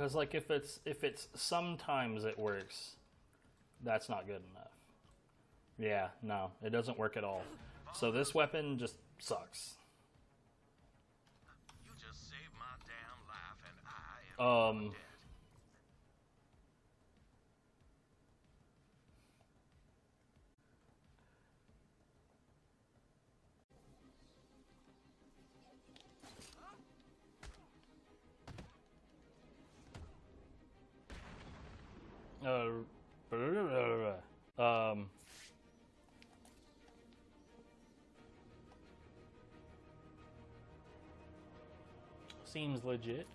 Because like if it's sometimes it works, that's not good enough. Yeah, no, it doesn't work at all. So this weapon just sucks. You just saved my damn life, and I am dead. Seems legit.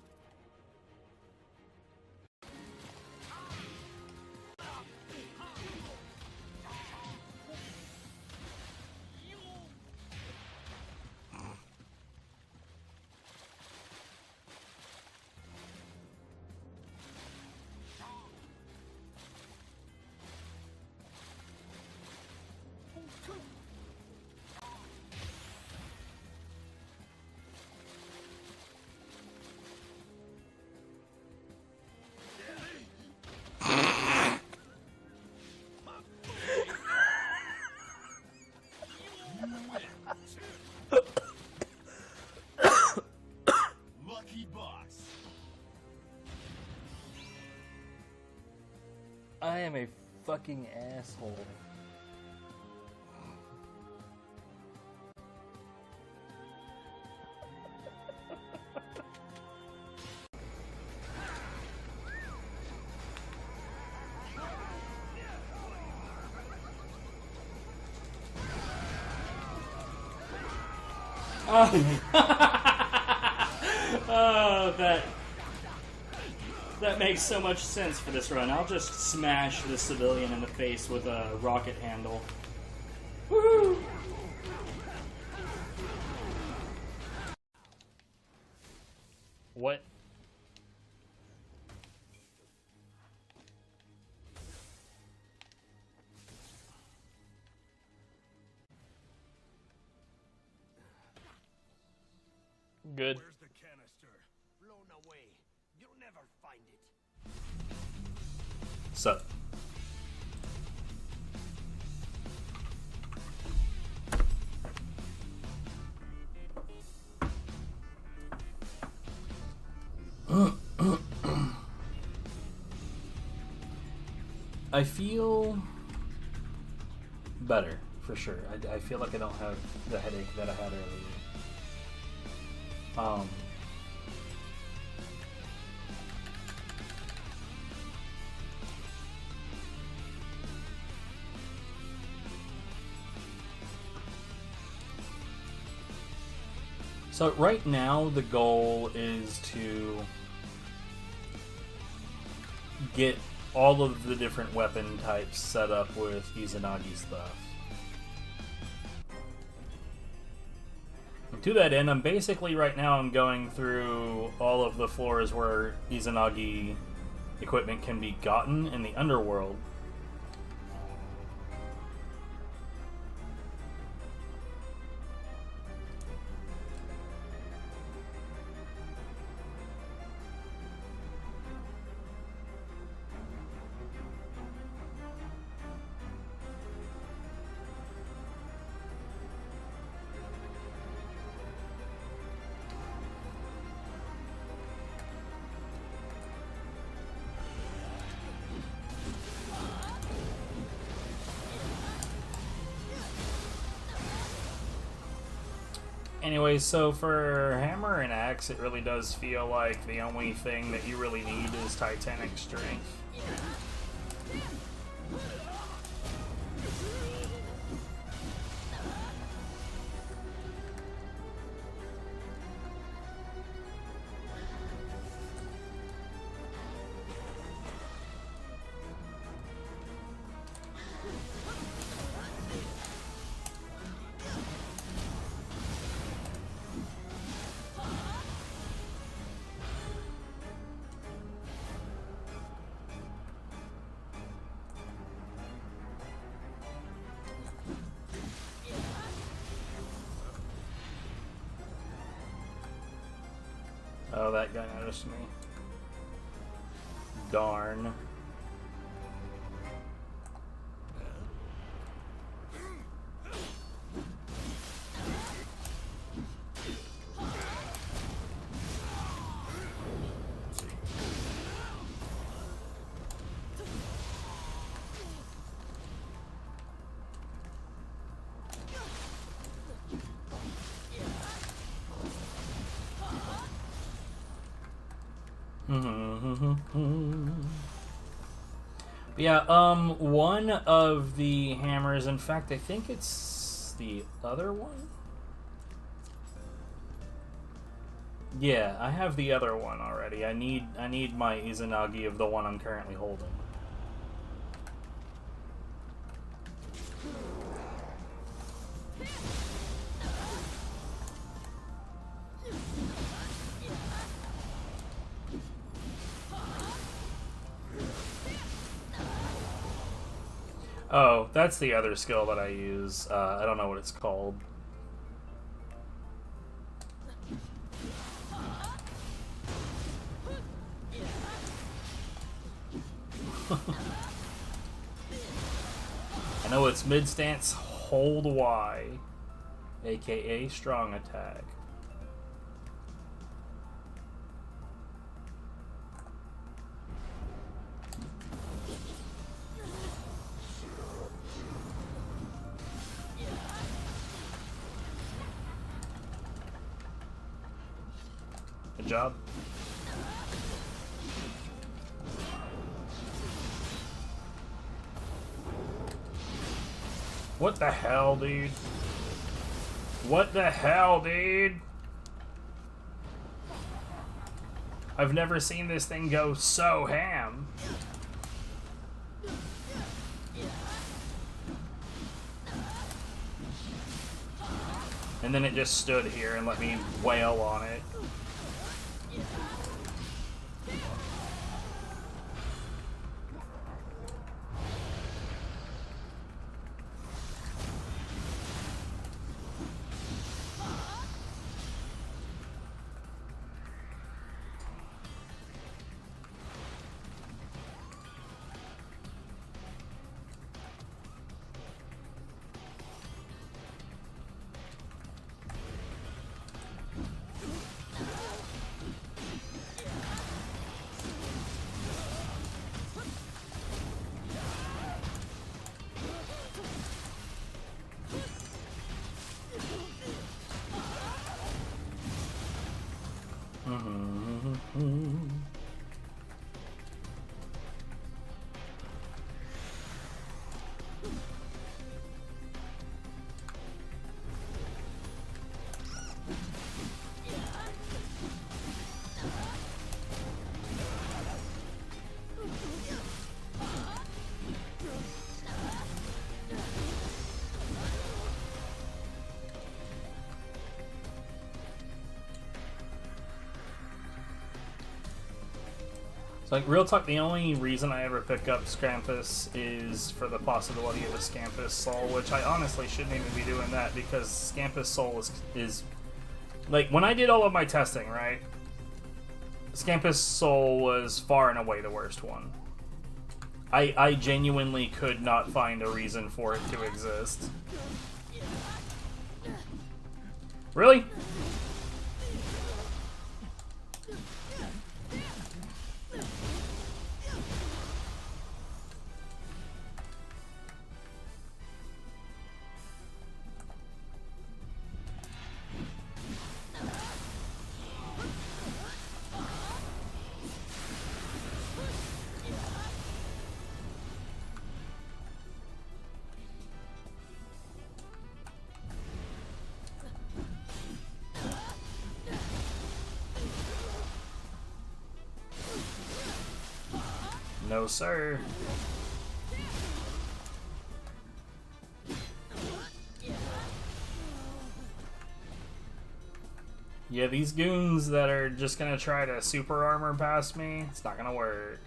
Lucky boss. I am a fucking asshole. Oh, that makes so much sense for this run. I'll just smash the civilian in the face with a rocket handle. Woohoo! What? Good. Where's the canister? Blown away. You'll never find it. So. I feel better, for sure. I feel like I don't have the headache that I had earlier. So right now the goal is to get all of the different weapon types set up with Izanagi stuff. And to that end, I'm basically right now I'm going through all of the floors where Izanagi equipment can be gotten in the underworld. Anyway, so for hammer and axe, it really does feel like the only thing that you really need is Titanic strength. Oh, that guy noticed me. Darn. Yeah, one of the hammers, in fact, I think it's the other one? Yeah, I have the other one already. I need my Izanagi of the one I'm currently holding. Oh, that's the other skill that I use. I don't know what it's called. I know it's mid-stance, hold Y, aka strong attack. Good job. What the hell, dude? What the hell, dude? I've never seen this thing go so ham. And then it just stood here and let me wail on it. So, like, real talk, the only reason I ever pick up Scampus is for the possibility of a Scampus Soul, which I honestly shouldn't even be doing that, because Scampus Soul is like, when I did all of my testing, right, Scampus Soul was far and away the worst one. I genuinely could not find a reason for it to exist. Really? No, sir. Yeah, these goons that are just gonna try to super armor past me, it's not gonna work.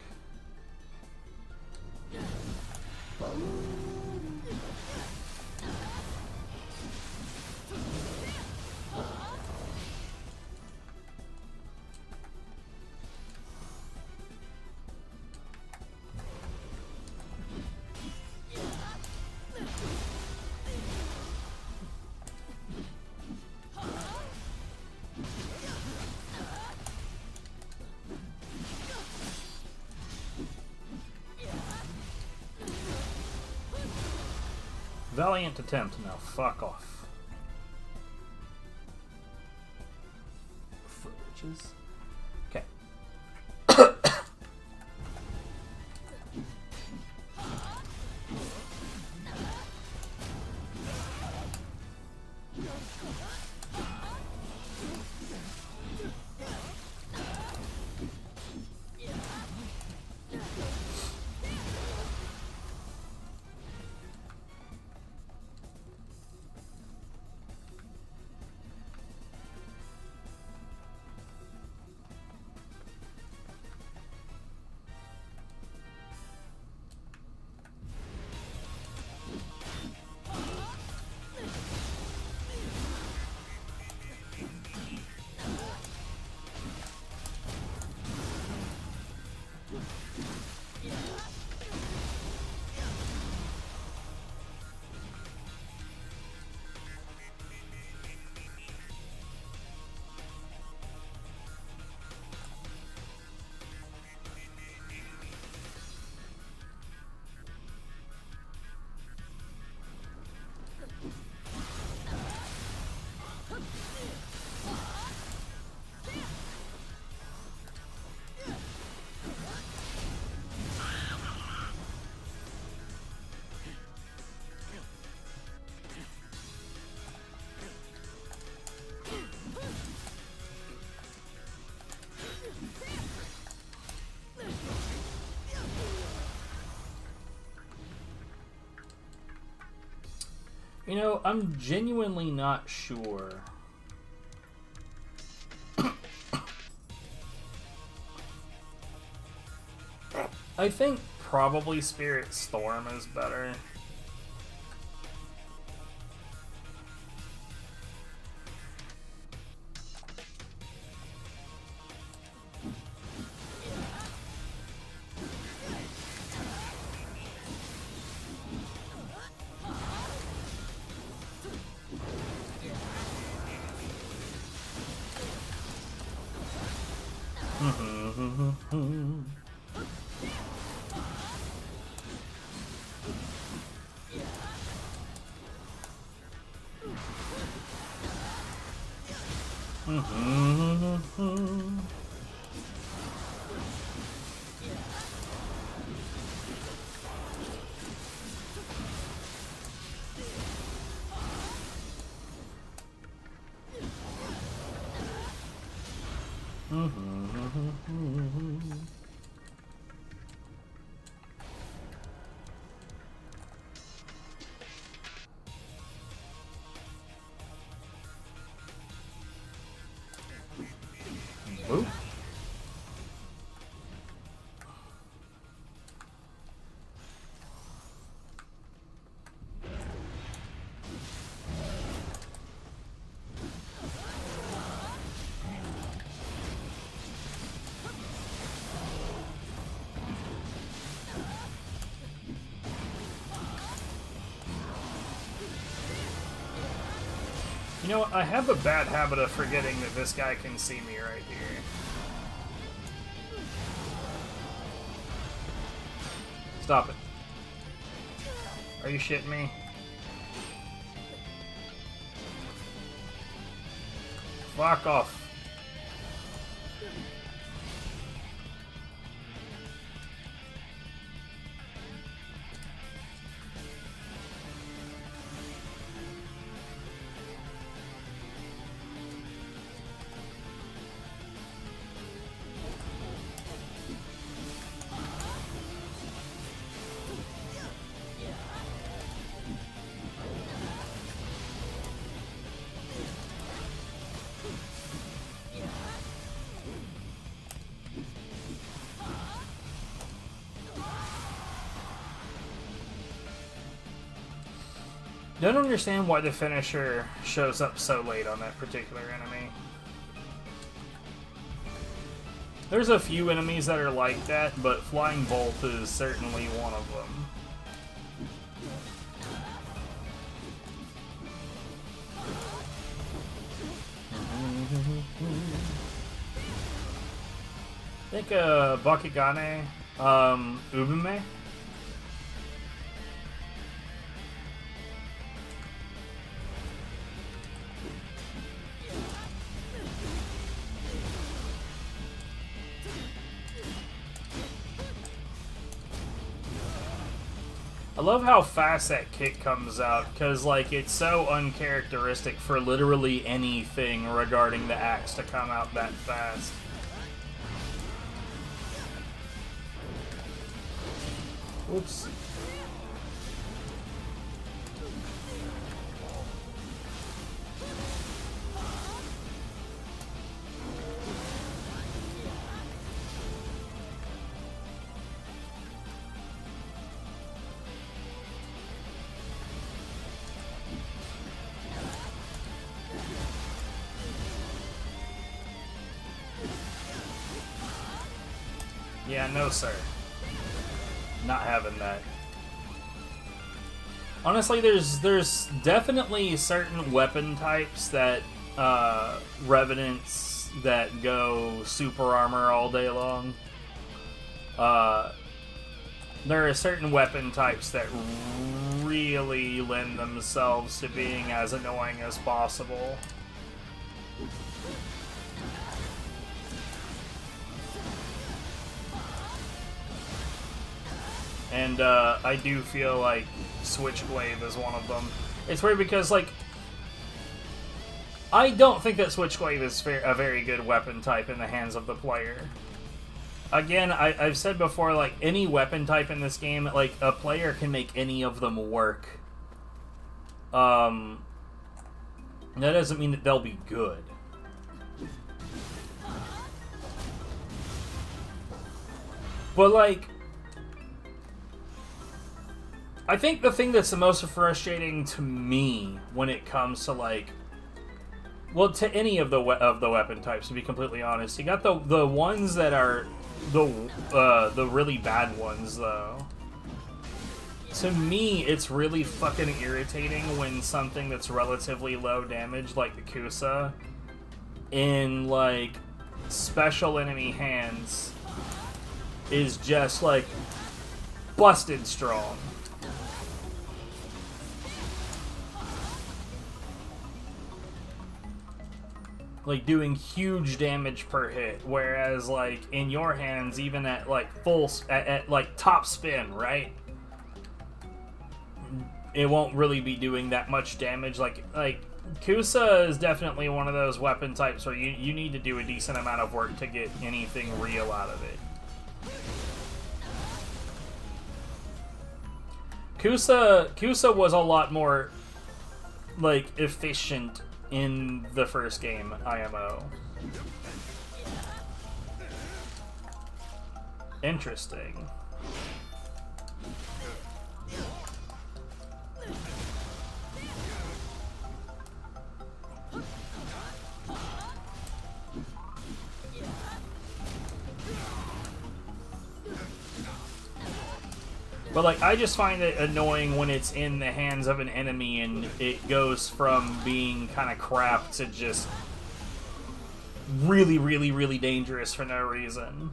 valiant attempt. Now fuck off. For riches. Okay. You know, I'm genuinely not sure. I think probably Spirit Storm is better. Ooh. You know what? I have a bad habit of forgetting that this guy can see me right here. Stop it. Are you shitting me? Fuck off. Don't understand why the finisher shows up so late on that particular enemy. There's a few enemies that are like that, but Flying Bolt is certainly one of them. I think Bakigane, Ubume. I love how fast that kick comes out, because, like, it's so uncharacteristic for literally anything regarding the axe to come out that fast. Whoops. Yeah, no sir. Not having that. Honestly, there's definitely certain weapon types that revenants that go super armor all day long. There are certain weapon types that really lend themselves to being as annoying as possible. And I do feel like Switchblade is one of them. It's weird because, like, I don't think that Switchblade is a very good weapon type in the hands of the player. Again, I've said before, like, any weapon type in this game, like, a player can make any of them work. That doesn't mean that they'll be good. But, like, I think the thing that's the most frustrating to me when it comes to, like, well, to any of the weapon types, to be completely honest, you got the ones that are the really bad ones, though. To me, it's really fucking irritating when something that's relatively low damage, like the Kusa, in, like, special enemy hands, is just, like, busted strong. Like, doing huge damage per hit, whereas, like, in your hands, even at, like, at top spin, right? It won't really be doing that much damage. Like, Kusa is definitely one of those weapon types where you need to do a decent amount of work to get anything real out of it. Kusa was a lot more, like, efficient in the first game, IMO. Interesting. But, like, I just find it annoying when it's in the hands of an enemy and it goes from being kind of crap to just really, really, really dangerous for no reason.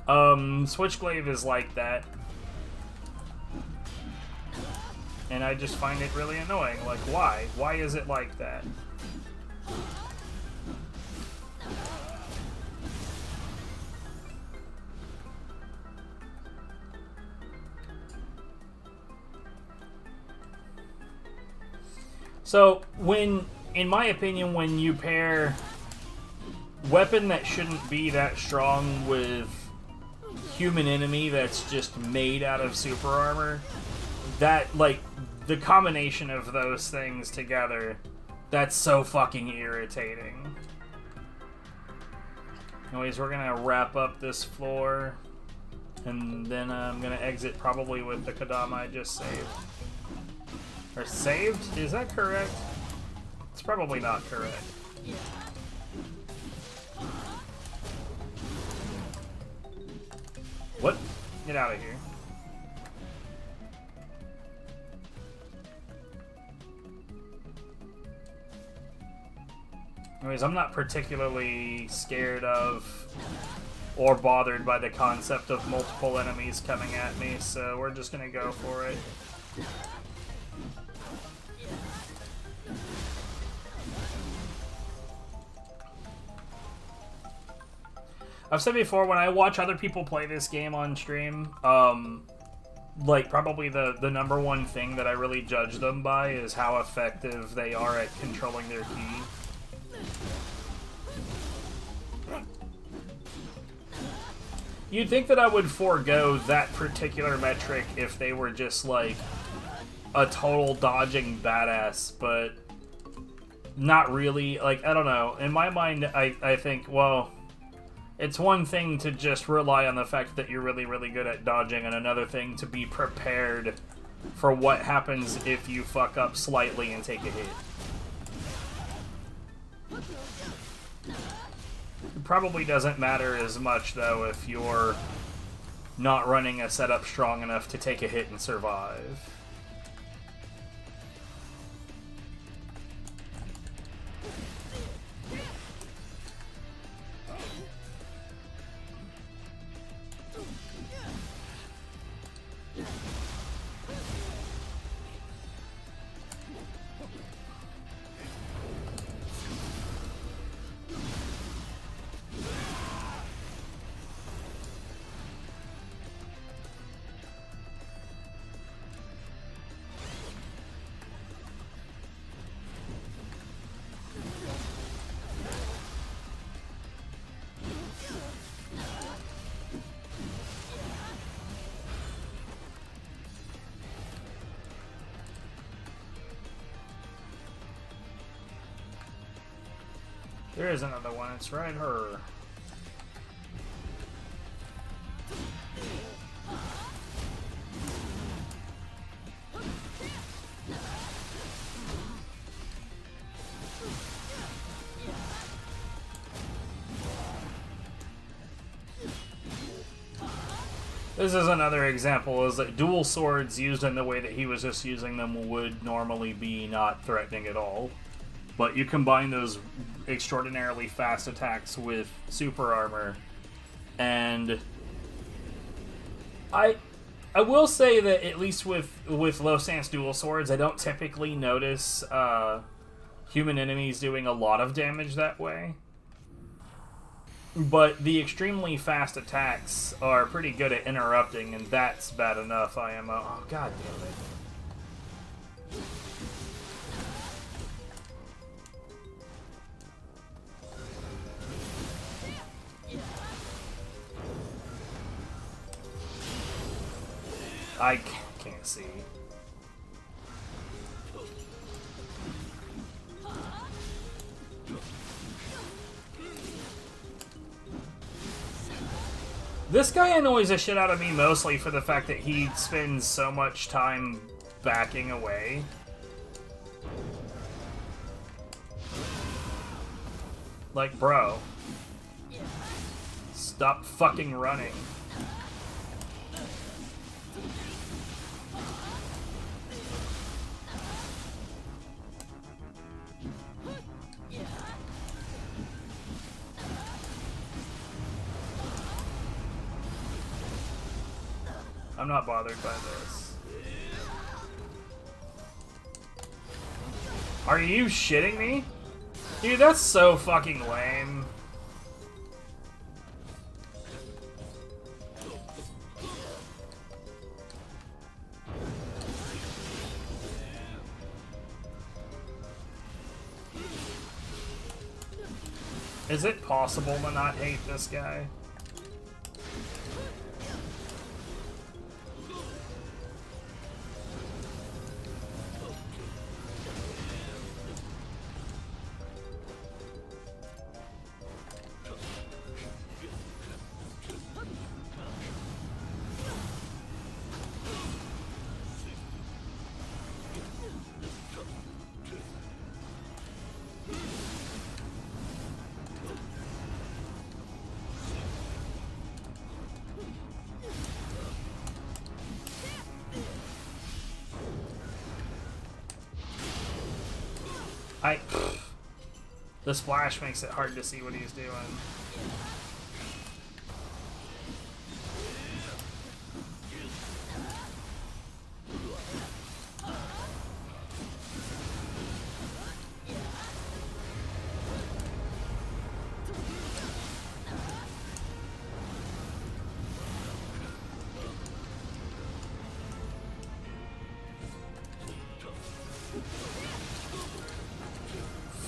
Switchglaive is like that. And I just find it really annoying. Like, why? Why is it like that? So, in my opinion, when you pair weapon that shouldn't be that strong with human enemy that's just made out of super armor, that, like, the combination of those things together, that's so fucking irritating. Anyways, we're gonna wrap up this floor, and then I'm gonna exit probably with the Kodama I just saved. Or saved? Is that correct? It's probably not correct. What? Get out of here. Anyways, I'm not particularly scared of or bothered by the concept of multiple enemies coming at me, so we're just gonna go for it. I've said before, when I watch other people play this game on stream, like, probably the number one thing that I really judge them by is how effective they are at controlling their ki. You'd think that I would forego that particular metric if they were just, like, a total dodging badass, but not really. Like, I don't know. In my mind, I think, well, it's one thing to just rely on the fact that you're really, really good at dodging, and another thing to be prepared for what happens if you fuck up slightly and take a hit. It probably doesn't matter as much, though, if you're not running a setup strong enough to take a hit and survive. There is another one, it's right her. This is another example, is that dual swords used in the way that he was just using them would normally be not threatening at all. But you combine those extraordinarily fast attacks with super armor, and I will say that at least with low stance dual swords, I don't typically notice human enemies doing a lot of damage that way. But the extremely fast attacks are pretty good at interrupting, and that's bad enough. Oh, god damn it. I can't see. This guy annoys the shit out of me mostly for the fact that he spends so much time backing away. Like, bro. Stop fucking running. I'm not bothered by this. Are you shitting me? Dude, that's so fucking lame. Is it possible to not hate this guy? The splash makes it hard to see what he's doing.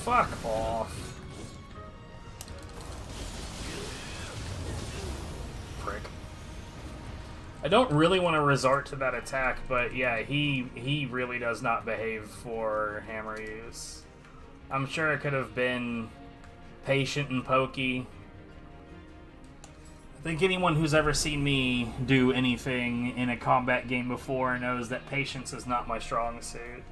Fuck off. Prick. I don't really want to resort to that attack, but yeah, he really does not behave for hammer use. I'm sure it could have been patient and pokey. I think anyone who's ever seen me do anything in a combat game before knows that patience is not my strong suit.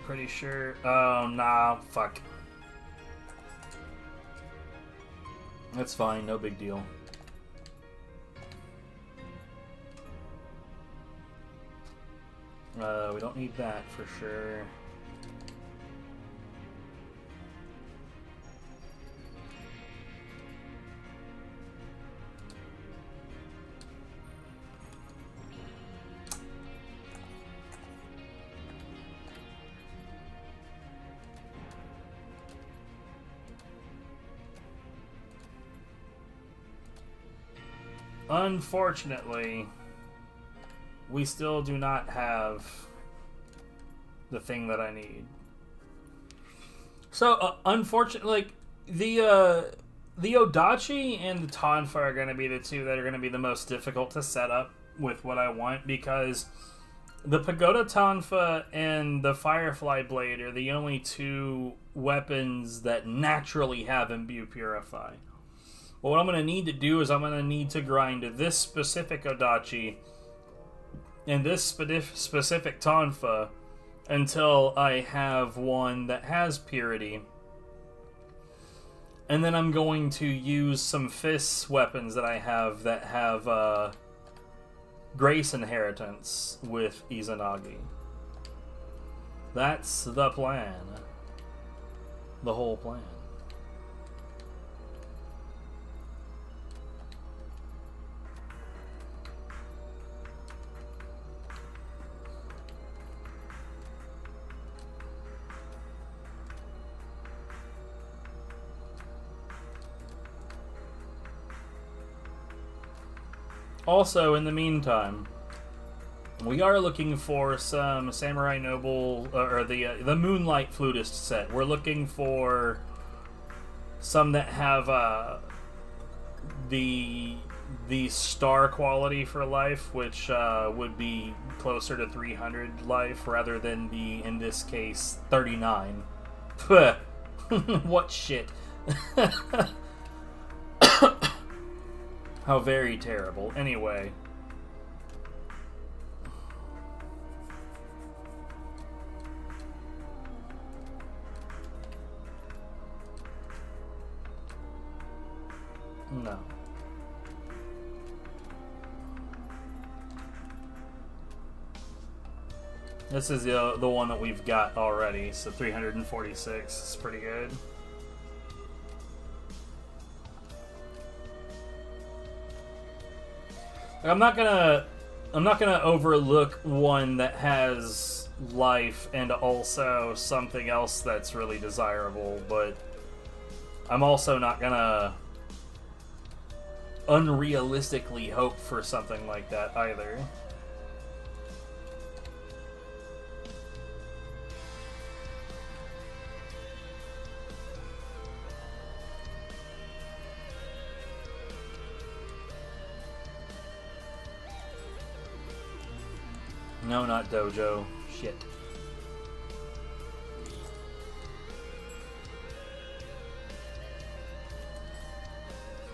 Pretty sure. Oh, nah, fuck. That's fine, no big deal. We don't need that for sure. Unfortunately, we still do not have the thing that I need. So, unfortunately, like, the Odachi and the Tonfa are going to be the two that are going to be the most difficult to set up with what I want, because the Pagoda Tonfa and the Firefly Blade are the only two weapons that naturally have Imbue Purify. But what I'm going to need to do is I'm going to need to grind this specific Odachi and this specific Tonfa until I have one that has Purity. And then I'm going to use some Fist weapons that I have that have Grace Inheritance with Izanagi. That's the plan. The whole plan. Also, in the meantime, we are looking for some Samurai Noble, or the Moonlight Flutist set. We're looking for some that have the star quality for life, which would be closer to 300 life rather than the, in this case, 39. What shit. How very terrible. Anyway. No. This is the one that we've got already, so 346 is pretty good. I'm not gonna overlook one that has life and also something else that's really desirable, but I'm also not gonna unrealistically hope for something like that either. No, not Dojo. Shit.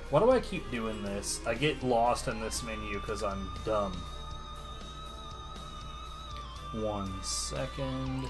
Why do I keep doing this? I get lost in this menu because I'm dumb. 1 second.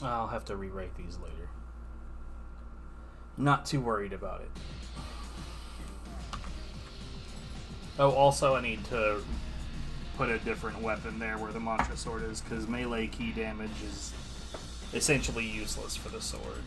I'll have to rewrite these later. Not too worried about it. Oh, also I need to put a different weapon there where the mantra sword is, because melee key damage is essentially useless for the sword.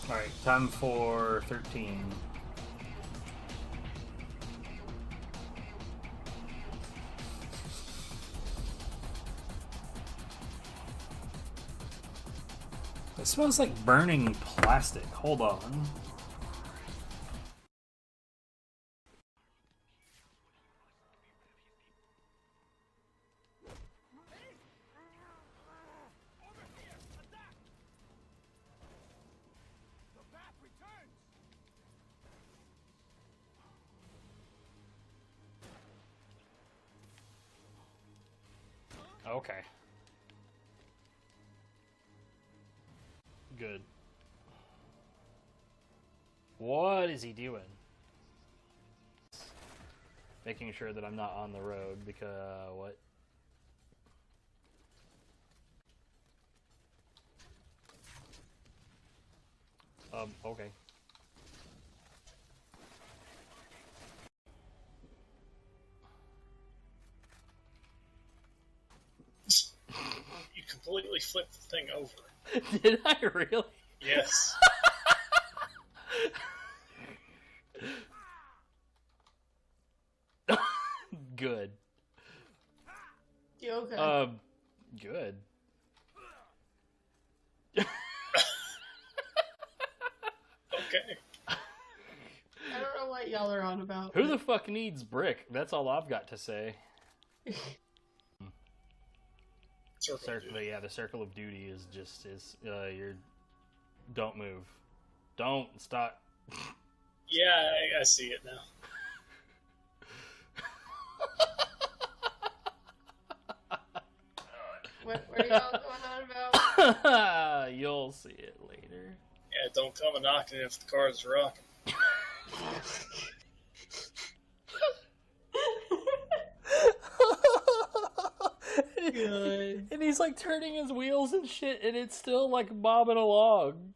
Alright, time for 13. It smells like burning plastic. Hold on. Okay. Good. What is he doing? Making sure that I'm not on the road because what? Okay. You completely flipped the thing over. Did I really? Yes. Good. You okay? Good. Okay. I don't know what y'all are on about. Who the fuck needs brick? That's all I've got to say. Yeah, the circle of duty is just you're don't move, don't stop. Yeah, I see it now. What are y'all going on about? You'll see it later. Yeah, don't come a knocking if the car's rocking. Good. And he's like turning his wheels and shit, and it's still like bobbing along.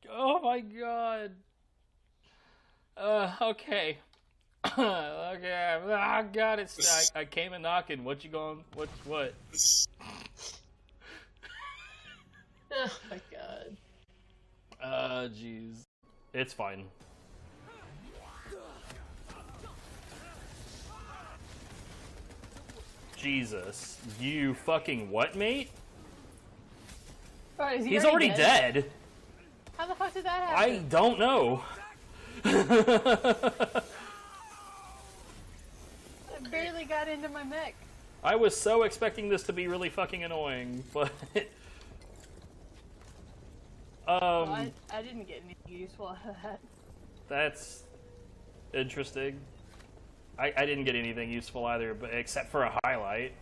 Oh my god. Okay. Okay. Oh god, I came a knocking. What you going? What? Oh my god. Jeez. It's fine. Jesus. You fucking what, mate? Oh, is he He's already dead. How the fuck did that I happen? don't know. I barely got into my mech. I was so expecting this to be really fucking annoying, but... Well, I didn't get anything useful out of that. That's interesting. I didn't get anything useful either, but except for a highlight.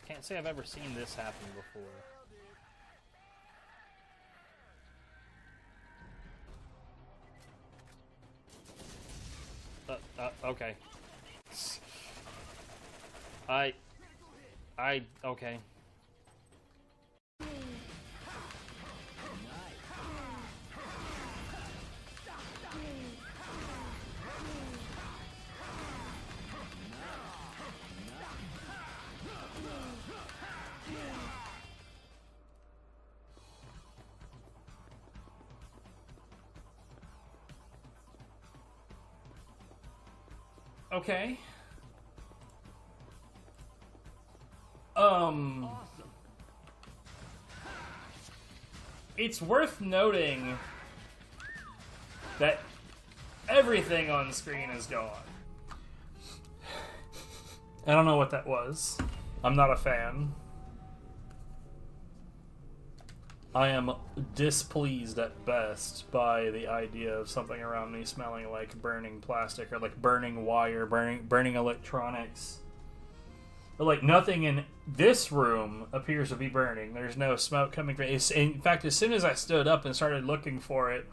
Can't say I've ever seen this happen before. Okay. Okay. Okay. It's worth noting that everything on screen is gone. I don't know what that was. I'm not a fan. I am displeased at best by the idea of something around me smelling like burning plastic or like burning wire, burning electronics. But like nothing in this room appears to be burning. There's no smoke coming from it. In fact, as soon as I stood up and started looking for it,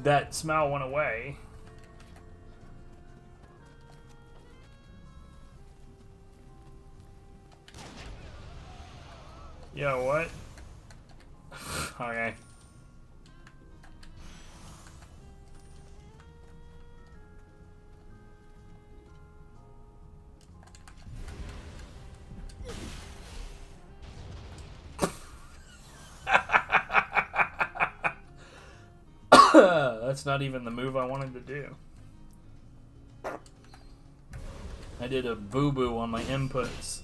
that smell went away. Yo, what? Okay. That's not even the move I wanted to do. I did a boo-boo on my inputs.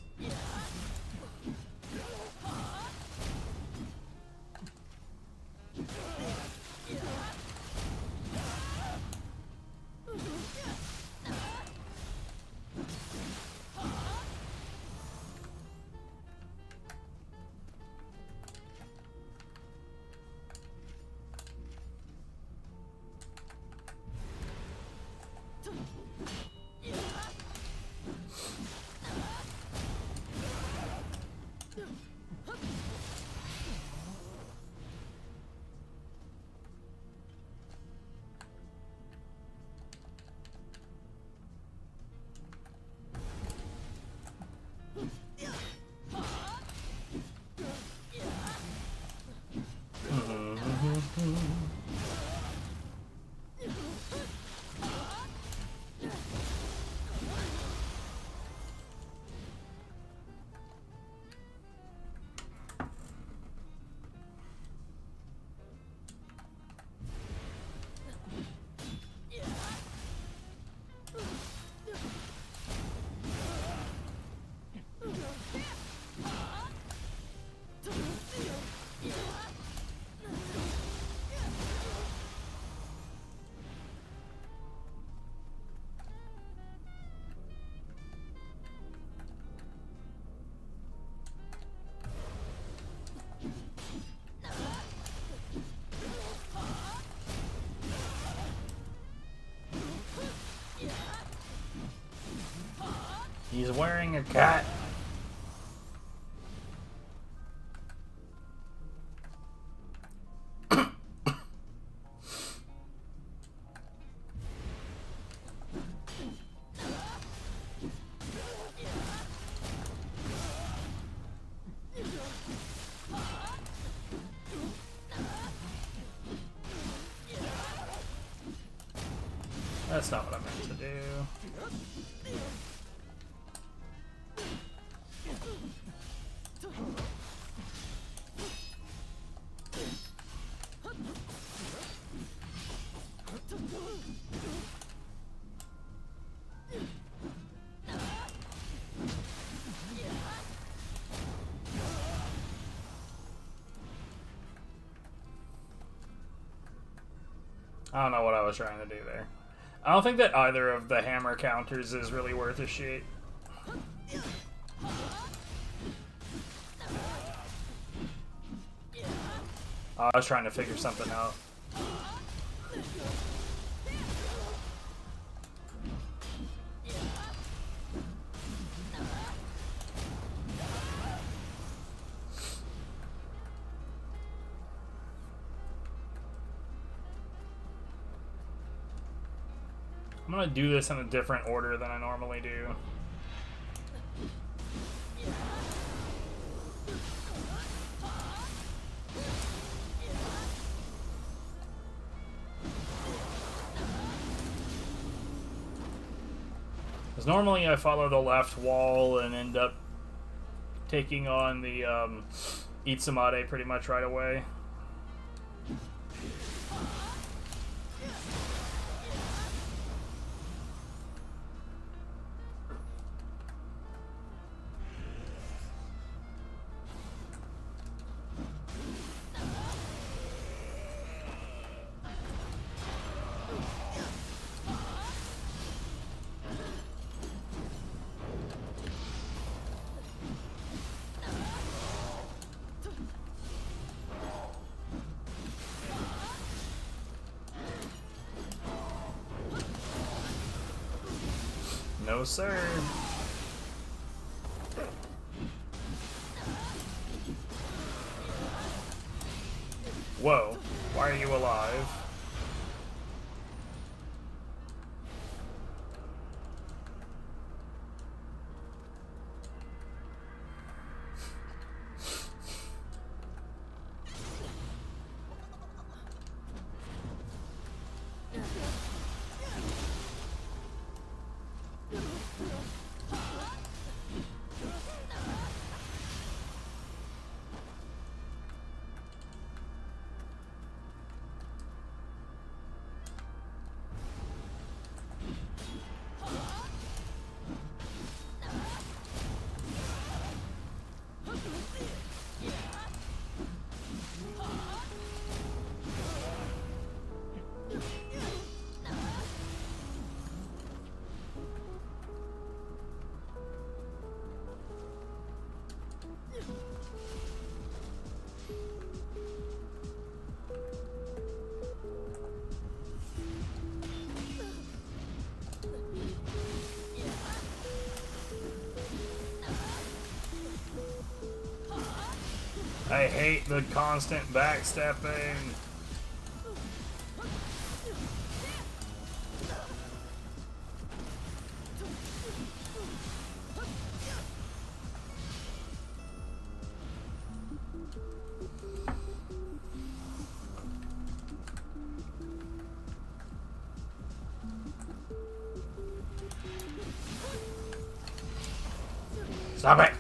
He's wearing a cat. That's not what I meant to do. I don't know what I was trying to do there. I don't think that either of the hammer counters is really worth a shit. I was trying to figure something out. I'm gonna do this in a different order than I normally do. Because normally I follow the left wall and end up taking on the Izanagi pretty much right away. sir. Whoa, why are you alive? I hate the constant backstepping. Stop it!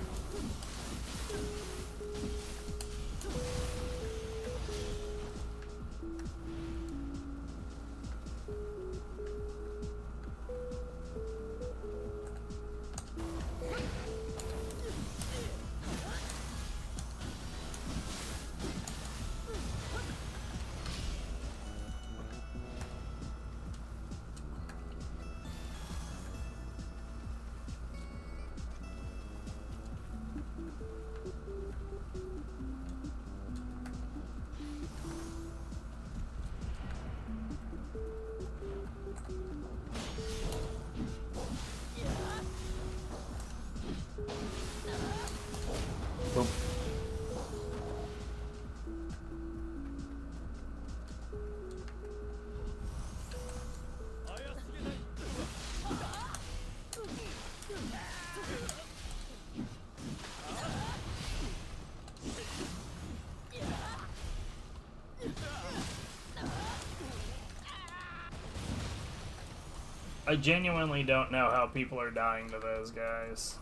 Boom. I genuinely don't know how people are dying to those guys.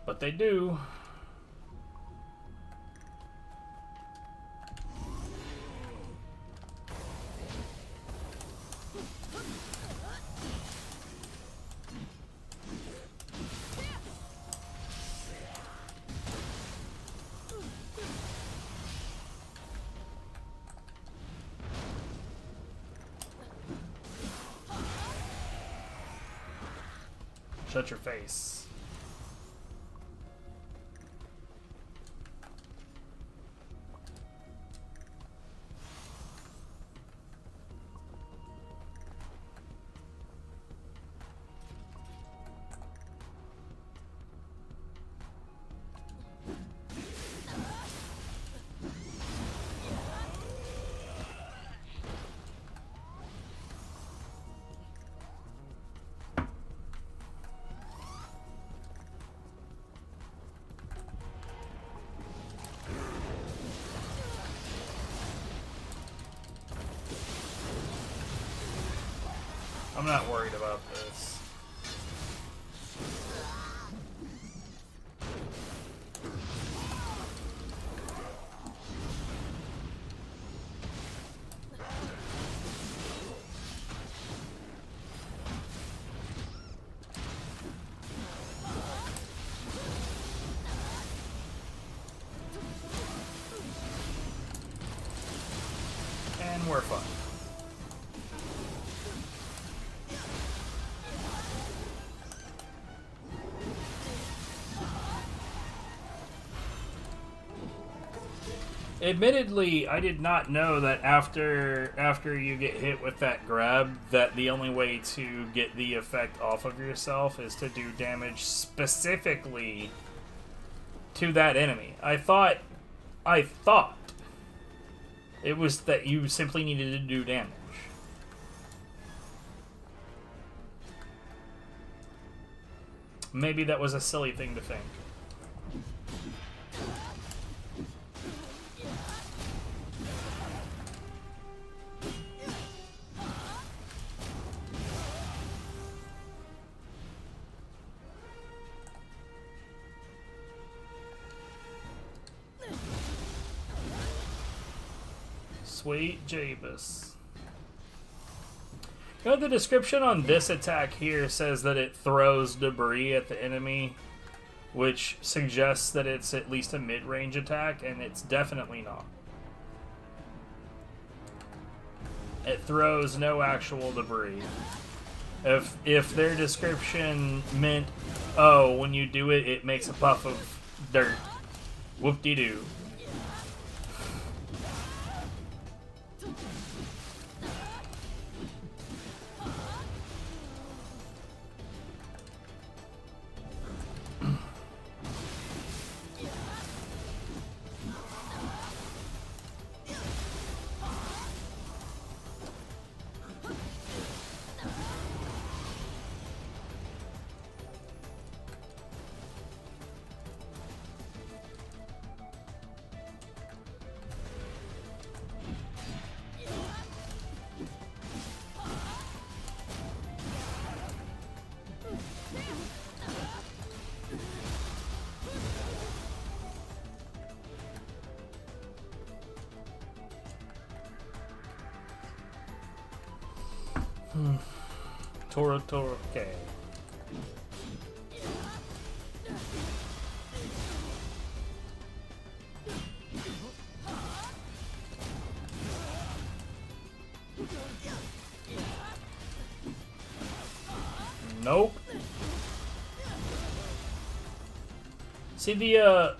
But they do. Shut your face. I'm not worried about this. And we're fine. Admittedly, I did not know that after you get hit with that grab, that the only way to get the effect off of yourself is to do damage specifically to that enemy. I thought it was that you simply needed to do damage. Maybe that was a silly thing to think. Sweet Jabus. You know, the description on this attack here says that it throws debris at the enemy, which suggests that it's at least a mid-range attack, and it's definitely not. It throws no actual debris. If their description meant, oh, when you do it, it makes a puff of dirt, whoop-de-doo. Toro, okay. Nope. See, the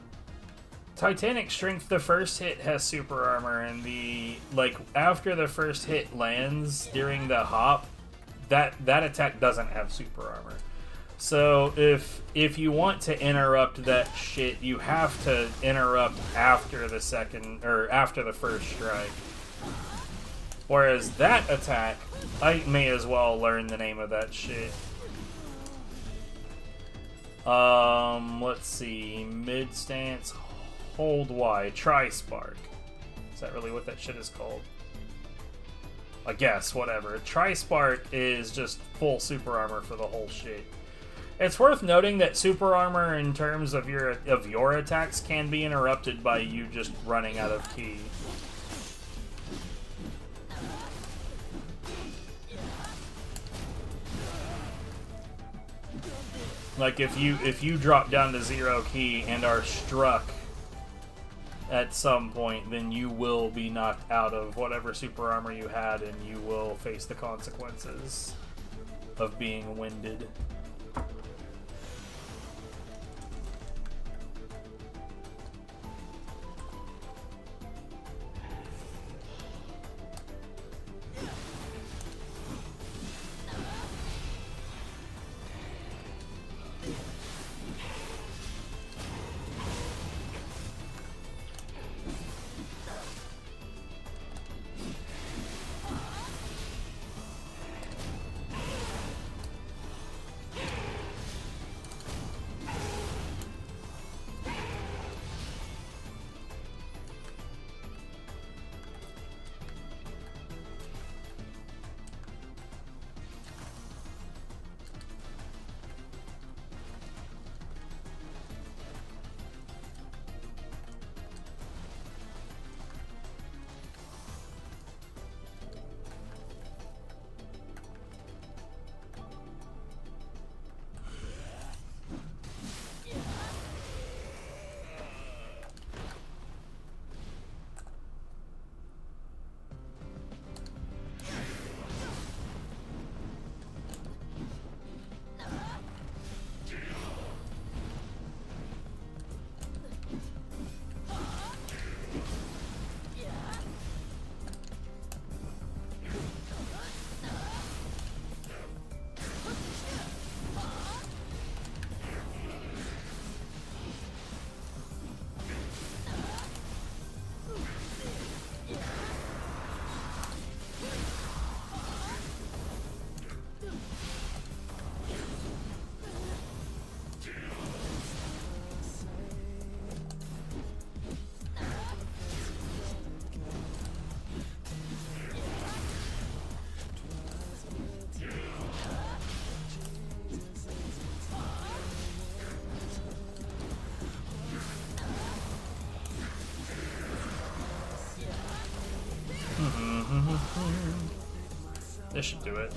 Titanic Strength, the first hit has super armor, and after the first hit lands during the hop, that attack doesn't have super armor. So if you want to interrupt that shit, you have to interrupt after the first strike. Whereas that attack, I may as well learn the name of that shit. Let's see. Mid stance, hold Y, Tri-Spark. Is that really what that shit is called? I guess, whatever. Tri-Spark is just full super armor for the whole shit. It's worth noting that super armor in terms of your attacks can be interrupted by you just running out of ki. Like if you drop down to 0 ki and are struck at some point, then you will be knocked out of whatever super armor you had, and you will face the consequences of being winded. This should do it.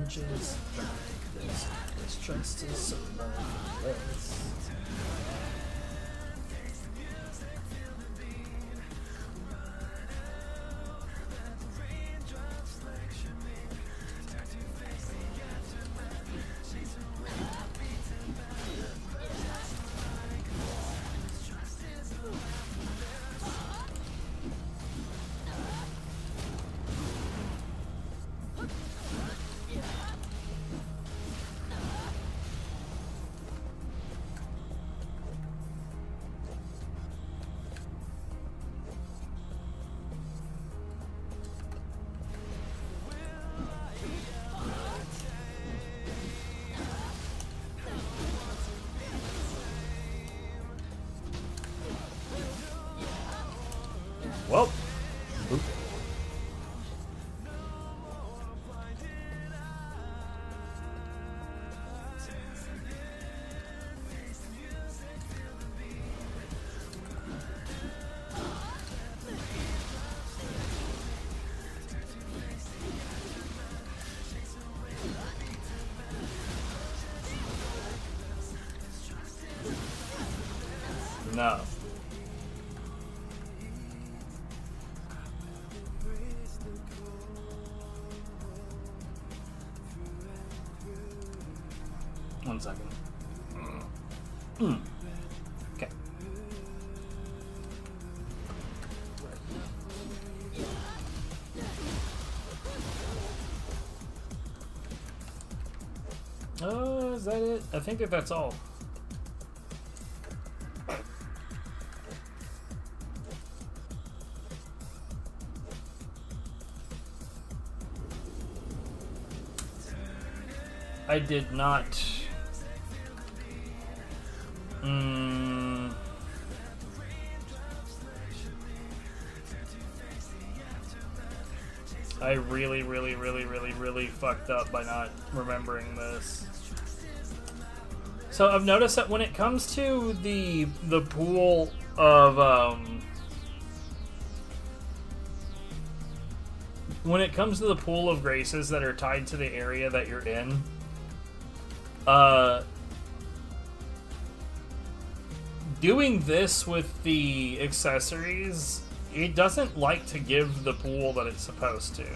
Just like this trust is so loveless. Well, oop. No. One second. Okay. Oh, is that it? I think that's all. I did not. I really fucked up by not remembering this. So I've noticed that when it comes to the pool of when it comes to the pool of graces that are tied to the area that you're in, doing this with the accessories, it doesn't like to give the pool that it's supposed to.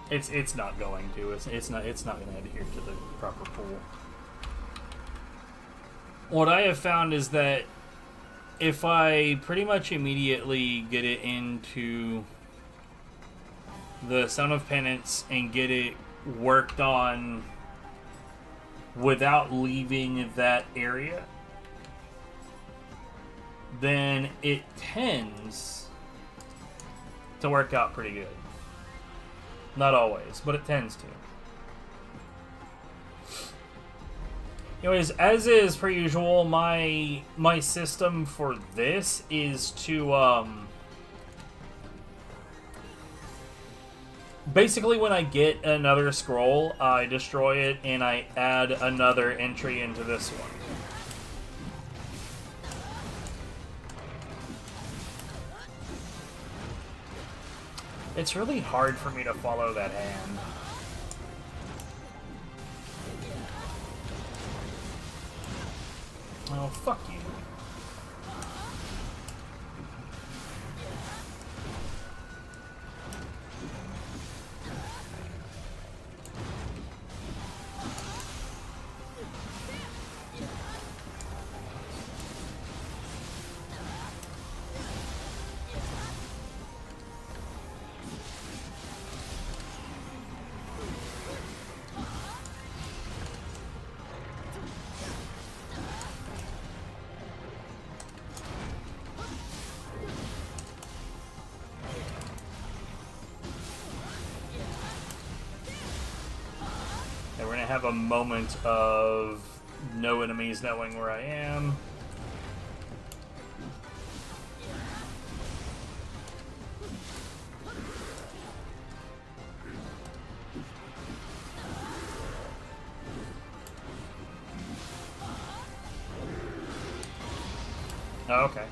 It's not going to. It's not going to adhere to the proper pool. What I have found is that if I pretty much immediately get it into the Son of Penance and get it worked on without leaving that area, then it tends to work out pretty good. Not always, but it tends to. Anyways, as is per usual, my system for this is to basically when I get another scroll, I destroy it and I add another entry into this one. It's really hard for me to follow that hand. Oh, fuck you. Have a moment of no enemies knowing where I am. Oh, okay.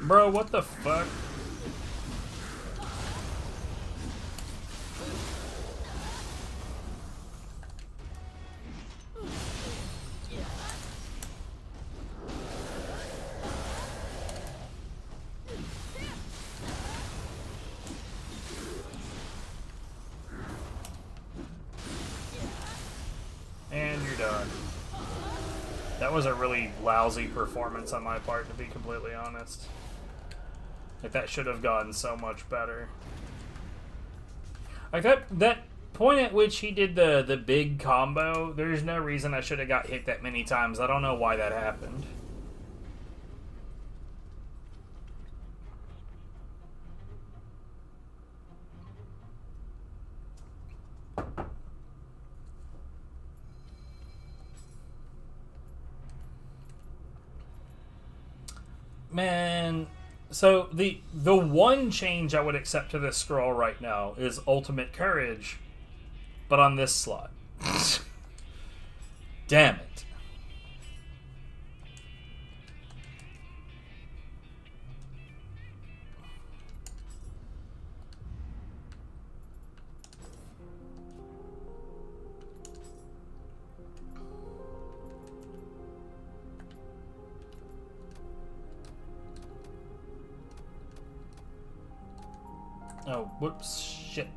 Bro, what the fuck? And you're done. That was a really lousy performance on my part, to be completely honest. Like, that should have gotten so much better. Like, that point at which he did the big combo, there's no reason I should have got hit that many times. I don't know why that happened. Man... So, the one change I would accept to this scroll right now is Ultimate Courage, but on this slot. Damn it. Oh, whoops, shit.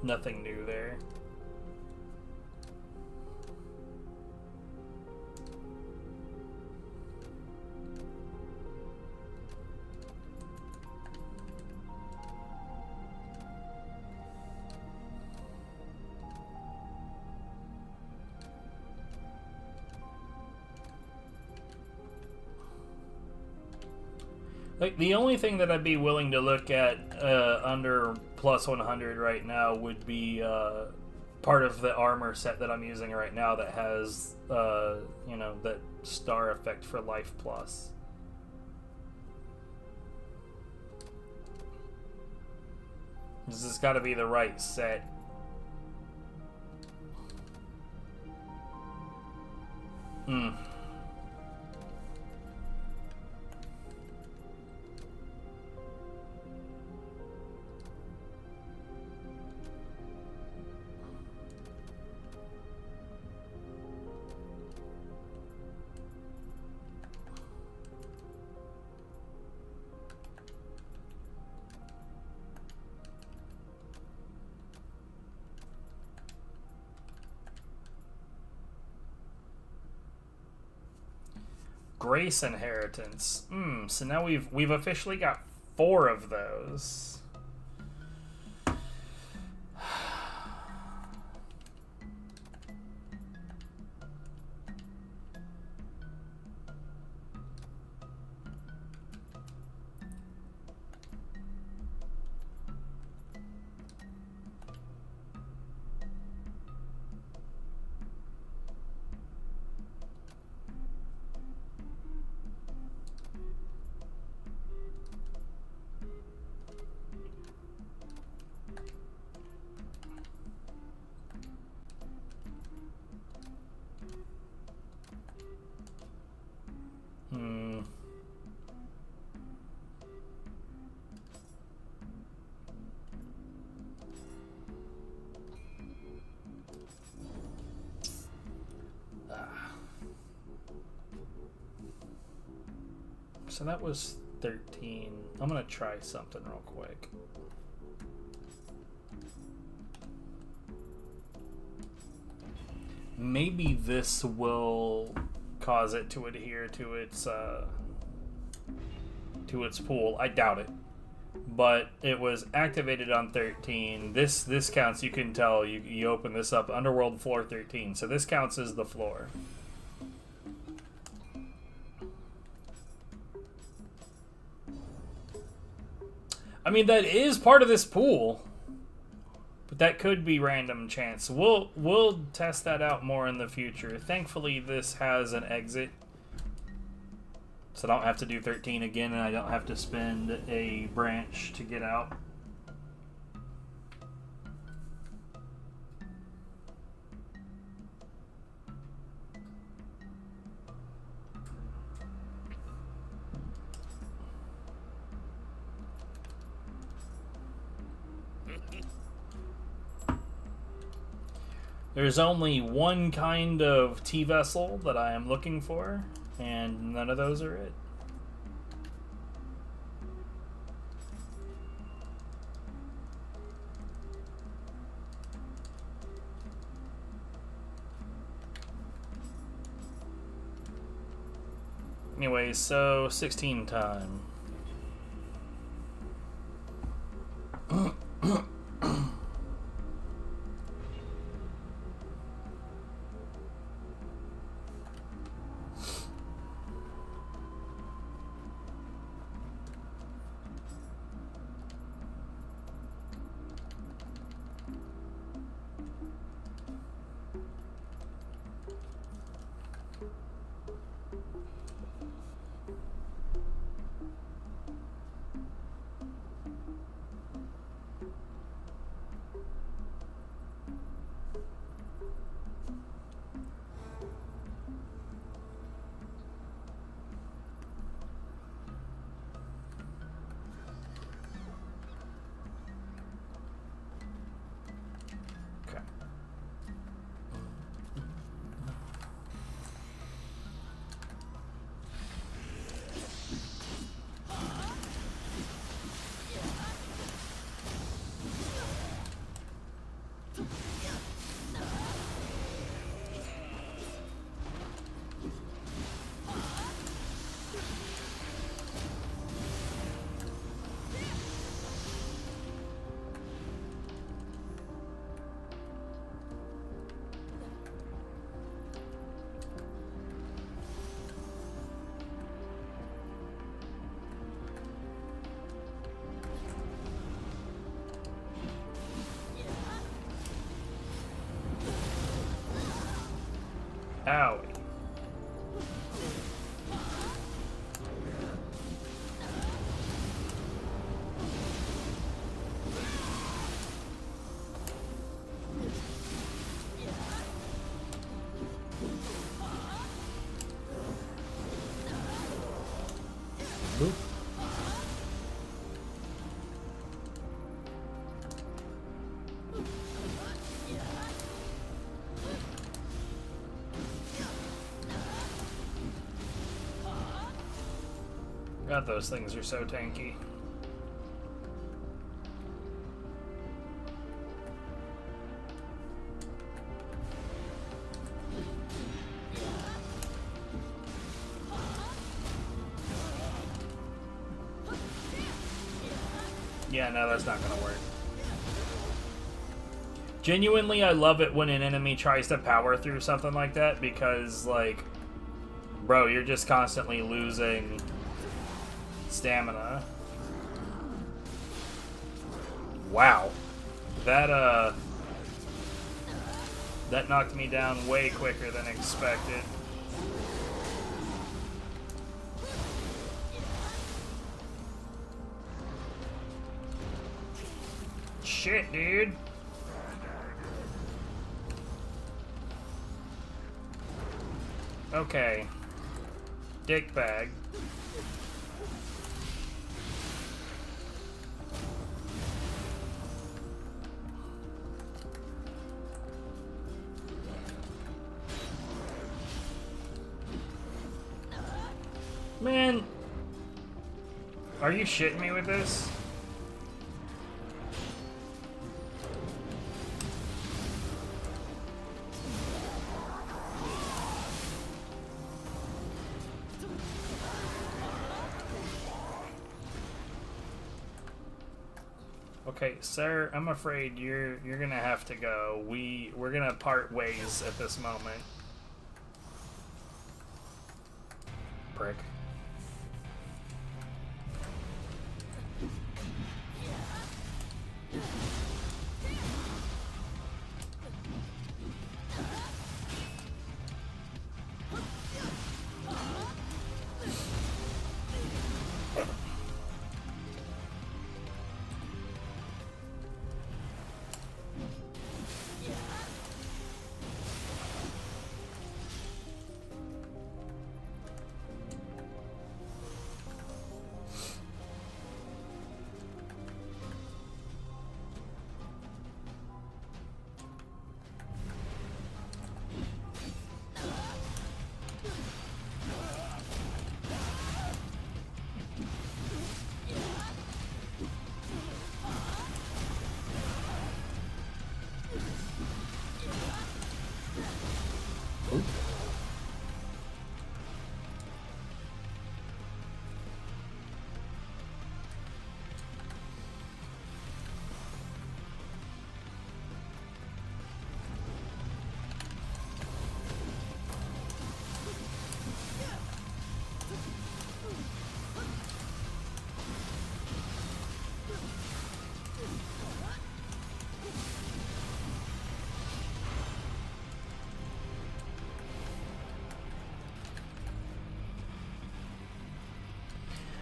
Nothing new there. Like, the only thing that I'd be willing to look at under plus 100 right now would be part of the armor set that I'm using right now that has, you know, that star effect for life plus. This has got to be the right set. Hmm. Grace inheritance. So now we've officially got 4 of those. So that was 13. I'm gonna try something real quick. Maybe this will cause it to adhere to its pool. I doubt it, but it was activated on 13. This counts. You can tell. You open this up. Underworld floor 13. So this counts as the floor. I mean, that is part of this pool, but that could be random chance. We'll test that out more in the future. Thankfully, this has an exit, so I don't have to do 13 again, and I don't have to spend a branch to get out. There's only one kind of tea vessel that I am looking for, and none of those are it. Anyway, so 16 time. Boop. God, those things are so tanky. Yeah, no, that's not gonna work. Genuinely, I love it when an enemy tries to power through something like that because, like, bro, you're just constantly losing stamina. Wow. That knocked me down way quicker than expected. Shit, dude. Okay. Dick bag. Man, are you shitting me with this? Okay, sir, I'm afraid you're gonna have to go. We're gonna part ways at this moment. Prick.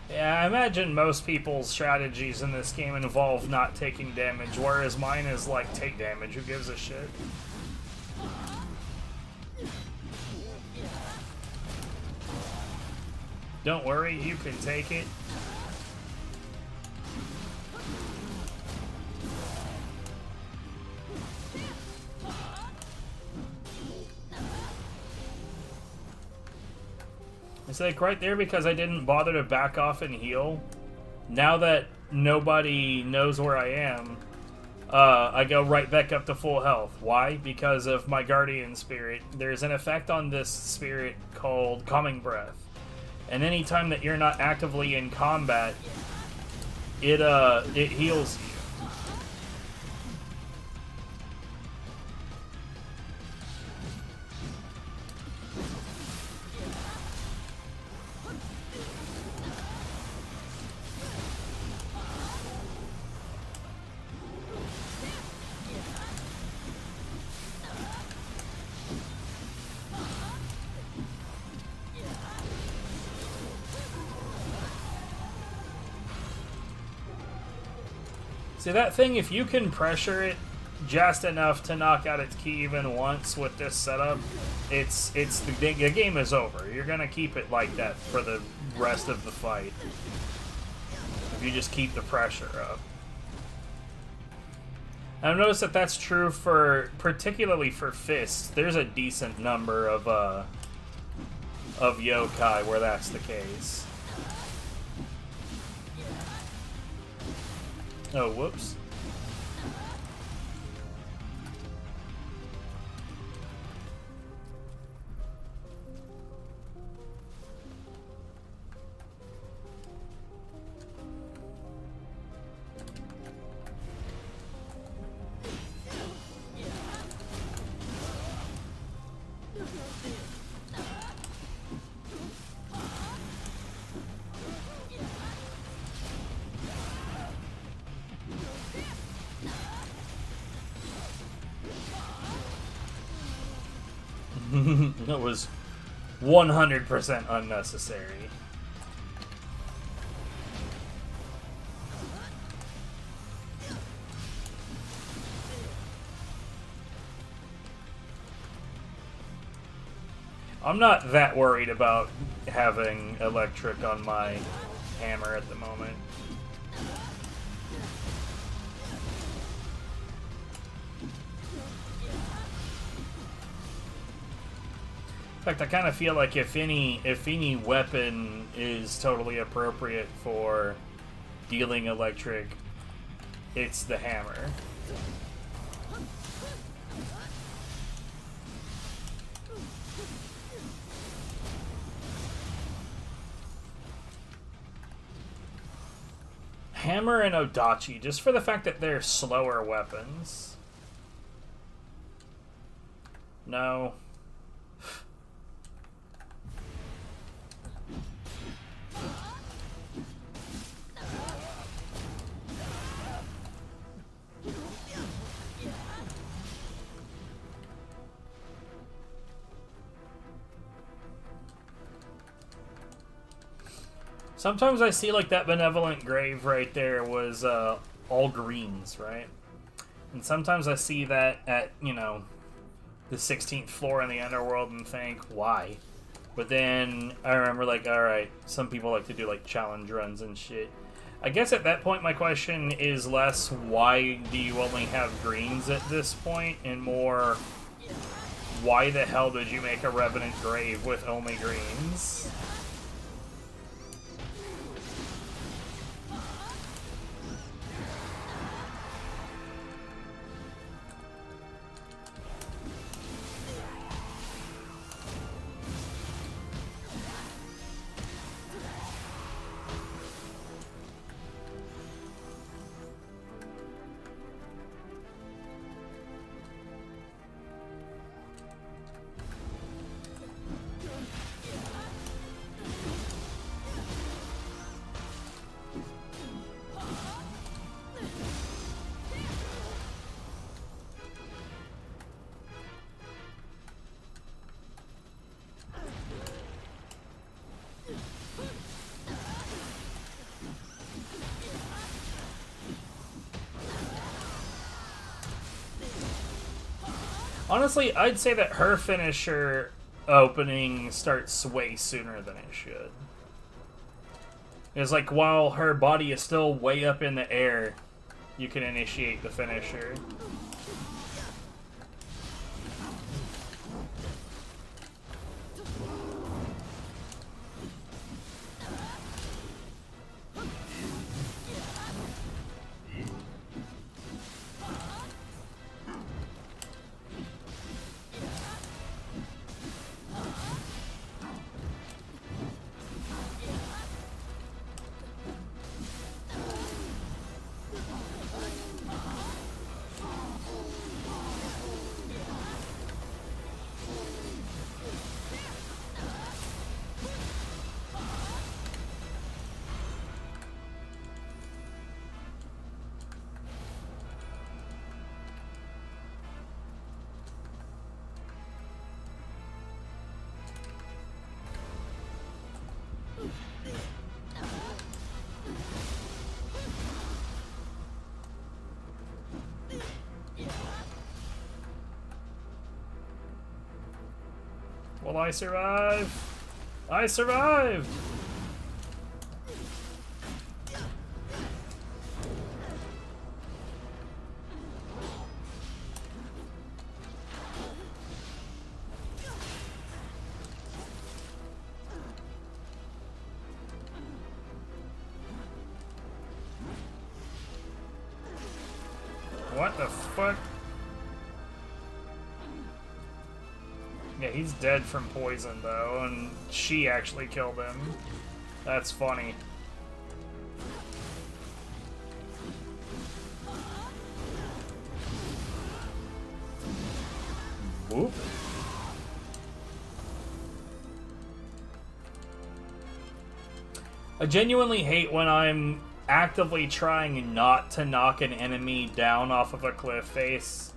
Yeah, I imagine most people's strategies in this game involve not taking damage, whereas mine is like, take damage, who gives a shit? Don't worry, you can take it. It's like right there because I didn't bother to back off and heal. Now that nobody knows where I am, I go right back up to full health. Why? Because of my guardian spirit. There's an effect on this spirit called Calming Breath. And anytime that you're not actively in combat, it heals you. See, that thing, if you can pressure it just enough to knock out its key even once with this setup, the game is over. You're gonna keep it like that for the rest of the fight. If you just keep the pressure up. I've noticed that that's true for, particularly for fists. There's a decent number of yokai where that's the case. Oh, whoops. That was 100% unnecessary. I'm not that worried about having electric on my hammer at the moment. In fact, I kind of feel like if any weapon is totally appropriate for dealing electric, it's the hammer. Hammer and Odachi, just for the fact that they're slower weapons. No. Sometimes I see like that benevolent grave right there was all greens, right? And sometimes I see that at, you know, the 16th floor in the underworld and think, why? But then I remember like, alright, some people like to do like challenge runs and shit. I guess at that point my question is less why do you only have greens at this point, and more why the hell did you make a Revenant grave with only greens? Honestly, I'd say that her finisher opening starts way sooner than it should. It's like while her body is still way up in the air, you can initiate the finisher. Will I survive? I survived! What the fuck? Yeah, he's dead from poison, though, and she actually killed him. That's funny. Whoop. I genuinely hate when I'm actively trying not to knock an enemy down off of a cliff face.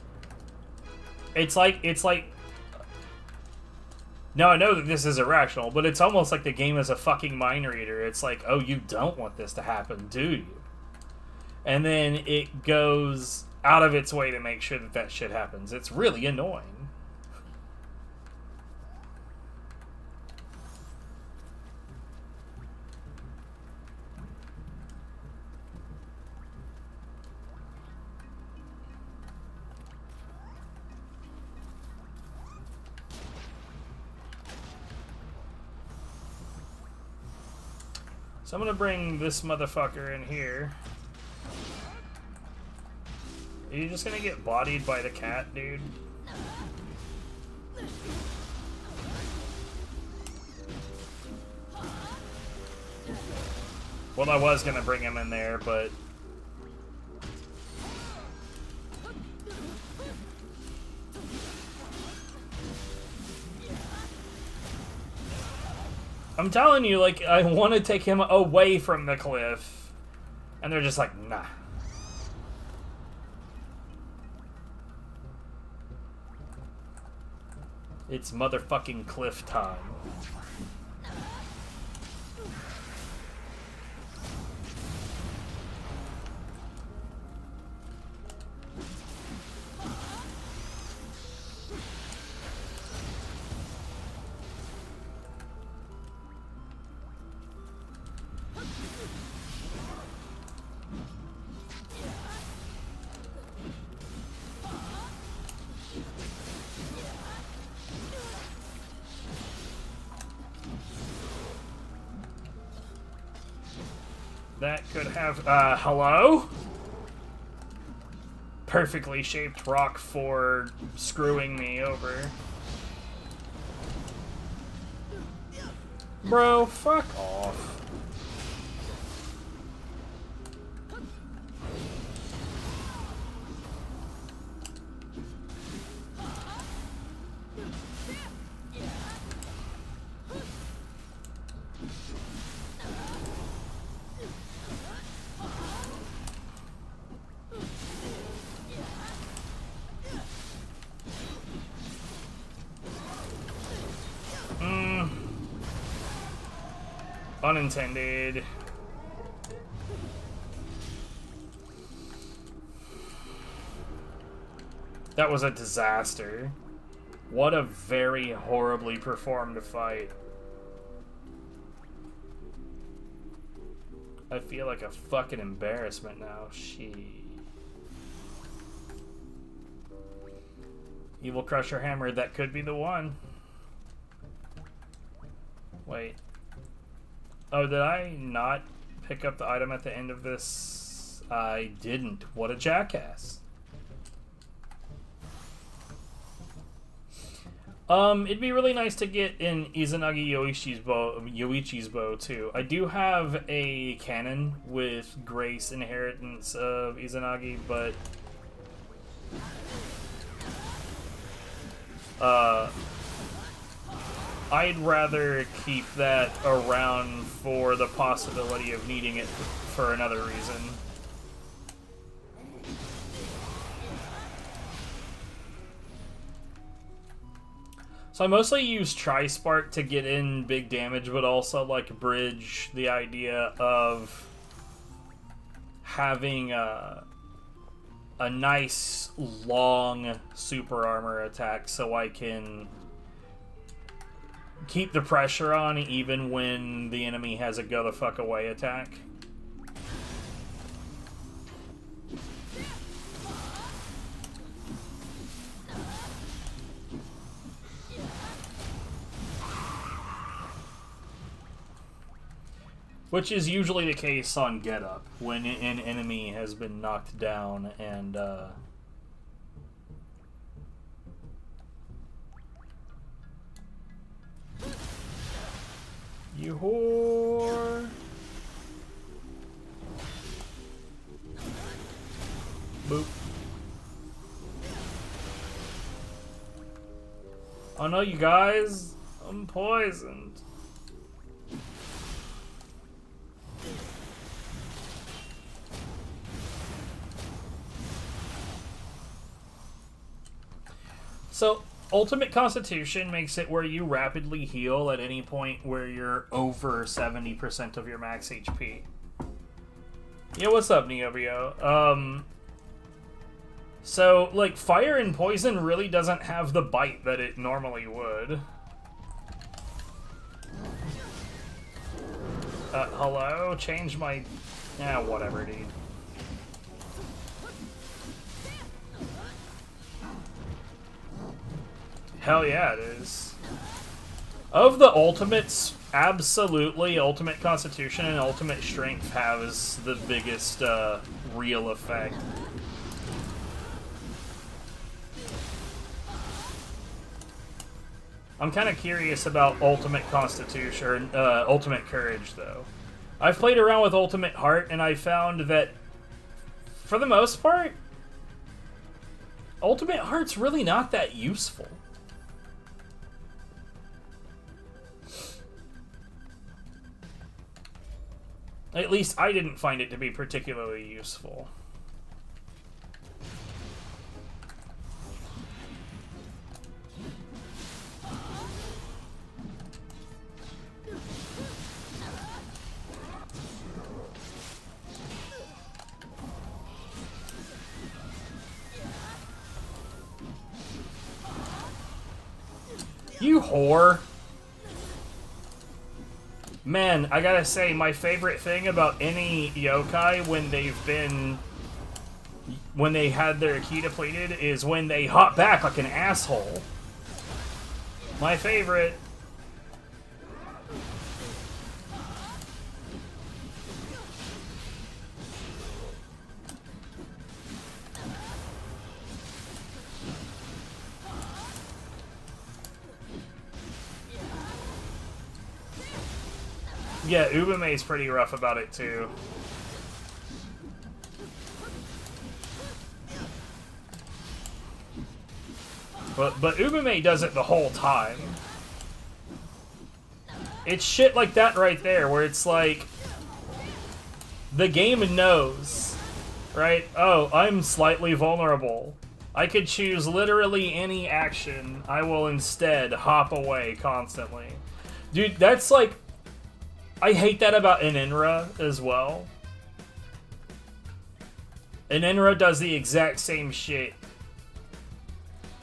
It's like... Now, I know that this is irrational, but it's almost like the game is a fucking mind reader. It's like, oh, you don't want this to happen, do you? And then it goes out of its way to make sure that that shit happens. It's really annoying. So I'm gonna bring this motherfucker in here. Are you just gonna get bodied by the cat, dude? Well, I was gonna bring him in there, but... I'm telling you, like, I want to take him away from the cliff. And they're just like, nah. It's motherfucking cliff time. That could have, hello? Perfectly shaped rock for screwing me over. Bro, fuck off. Unintended. That was a disaster. What a very horribly performed fight. I feel like a fucking embarrassment now. Evil Crusher Hammer, that could be the one. Wait. Oh, did I not pick up the item at the end of this? I didn't. What a jackass. It'd be really nice to get in Izanagi Yoichi's bow too. I do have a cannon with Grace Inheritance of Izanagi, but I'd rather keep that around for the possibility of needing it for another reason. So I mostly use Tri-Spark to get in big damage, but also like bridge the idea of having a nice long super armor attack so I can keep the pressure on even when the enemy has a go the fuck away attack. Which is usually the case on Get Up, when an enemy has been knocked down and You whore. Boop. Oh no, you guys! I'm poisoned. So, Ultimate Constitution makes it where you rapidly heal at any point where you're over 70% of your max HP. Yeah, what's up, Nioh? So, like, Fire and Poison really doesn't have the bite that it normally would. Hello? Change my... Yeah, whatever, dude. Hell yeah, it is. Of the ultimates, absolutely, Ultimate Constitution and Ultimate Strength has the biggest, real effect. I'm kind of curious about Ultimate Constitution, or Ultimate Courage, though. I've played around with Ultimate Heart, and I found that, for the most part, Ultimate Heart's really not that useful. At least I didn't find it to be particularly useful. You whore. Man, I gotta say, my favorite thing about any yokai when they had their ki depleted is when they hop back like an asshole. My favorite. Yeah, Ubume's pretty rough about it, too. But Ubume does it the whole time. It's shit like that right there, where it's like... The game knows, right? Oh, I'm slightly vulnerable. I could choose literally any action. I will instead hop away constantly. Dude, that's like... I hate that about Inenra as well. Inenra does the exact same shit.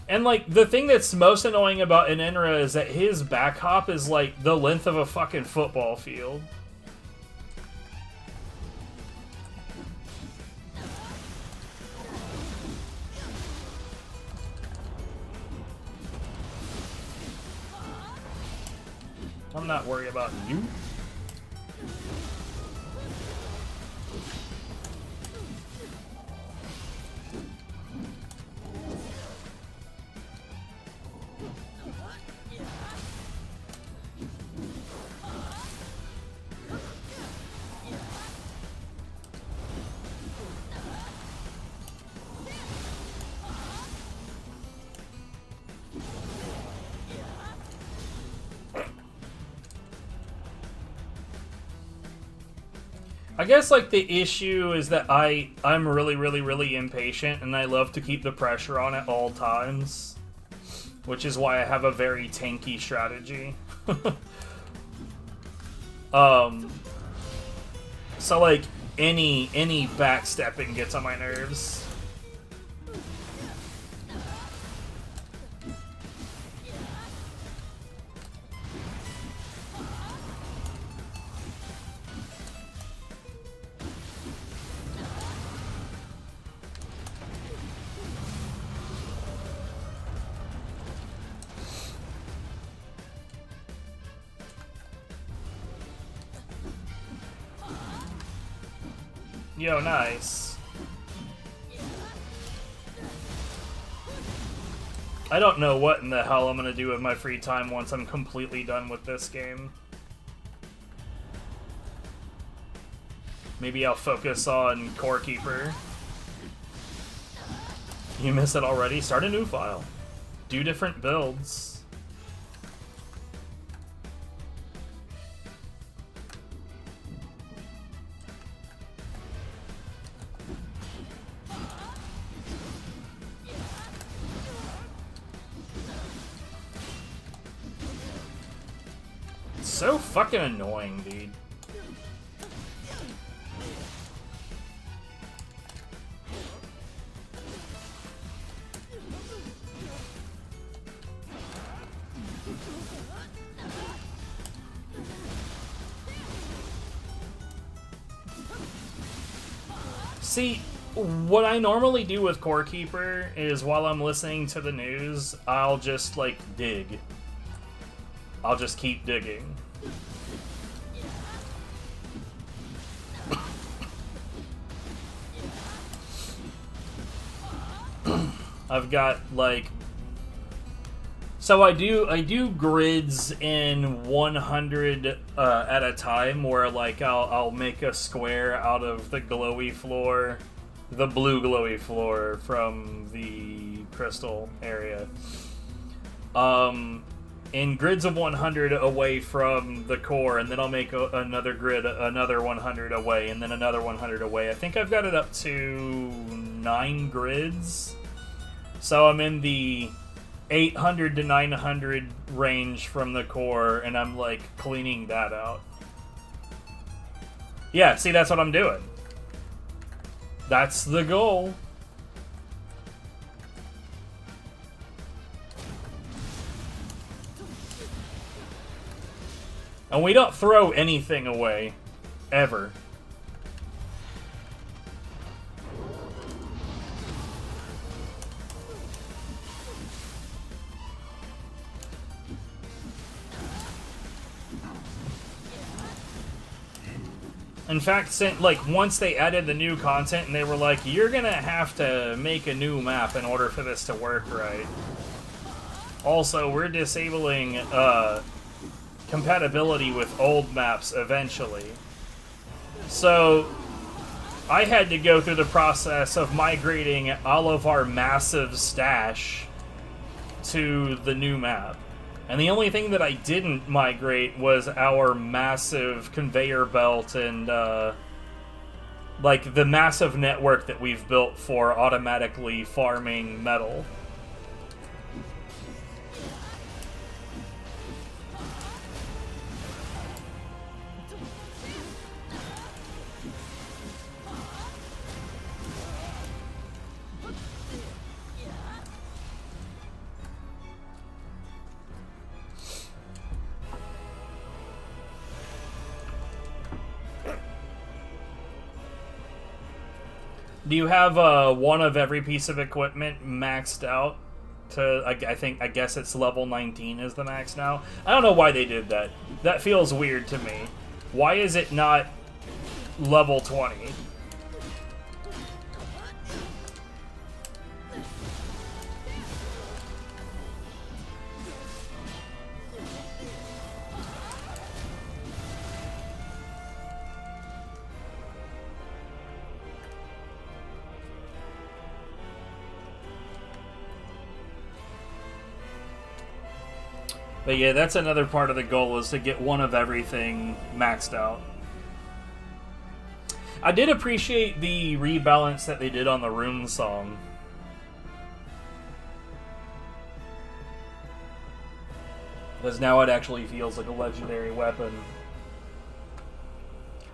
And, like, the thing that's most annoying about Inenra is that his back hop is, like, the length of a fucking football field. I'm not worried about you. I guess, like, the issue is that I'm really impatient, and I love to keep the pressure on at all times. Which is why I have a very tanky strategy. So, like, any backstepping gets on my nerves. Yo, nice. I don't know what in the hell I'm gonna do with my free time once I'm completely done with this game. Maybe I'll focus on Core Keeper. You miss it already? Start a new file. Do different builds. It's so fucking annoying, dude. See, what I normally do with Core Keeper is while I'm listening to the news, I'll just, like, dig. I'll just keep digging. I've got, like... So I do grids in 100 at a time, where like I'll make a square out of the glowy floor, the blue glowy floor from the crystal area. In grids of 100 away from the core, and then I'll make another grid, another 100 away, and then another 100 away. I think I've got it up to 9 grids, so I'm in the 800 to 900 range from the core, and I'm like cleaning that out. Yeah, see, that's what I'm doing. That's the goal. And we don't throw anything away, ever. In fact, like, once they added the new content and they were like, you're gonna have to make a new map in order for this to work right. Also, we're disabling compatibility with old maps eventually. So, I had to go through the process of migrating all of our massive stash to the new map. And the only thing that I didn't migrate was our massive conveyor belt and, like, the massive network that we've built for automatically farming metal. Do you have one of every piece of equipment maxed out to, I guess it's level 19 is the max now? I don't know why they did that. That feels weird to me. Why is it not level 20? But yeah, that's another part of the goal, is to get one of everything maxed out. I did appreciate the rebalance that they did on the rune song. Because now it actually feels like a legendary weapon.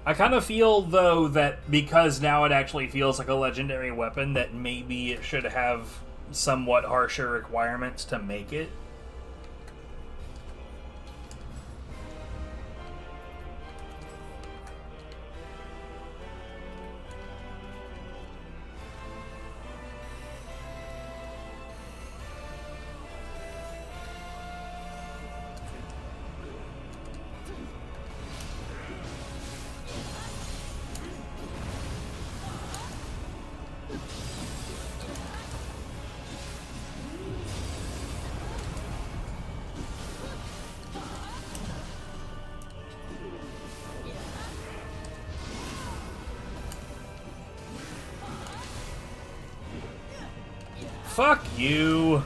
I kind of feel, though, that because now it actually feels like a legendary weapon, that maybe it should have somewhat harsher requirements to make it. Fuck you.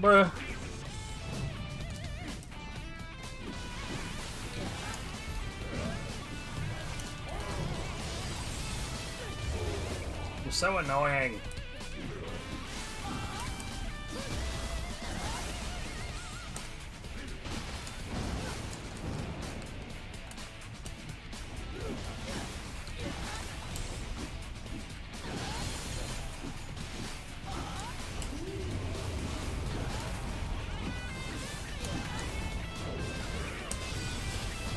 Bruh. You're so annoying.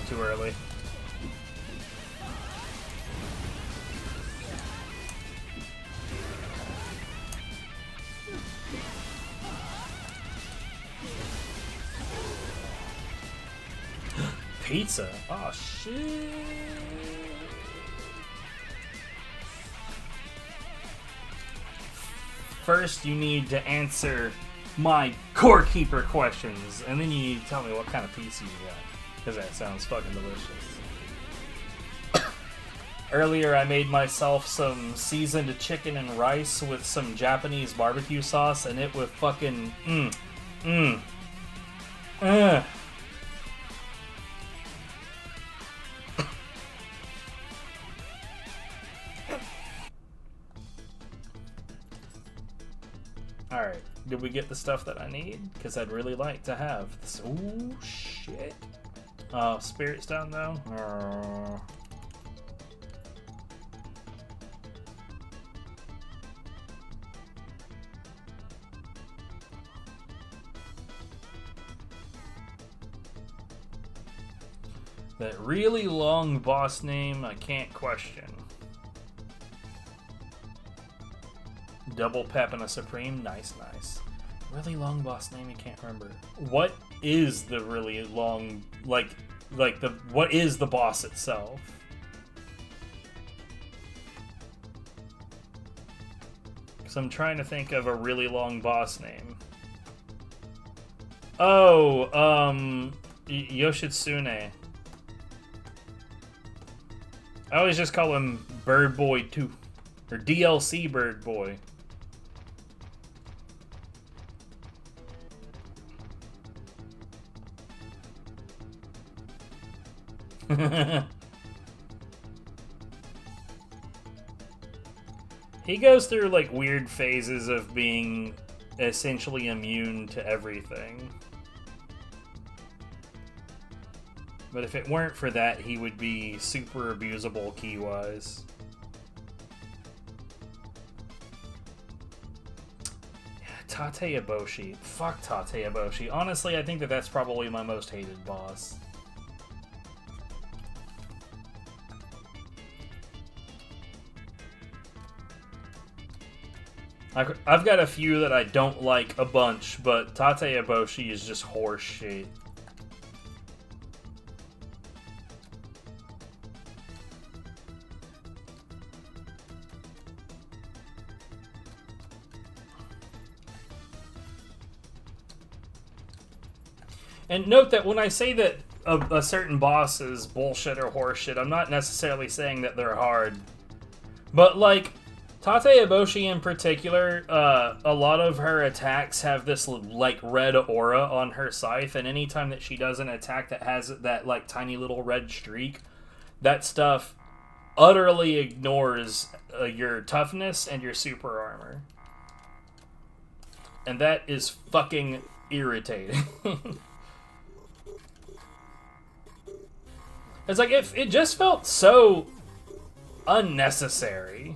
Too early. Pizza? Oh shit. First you need to answer my core keeper questions, and then you need to tell me what kind of pizza you got. Because that sounds fucking delicious. Earlier I made myself some seasoned chicken and rice with some Japanese barbecue sauce, and it was fucking Alright, did we get the stuff that I need? Because I'd really like to have this. Ooh, shit. Spirit Stone though? That really long boss name I can't question. Double Pep and a Supreme? Nice, nice. Really long boss name you can't remember. What is the really long, what is the boss itself? Because I'm trying to think of a really long boss name. Oh, Yoshitsune. I always just call him Bird Boy 2. Or DLC Bird Boy. He goes through like weird phases of being essentially immune to everything. But if it weren't for that, he would be super abusable key-wise. Yeah, Tate Eboshi. Fuck Tate Eboshi. Honestly, I think that that's probably my most hated boss. I've got a few that I don't like a bunch, but Tate Eboshi is just horse shit. And note that when I say that a certain boss is bullshit or horseshit, I'm not necessarily saying that they're hard. But, like, Tate Eboshi in particular, a lot of her attacks have this, like, red aura on her scythe, and anytime that she does an attack that has that, like, tiny little red streak, that stuff utterly ignores your toughness and your super armor. And that is fucking irritating. It's like, it just felt so unnecessary.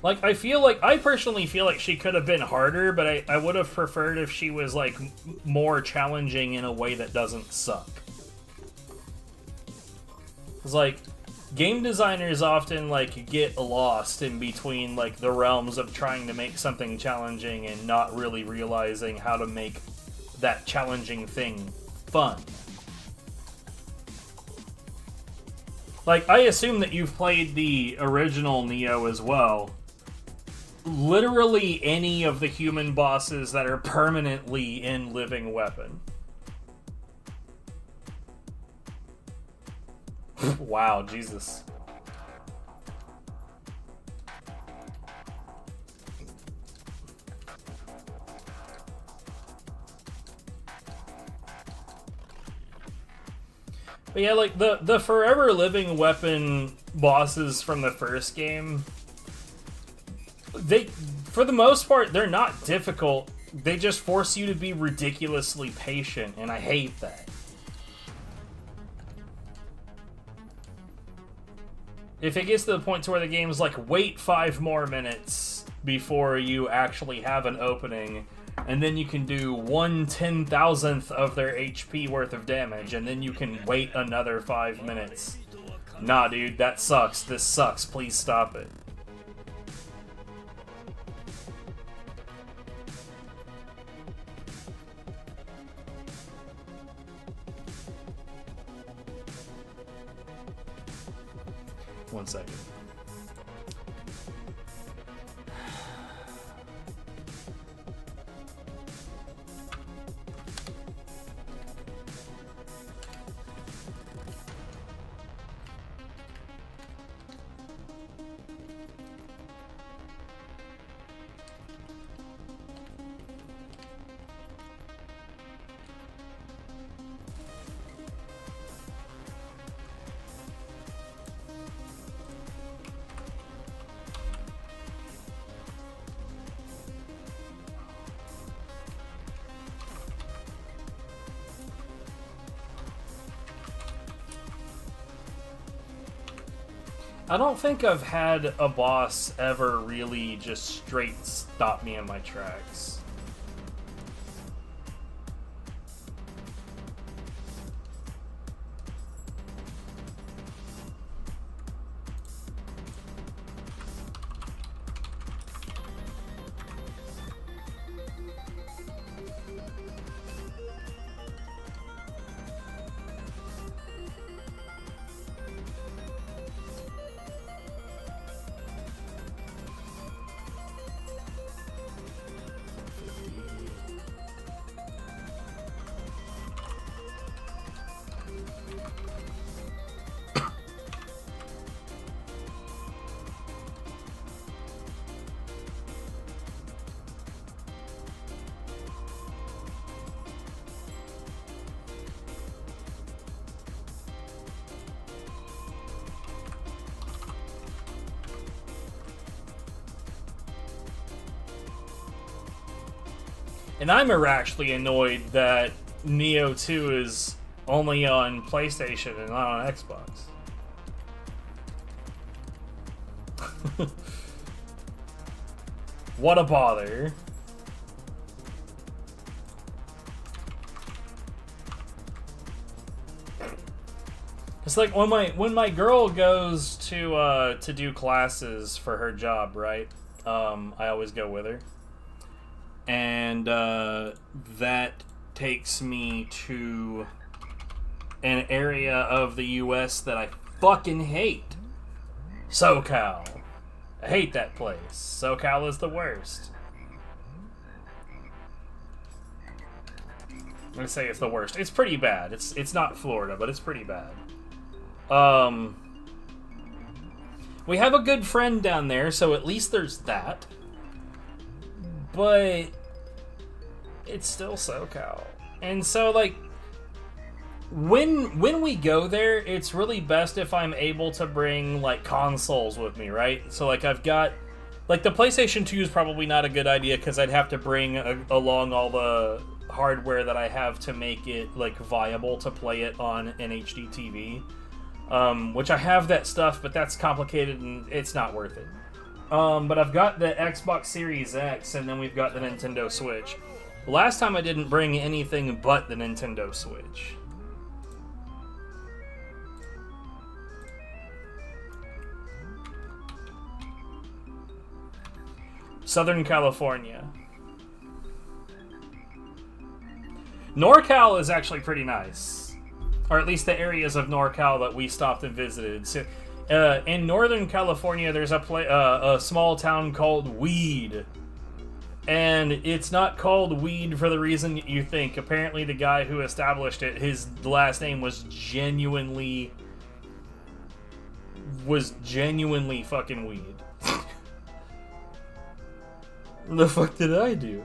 Like, I personally feel like she could have been harder, but I would have preferred if she was, like, more challenging in a way that doesn't suck. It's like, game designers often, like, get lost in between, like, the realms of trying to make something challenging and not really realizing how to make that challenging thing fun. Like, I assume that you've played the original Nioh as well. Literally any of the human bosses that are permanently in Living Weapon. Wow, Jesus. But yeah, like, the Forever Living Weapon bosses from the first game, they, for the most part, they're not difficult. They just force you to be ridiculously patient, and I hate that. If it gets to the point to where the game's like, wait 5 more minutes before you actually have an opening, and then you can do 1/10,000th of their HP worth of damage, and then you can wait another 5 minutes. Nah, dude, that sucks. This sucks. Please stop it. One second. I don't think I've had a boss ever really just straight stop me in my tracks. And I'm actually annoyed that Nioh 2 is only on PlayStation and not on Xbox. What a bother. It's like when my girl goes to do classes for her job, right? I always go with her. And that takes me to an area of the US that I fucking hate. SoCal. I hate that place. SoCal is the worst. I'm gonna say it's the worst. It's pretty bad. It's not Florida, but it's pretty bad. We have a good friend down there, so at least there's that. But it's still SoCal. And so, like, when we go there, it's really best if I'm able to bring, like, consoles with me, right? So, like, I've got... Like, the PlayStation 2 is probably not a good idea, because I'd have to bring along all the hardware that I have to make it, like, viable to play it on an HD TV. Which I have that stuff, but that's complicated, and it's not worth it. But I've got the Xbox Series X, and then we've got the Nintendo Switch. Last time I didn't bring anything but the Nintendo Switch. Southern California. NorCal is actually pretty nice. Or at least the areas of NorCal that we stopped and visited. So, in Northern California, there's a small town called Weed. And it's not called Weed for the reason you think. Apparently the guy who established it, his last name was genuinely fucking Weed. The fuck did I do?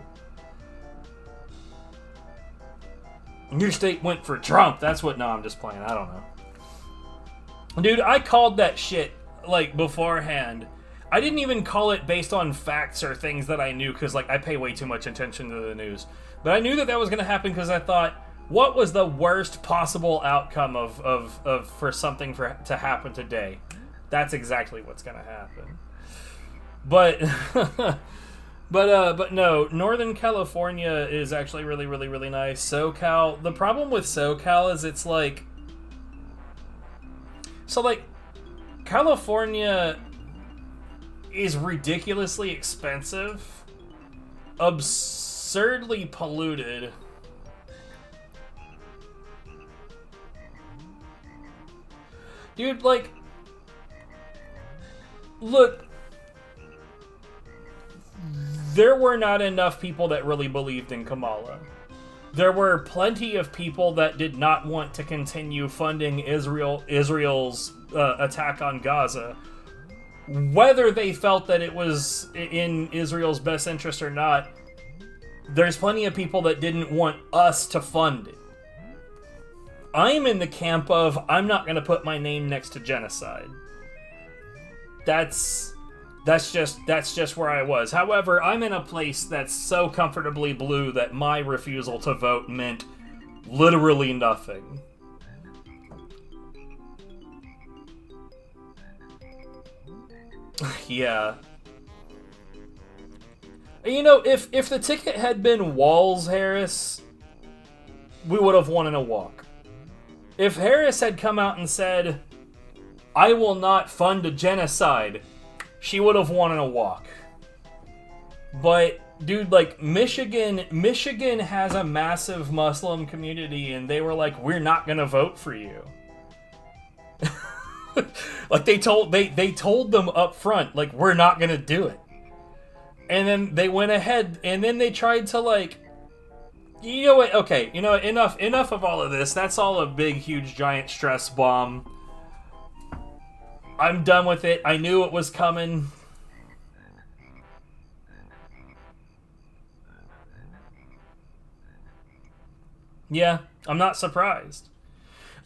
Your state went for Trump. That's what... No, I'm just playing. I don't know. Dude, I called that shit, like, beforehand. I didn't even call it based on facts or things that I knew, because, like, I pay way too much attention to the news. But I knew that that was going to happen because I thought, what was the worst possible outcome for something to happen today? That's exactly what's going to happen. But... But no, Northern California is actually really, really, really nice. SoCal, the problem with SoCal is it's like... So, like, California is ridiculously expensive, absurdly polluted, dude, like, look... There were not enough people that really believed in Kamala. There were plenty of people that did not want to continue funding Israel's attack on Gaza. Whether they felt that it was in Israel's best interest or not, there's plenty of people that didn't want us to fund it. I'm in the camp of, I'm not going to put my name next to genocide. That's just where I was. However, I'm in a place that's so comfortably blue that my refusal to vote meant literally nothing. Yeah. You know, if the ticket had been Walz Harris, we would have won in a walk. If Harris had come out and said, I will not fund a genocide, she would have won in a walk. But, dude, like, Michigan has a massive Muslim community, and they were like, we're not gonna vote for you. Like, they told them up front, like, we're not gonna do it. And then they went ahead, and then they tried to, like, you know what, okay, you know, enough of all of this. That's all a big, huge, giant stress bomb. I'm done with it. I knew it was coming. Yeah, I'm not surprised.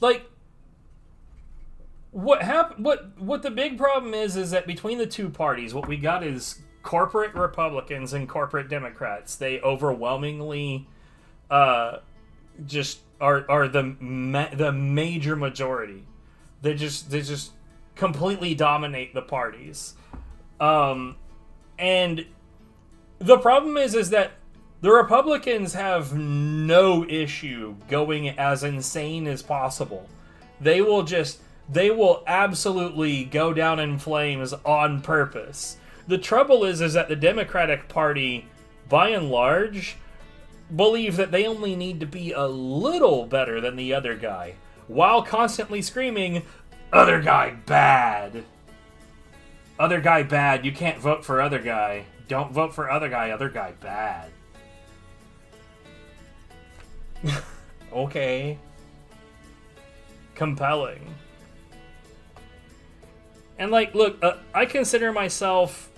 Like, what happened? What the big problem is that between the two parties, what we got is corporate Republicans and corporate Democrats. They overwhelmingly, just are the major majority. They just completely dominate the parties. And the problem is that the Republicans have no issue going as insane as possible. They will absolutely go down in flames on purpose. The trouble is that the Democratic Party, by and large, believe that they only need to be a little better than the other guy, while constantly screaming, other guy bad. Other guy bad. You can't vote for other guy. Don't vote for other guy. Other guy bad. Okay. Compelling. And, like, look, I consider myself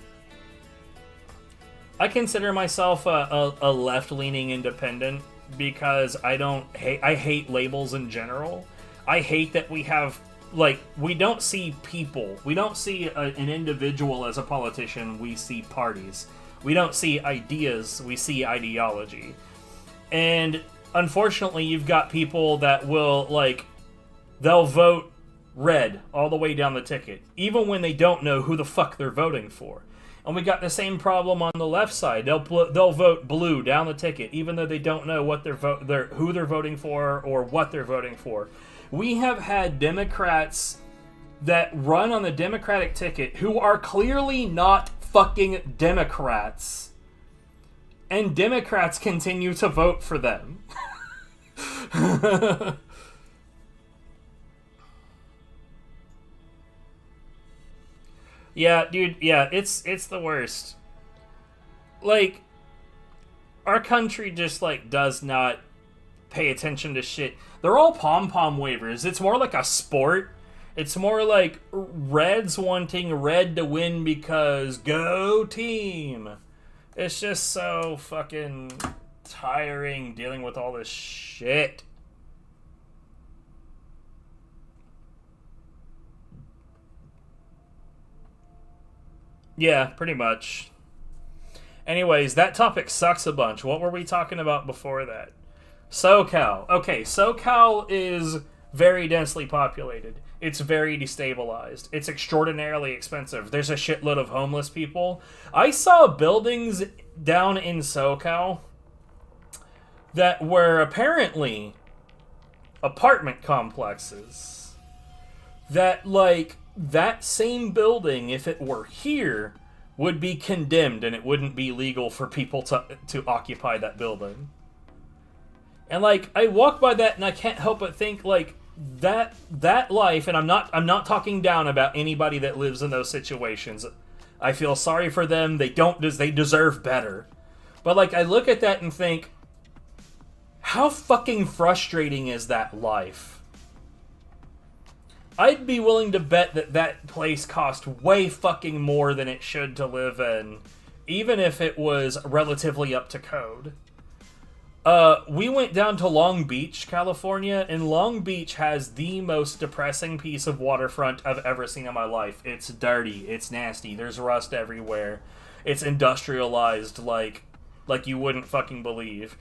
a left-leaning independent because I hate labels in general. I hate that we have, like, we don't see people. We don't see an individual as a politician. We see parties. We don't see ideas. We see ideology. And unfortunately, you've got people that will, like, they'll vote red all the way down the ticket, even when they don't know who the fuck they're voting for. And we got the same problem on the left side. They'll vote blue down the ticket, even though they don't know what who they're voting for or what they're voting for. We have had Democrats that run on the Democratic ticket who are clearly not fucking Democrats, and Democrats continue to vote for them. Yeah, dude, yeah, it's the worst. Like, our country just, like, does not pay attention to shit. They're all pom-pom wavers. It's more like a sport. It's more like Reds wanting red to win because go team. It's just so fucking tiring dealing with all this shit. Yeah, pretty much. Anyways, that topic sucks a bunch. What were we talking about before that? SoCal. Okay, SoCal is very densely populated. It's very destabilized. It's extraordinarily expensive. There's a shitload of homeless people. I saw buildings down in SoCal that were apparently apartment complexes. That, like, that same building, if it were here, would be condemned and it wouldn't be legal for people to occupy that building. And, like, I walk by that and I can't help but think, like, that life, and I'm not talking down about anybody that lives in those situations. I feel sorry for them. They deserve better. But, like, I look at that and think, how fucking frustrating is that life? I'd be willing to bet that place cost way fucking more than it should to live in, even if it was relatively up to code. We went down to Long Beach, California, and Long Beach has the most depressing piece of waterfront I've ever seen in my life. It's dirty, it's nasty, there's rust everywhere, it's industrialized like you wouldn't fucking believe.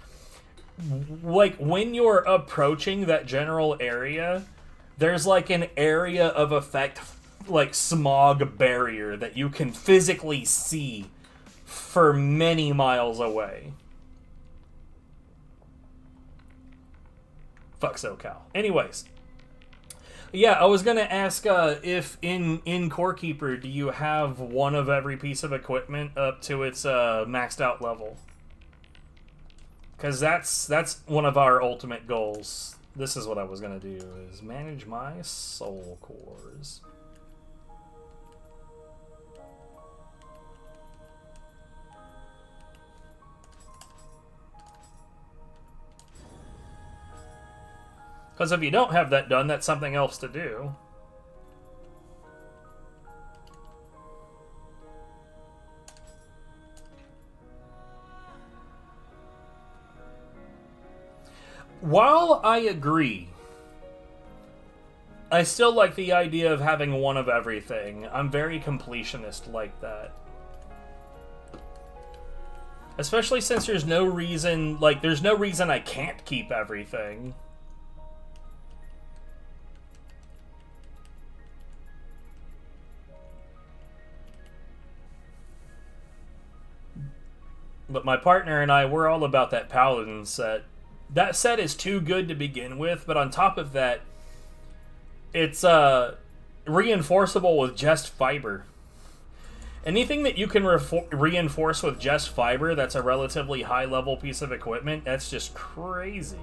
Like, when you're approaching that general area, there's like an area of effect, like smog barrier that you can physically see for many miles away. Fuck SoCal. Anyways. Yeah, I was gonna ask if in Core Keeper, do you have one of every piece of equipment up to its maxed out level? Because that's one of our ultimate goals. This is what I was gonna do, is manage my soul cores. Because if you don't have that done, that's something else to do. While I agree, I still like the idea of having one of everything. I'm very completionist like that. Especially since there's no reason I can't keep everything. But my partner and I, we're all about that Paladin set. That set is too good to begin with, but on top of that, it's reinforceable with just fiber. Anything that you can reinforce with just fiber that's a relatively high-level piece of equipment, that's just crazy.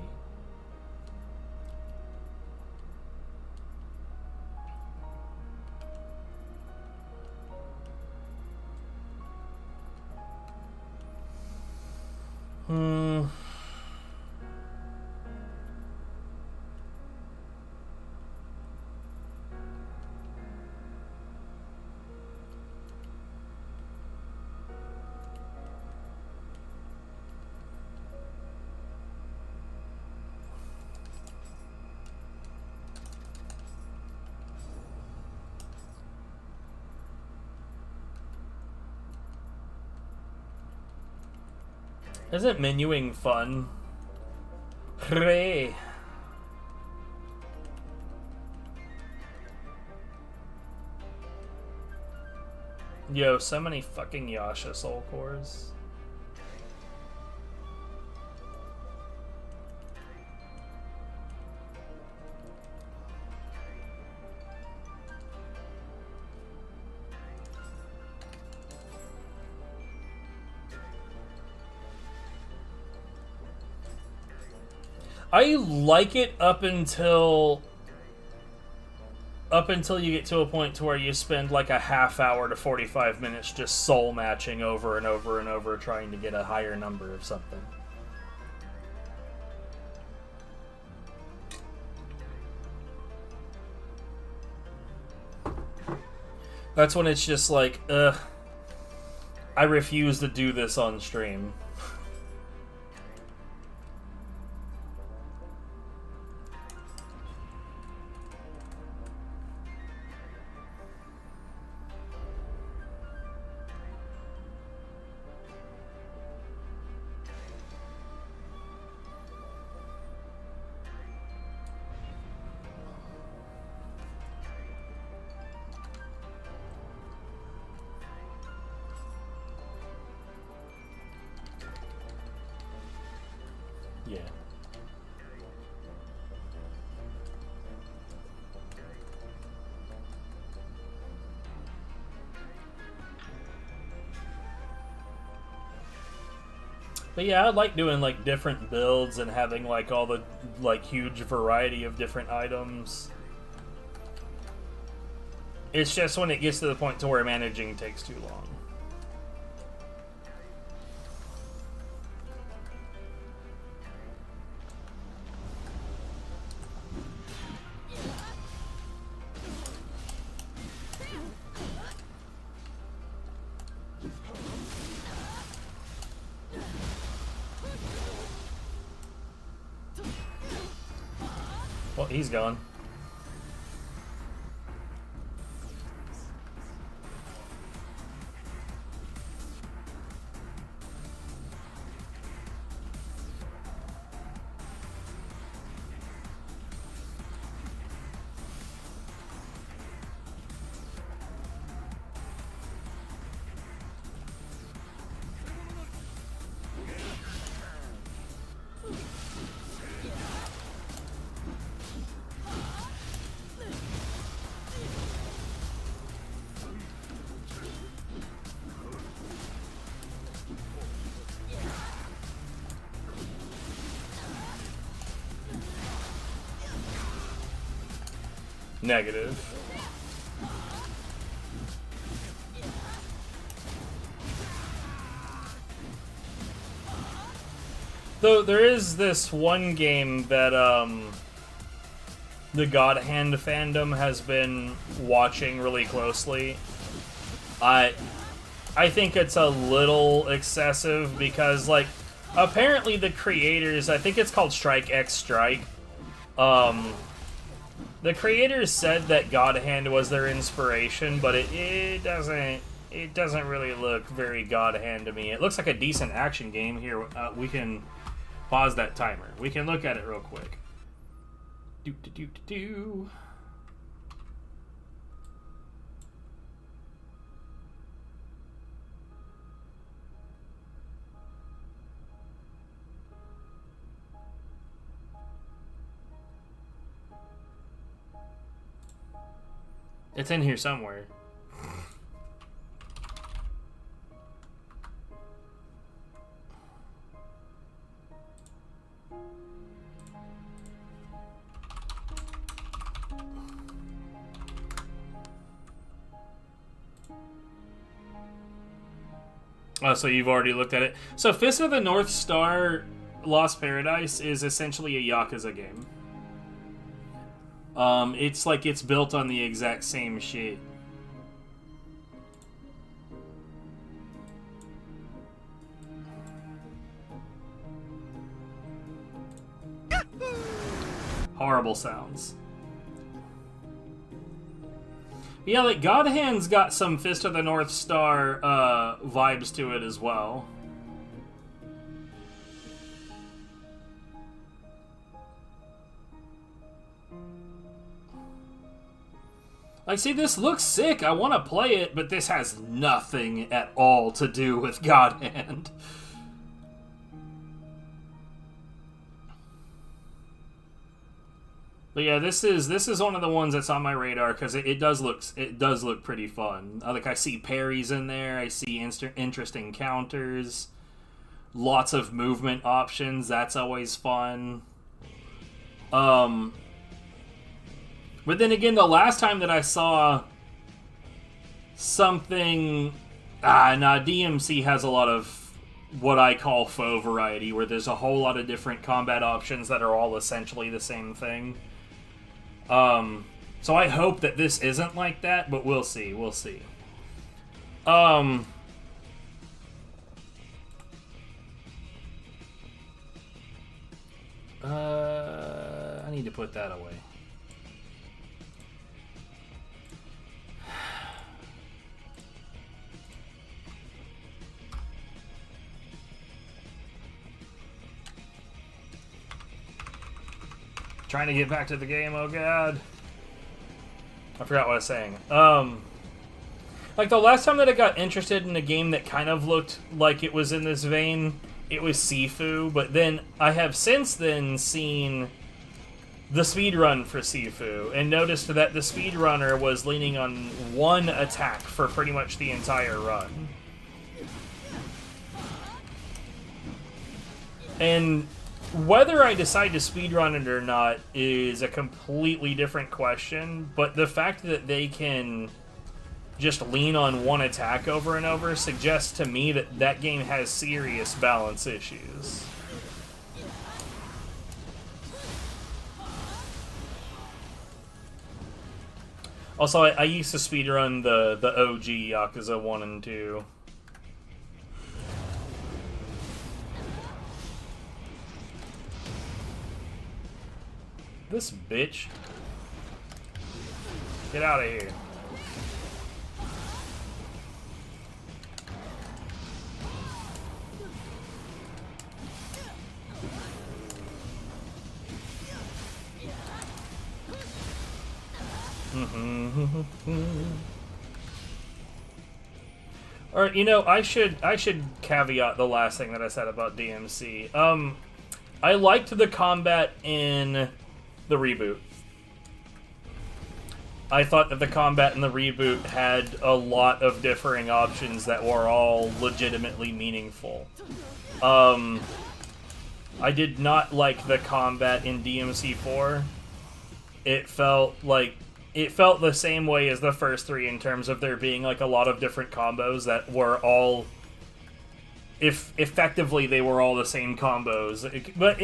Isn't menuing fun? Hooray! Yo, so many fucking Yasha soul cores. I like it up until you get to a point to where you spend like a half hour to 45 minutes just soul matching over and over and over trying to get a higher number of something. That's when it's just like, ugh, I refuse to do this on stream. Yeah. But yeah, I like doing like different builds and having like all the like huge variety of different items. It's just when it gets to the point to where managing takes too long. Well, he's gone. Negative. Though there is this one game that the God Hand fandom has been watching really closely. I think it's a little excessive because like apparently the creators, I think it's called Strike X Strike. The creators said that God Hand was their inspiration, but it doesn't really look very God Hand to me. It looks like a decent action game. Here, we can pause that timer. We can look at it real quick. Do. It's in here somewhere. Oh, so you've already looked at it. So Fist of the North Star Lost Paradise is essentially a Yakuza game. It's like it's built on the exact same shit. Horrible sounds. Yeah, like God Hand's got some Fist of the North Star vibes to it as well. Like, see, this looks sick. I want to play it, but this has nothing at all to do with God Hand. But yeah, this is one of the ones that's on my radar because it does look pretty fun. Like, I see parries in there. I see interesting counters. Lots of movement options. That's always fun. But then again, the last time that I saw something... DMC has a lot of what I call faux variety, where there's a whole lot of different combat options that are all essentially the same thing. So I hope that this isn't like that, but we'll see. We'll see. I need to put that away. Trying to get back to the game, oh god. I forgot what I was saying. Like, the last time that I got interested in a game that kind of looked like it was in this vein, it was Sifu, but then I have since then seen the speedrun for Sifu, and noticed that the speedrunner was leaning on one attack for pretty much the entire run. And whether I decide to speedrun it or not is a completely different question, but the fact that they can just lean on one attack over and over suggests to me that that game has serious balance issues. Also, I used to speedrun the OG Yakuza 1 and 2. This bitch. Get out of here. Or, you know, I should caveat the last thing that I said about DMC. I liked the combat in the reboot. I thought that the combat in the reboot had a lot of differing options that were all legitimately meaningful. I did not like the combat in DMC4. It felt the same way as the first three in terms of there being like a lot of different combos that were all, if effectively they were all the same combos. But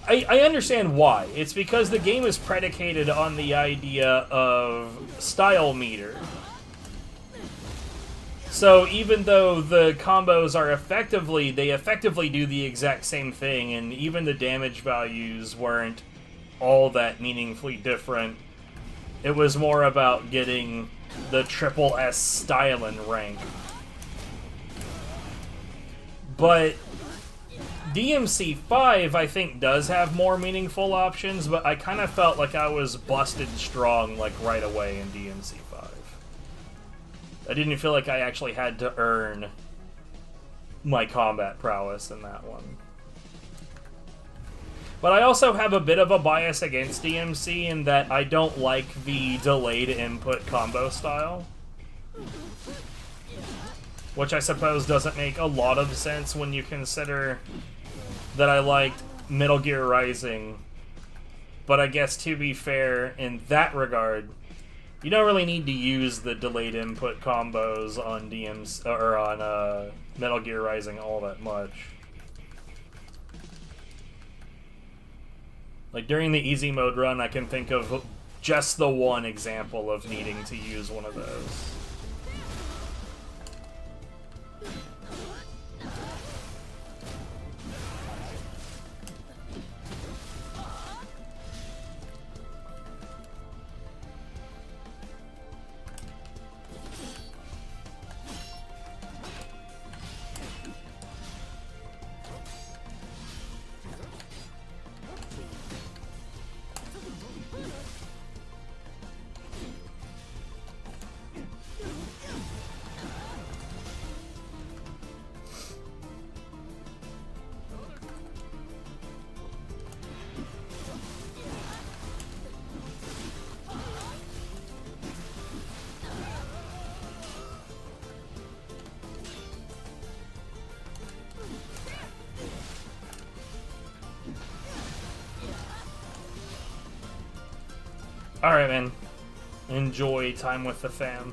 I understand why. It's because the game is predicated on the idea of style meter. So even though the combos are they effectively do the exact same thing, and even the damage values weren't all that meaningfully different, it was more about getting the triple S styling rank. But DMC5, I think, does have more meaningful options, but I kind of felt like I was busted strong, like, right away in DMC5. I didn't feel like I actually had to earn my combat prowess in that one. But I also have a bit of a bias against DMC in that I don't like the delayed input combo style. Which I suppose doesn't make a lot of sense when you consider that I liked Metal Gear Rising. But I guess, to be fair, in that regard, you don't really need to use the delayed input combos on DMC or on Metal Gear Rising all that much. Like, during the easy mode run, I can think of just the one example of needing to use one of those. Alright, man. Enjoy time with the fam.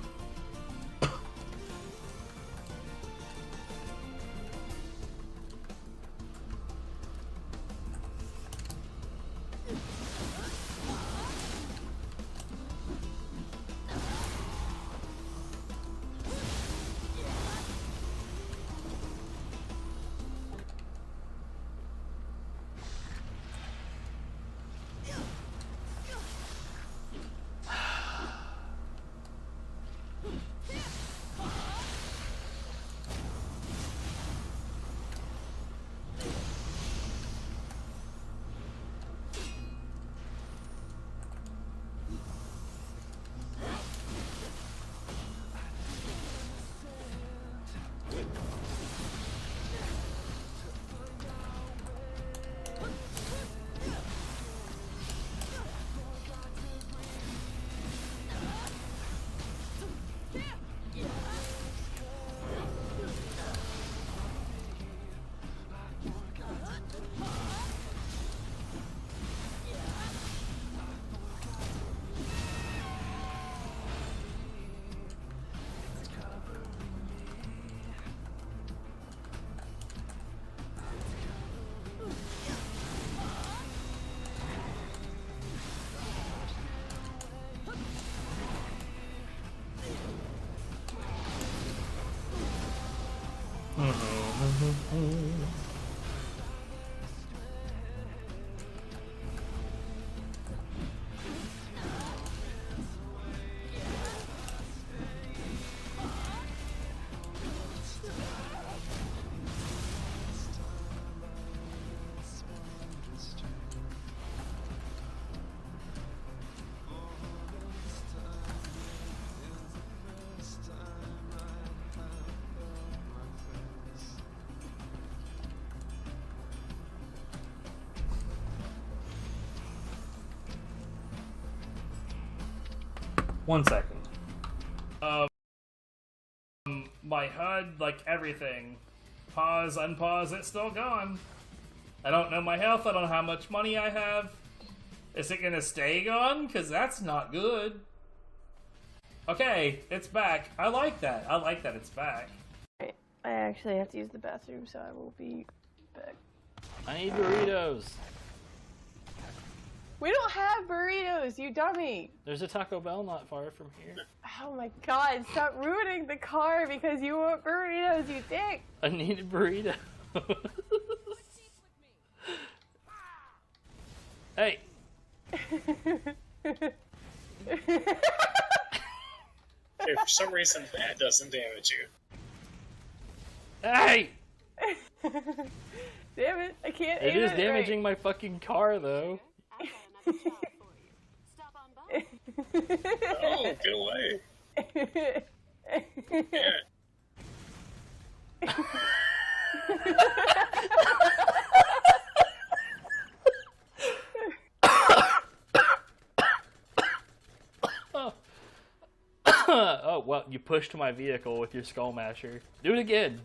One second. My HUD, like everything. Pause, unpause, it's still gone. I don't know my health, I don't know how much money I have. Is it gonna stay gone? Because that's not good. Okay, it's back. I like that. I like that it's back. Right. I actually have to use the bathroom, so I will be back. I need burritos. We don't have burritos, you dummy! There's a Taco Bell not far from here. Oh my god, stop ruining the car because you want burritos, you dick! I need a burrito. Hey! Okay, for some reason that doesn't damage you. Hey! Damn it, I can't It aim is it damaging my fucking car, though. Oh, get away. Yeah. Oh, well, you pushed my vehicle with your skull masher. Do it again.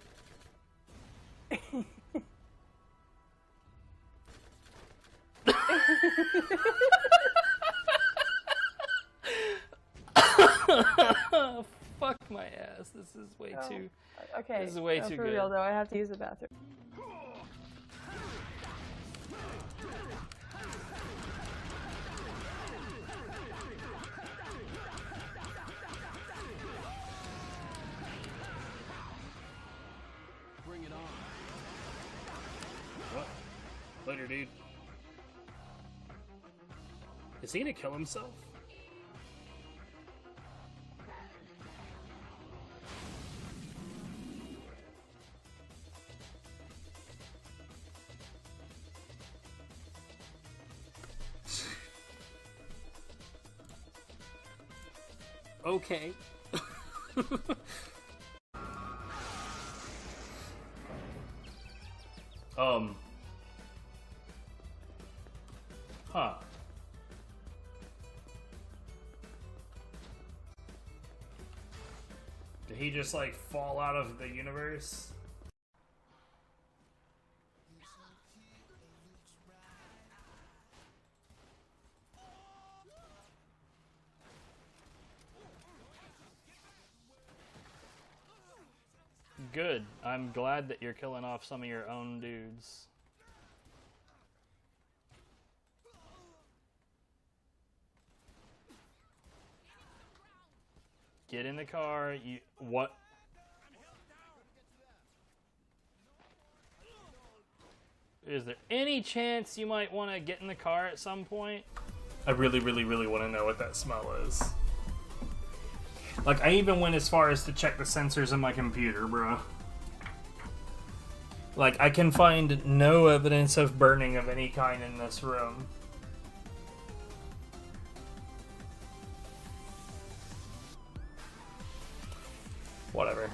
Fuck my ass. This is way too... Okay, This is way too for good. real though, I have to use the bathroom. Bring it on. What? Later, dude. Is he gonna kill himself? Okay. Huh. Did he just like fall out of the universe? Good. I'm glad that you're killing off some of your own dudes. Get in the car. You what? Is there any chance you might want to get in the car at some point? I really, really, really want to know what that smell is. Like, I even went as far as to check the sensors in my computer, bro. Like, I can find no evidence of burning of any kind in this room. Whatever.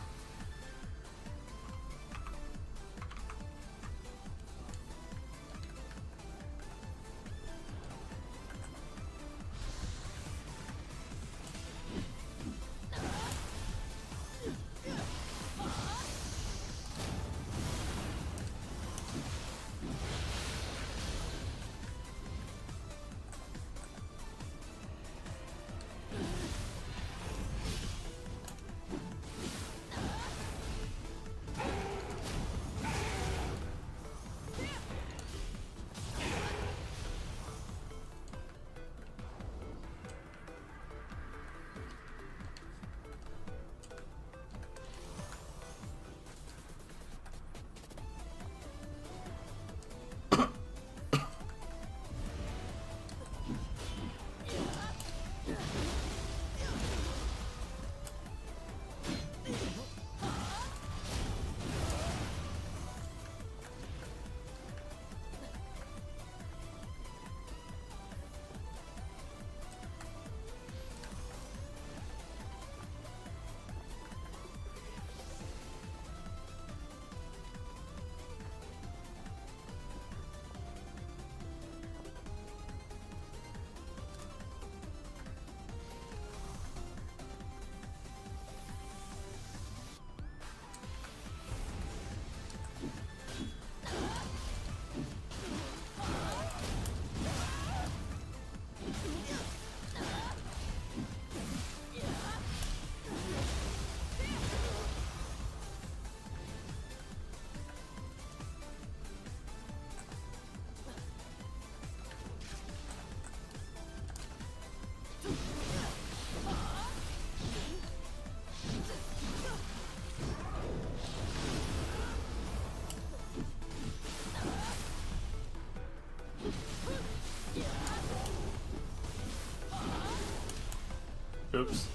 Oops.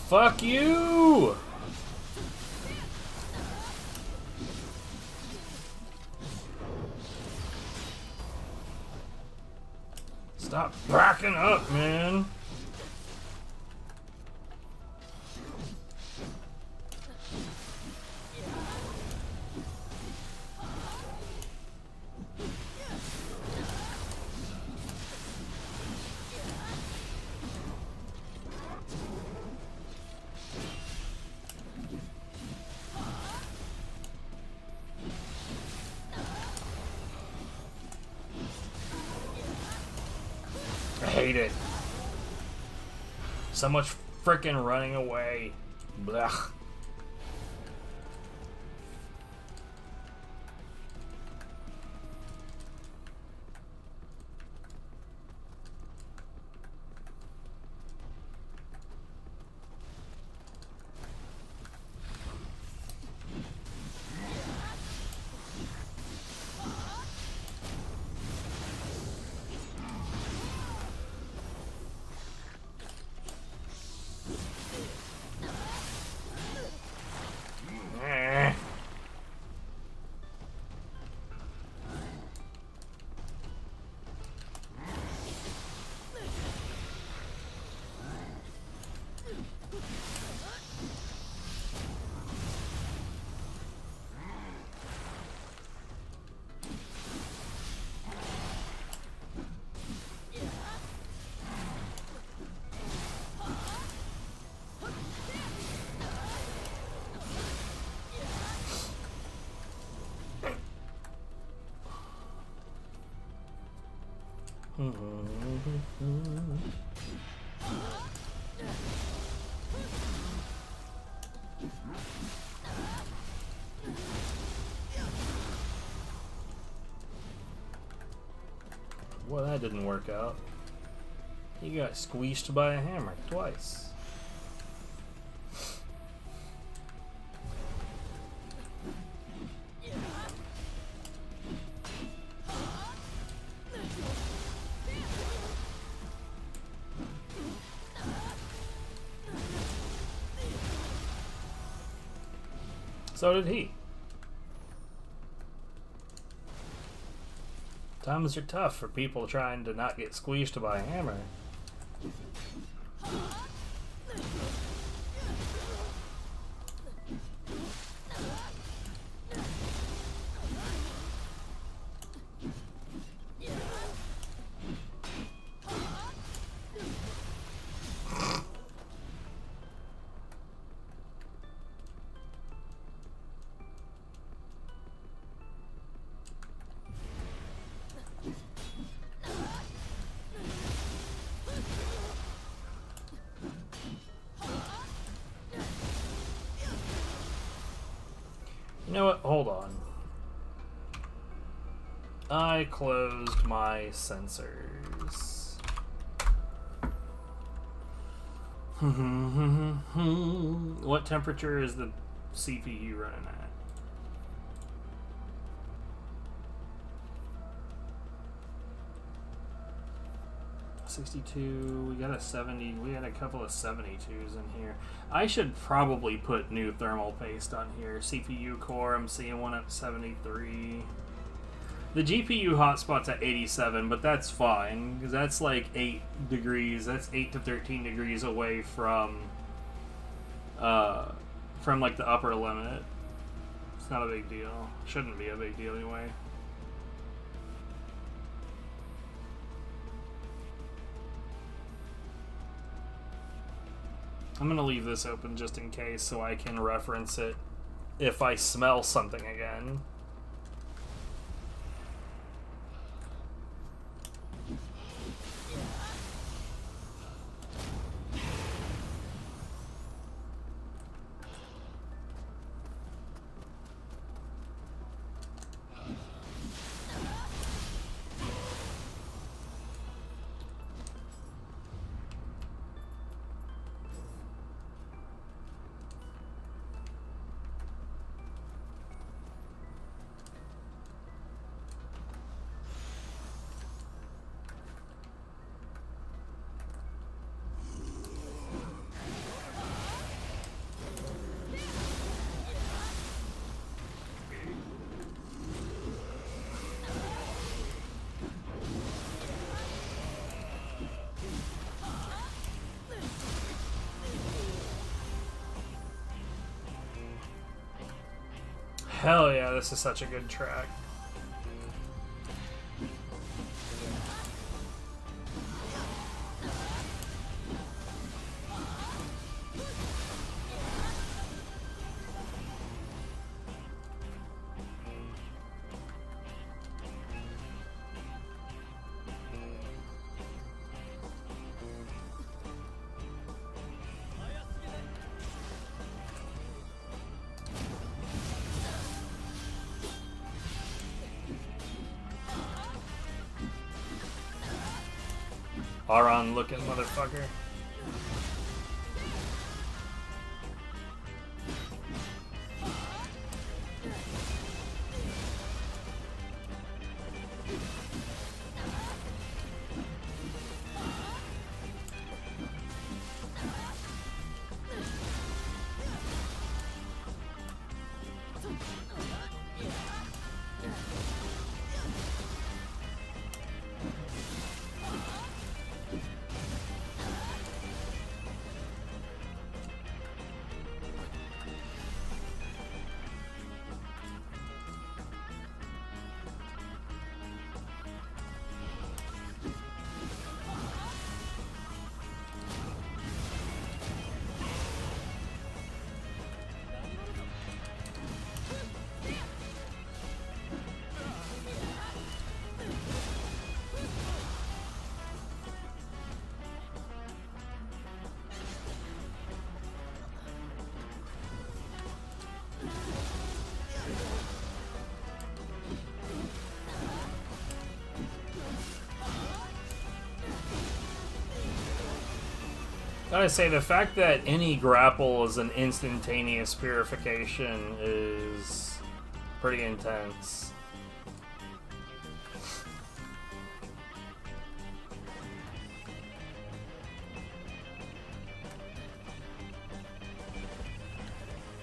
Fuck you! Stop backing up, man. I hate it. So much frickin' running away. Blech. Well, that didn't work out. You got squeezed by a hammer twice. So did he. Times are tough for people trying to not get squeezed by a hammer. You know what? Hold on. I closed my sensors. What temperature is the CPU running at? '62. We got a 70. We had a couple of 72s in here. I should probably put new thermal paste on here. CPU core, I'm seeing one at 73. The GPU hotspot's at 87, but that's fine because that's like 8 degrees. That's 8 to 13 degrees away from like the upper limit. It's not a big deal. Shouldn't be a big deal anyway. I'm gonna leave this open just in case so I can reference it if I smell something again. Hell yeah, this is such a good track. Aron looking motherfucker. I say the fact that any grapple is an instantaneous purification is pretty intense.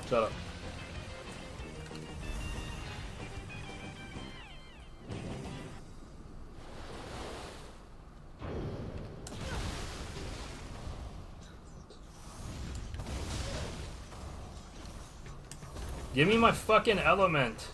Shut up. Give me my fucking element.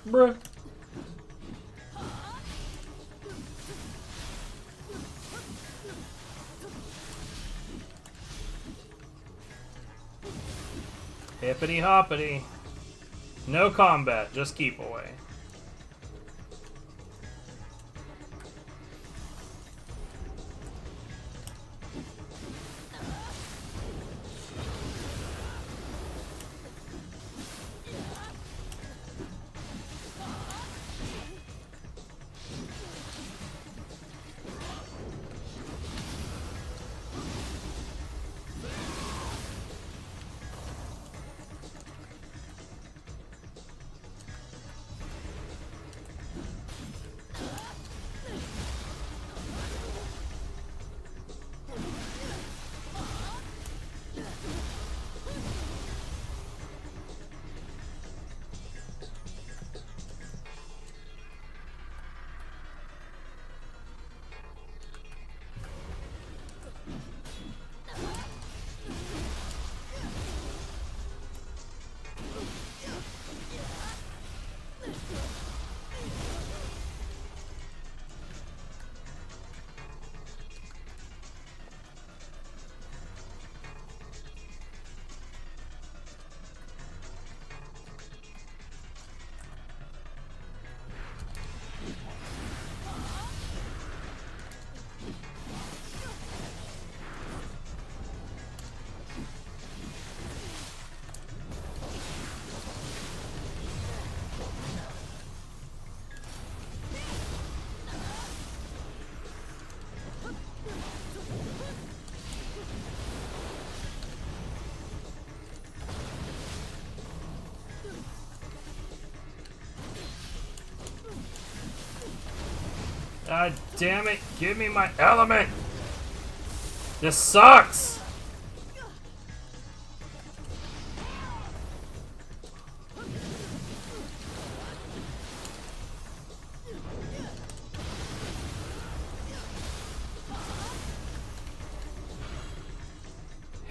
Bruh. Hippity hoppity. No combat, just keep away. God damn it, give me my element! This sucks!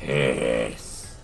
Yes.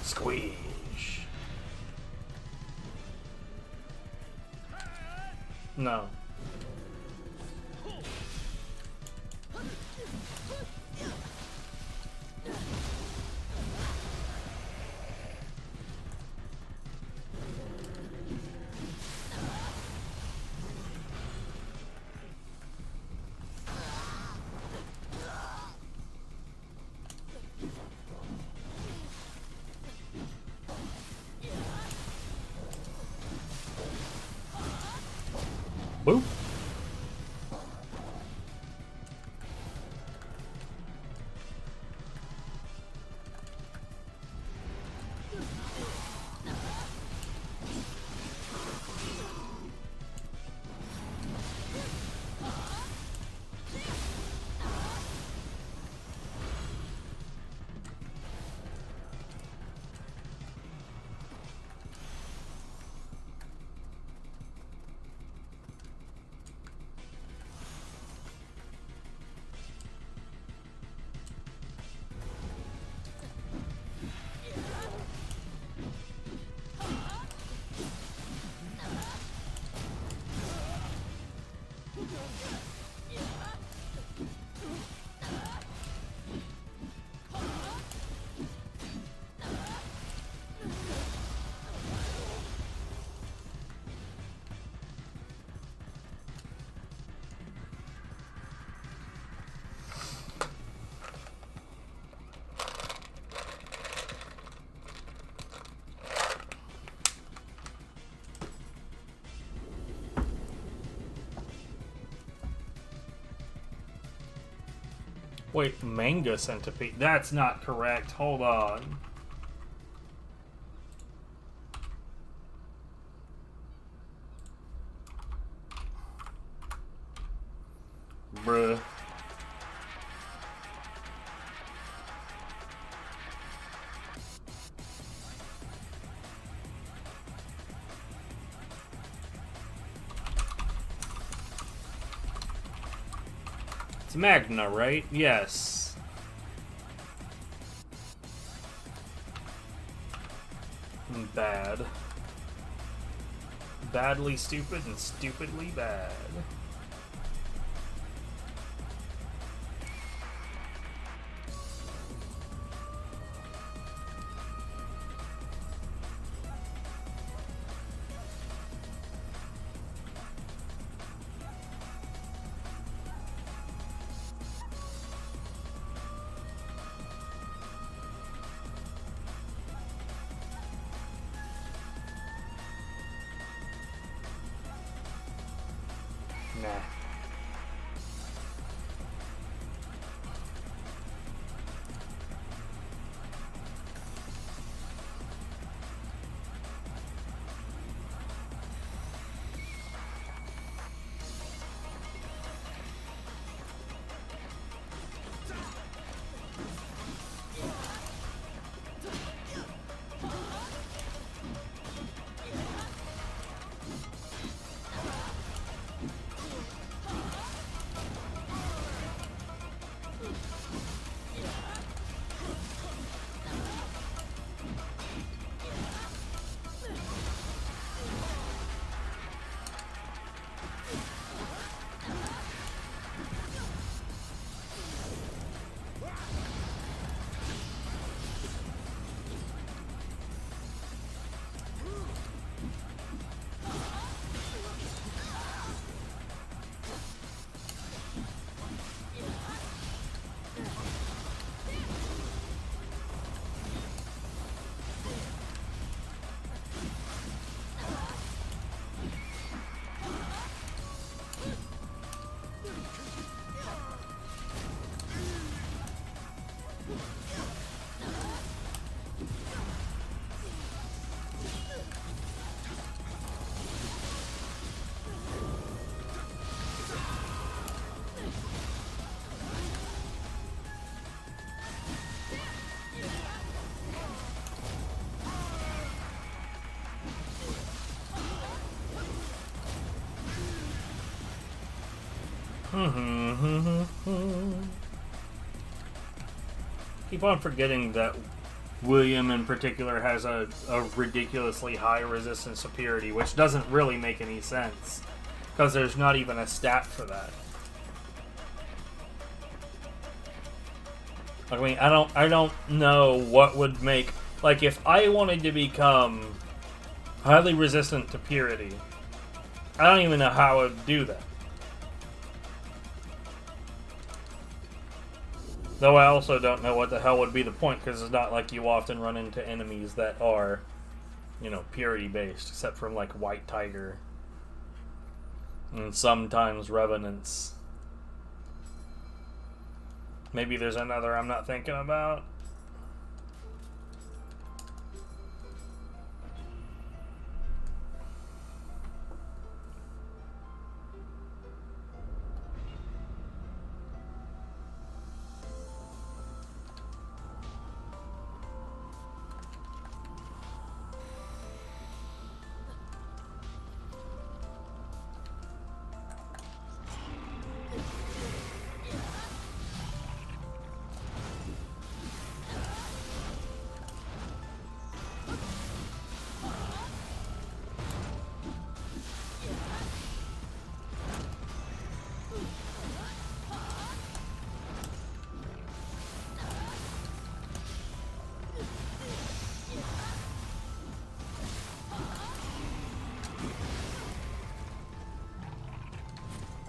Squeeze. No. Boop. Wait, manga centipede? That's not correct. Hold on. Bruh. It's Magna, right? Yes. Bad. Badly stupid and stupidly bad. Nah. Keep on forgetting that William in particular has a ridiculously high resistance to purity, which doesn't really make any sense. Because there's not even a stat for that. I mean, I don't know what would make, like, if I wanted to become highly resistant to purity, I don't even know how I would do that. Though I also don't know what the hell would be the point, because it's not like you often run into enemies that are, you know, purity based, except from like White Tiger and sometimes Revenants. Maybe there's another I'm not thinking about.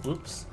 Whoops.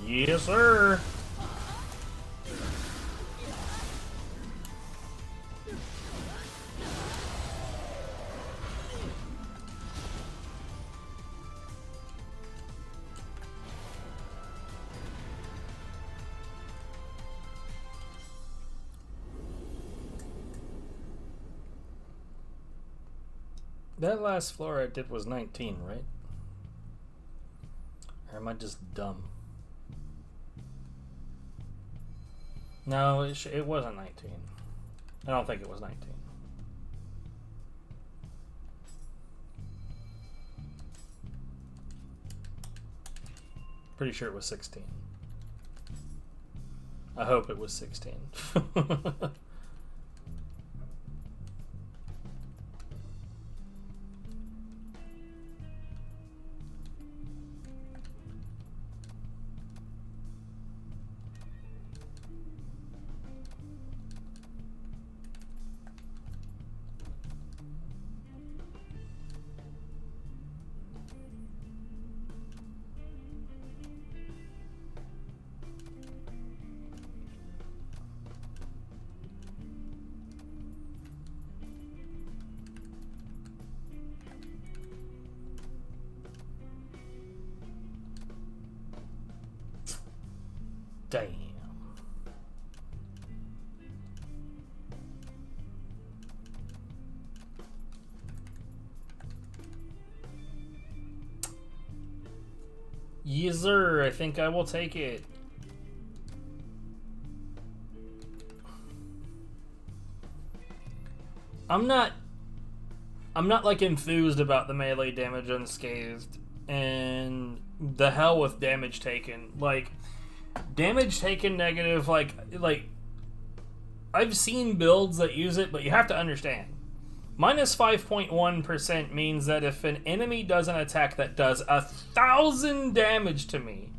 Yes, sir. That last floor I did was 19, right? Or am I just dumb? No, it wasn't 19. I don't think it was 19. Pretty sure it was 16. I hope it was 16. Damn. Yes, sir. I think I will take it. I'm not like enthused about the melee damage unscathed, and the hell with damage taken. Like, damage taken negative, like I've seen builds that use it, but you have to understand. Minus 5.1% means that if an enemy does an attack that does 1,000 damage to me,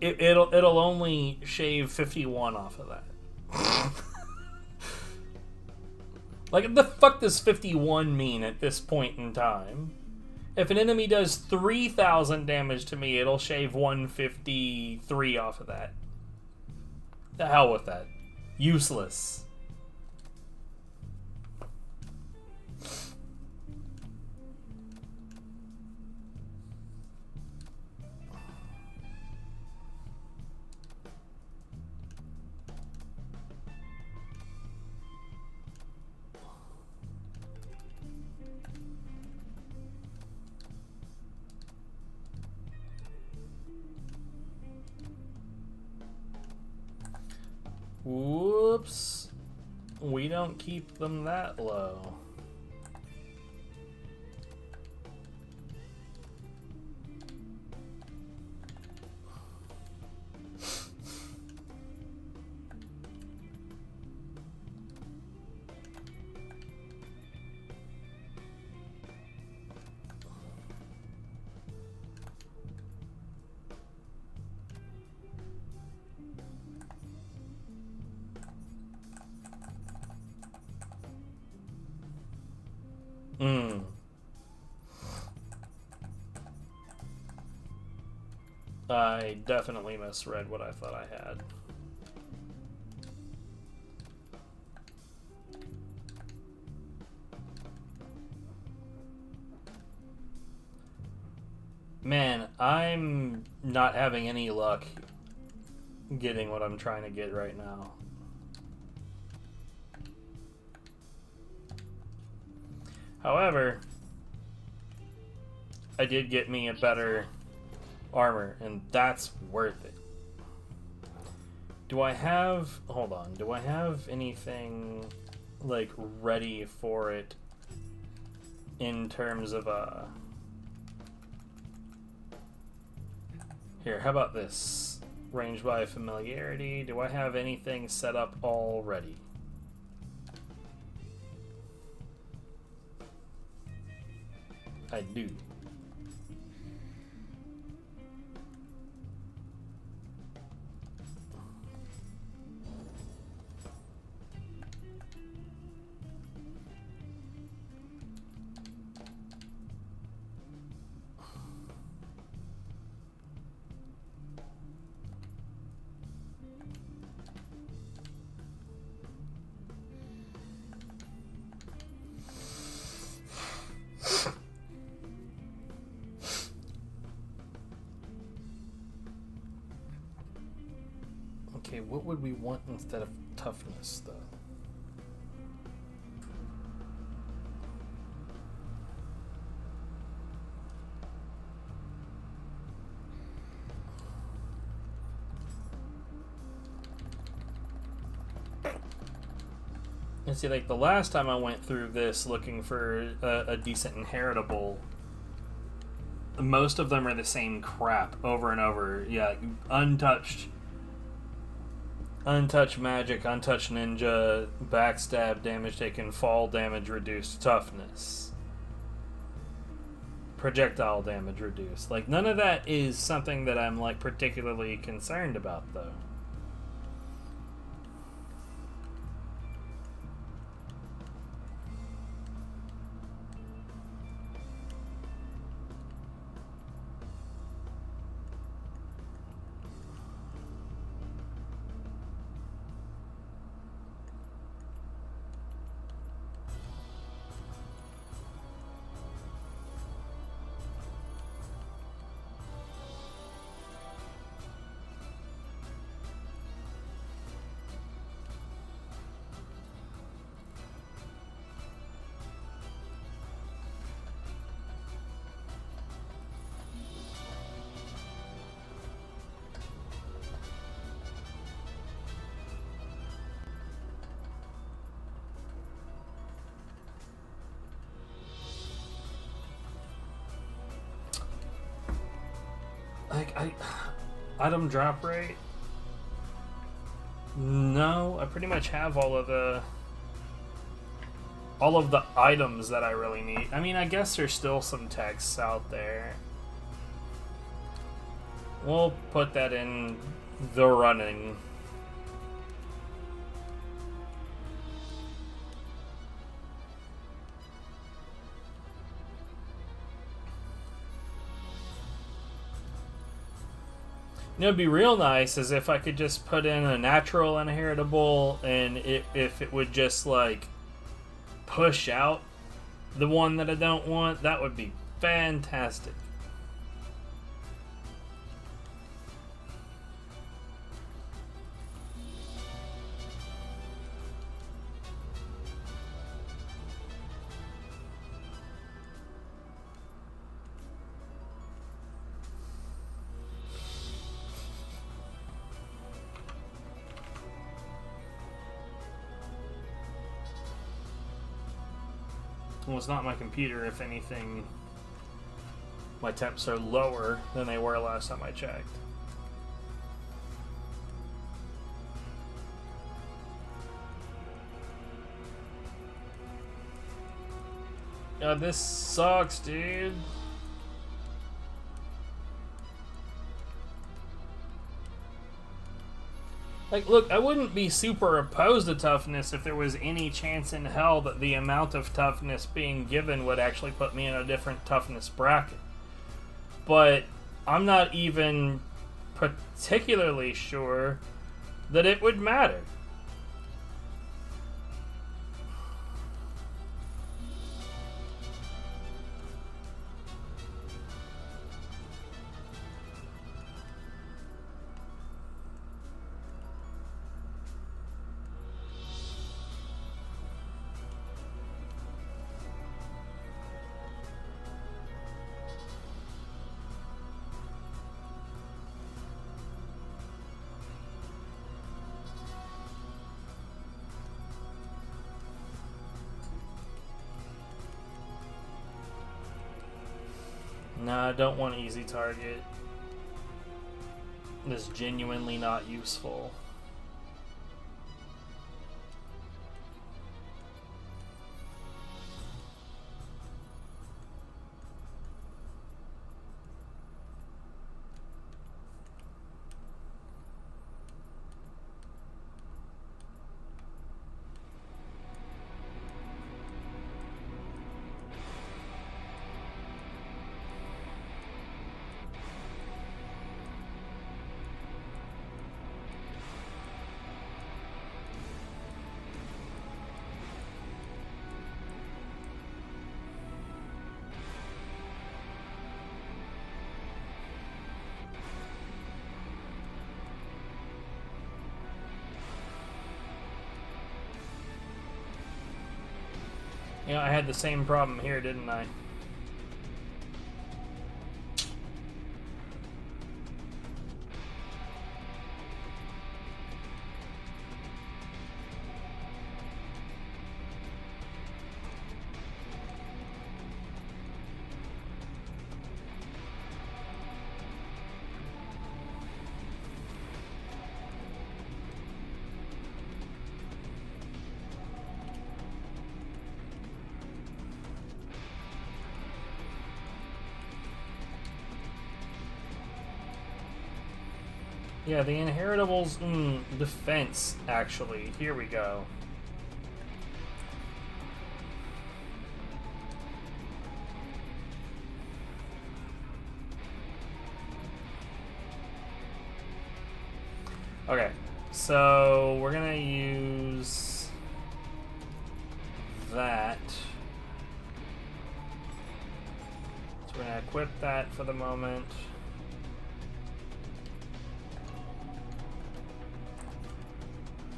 it'll only shave 51 off of that. Like, what the fuck does 51 mean at this point in time? If an enemy does 3,000 damage to me, it'll shave 153 off of that. The hell with that. Useless. Whoops. We don't keep them that low. I definitely misread what I thought I had. Man, I'm not having any luck getting what I'm trying to get right now. However, I did get me a better armor, and that's worth it. Do I have... Hold on. Do I have anything, like, ready for it in terms of, Here, how about this? Range by familiarity. Do I have anything set up already? I do. Okay, what would we want instead of toughness, though? And see, like, the last time I went through this looking for a decent inheritable, most of them are the same crap over and over. Yeah, untouched magic, untouched ninja, backstab, damage taken, fall damage reduced, toughness, projectile damage reduced. Like, none of that is something that I'm, like, particularly concerned about, though. Like, item drop rate? No, I pretty much have all of the items that I really need. I mean, I guess there's still some texts out there. We'll put that in the running. You know, it'd be real nice is if I could just put in a natural inheritable and if it would just like push out the one that I don't want. That would be fantastic. Well, it's not my computer. If anything, my temps are lower than they were last time I checked. God, this sucks, dude. Like, look, I wouldn't be super opposed to toughness if there was any chance in hell that the amount of toughness being given would actually put me in a different toughness bracket. But I'm not even particularly sure that it would matter. No, I don't want easy target. It's genuinely not useful. You know, I had the same problem here, didn't I? Yeah, the inheritables, defense, actually. Here we go. Okay, so we're gonna use that. So we're gonna equip that for the moment.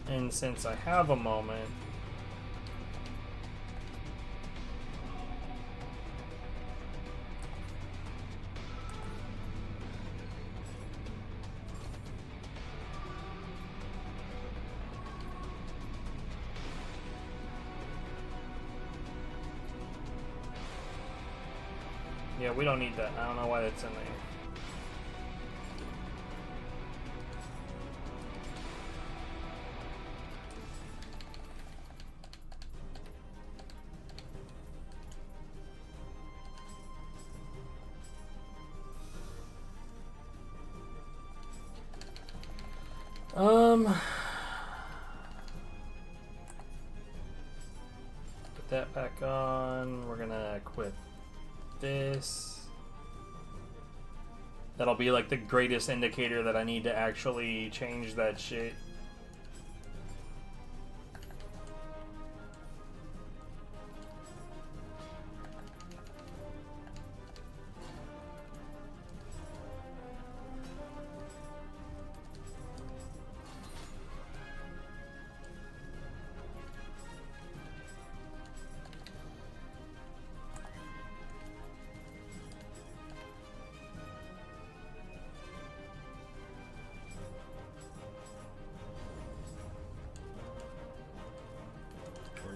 And since I have a moment, yeah, we don't need that. I don't know why that's in there. Put that back on. We're gonna equip this. That'll be like the greatest indicator that I need to actually change that shit.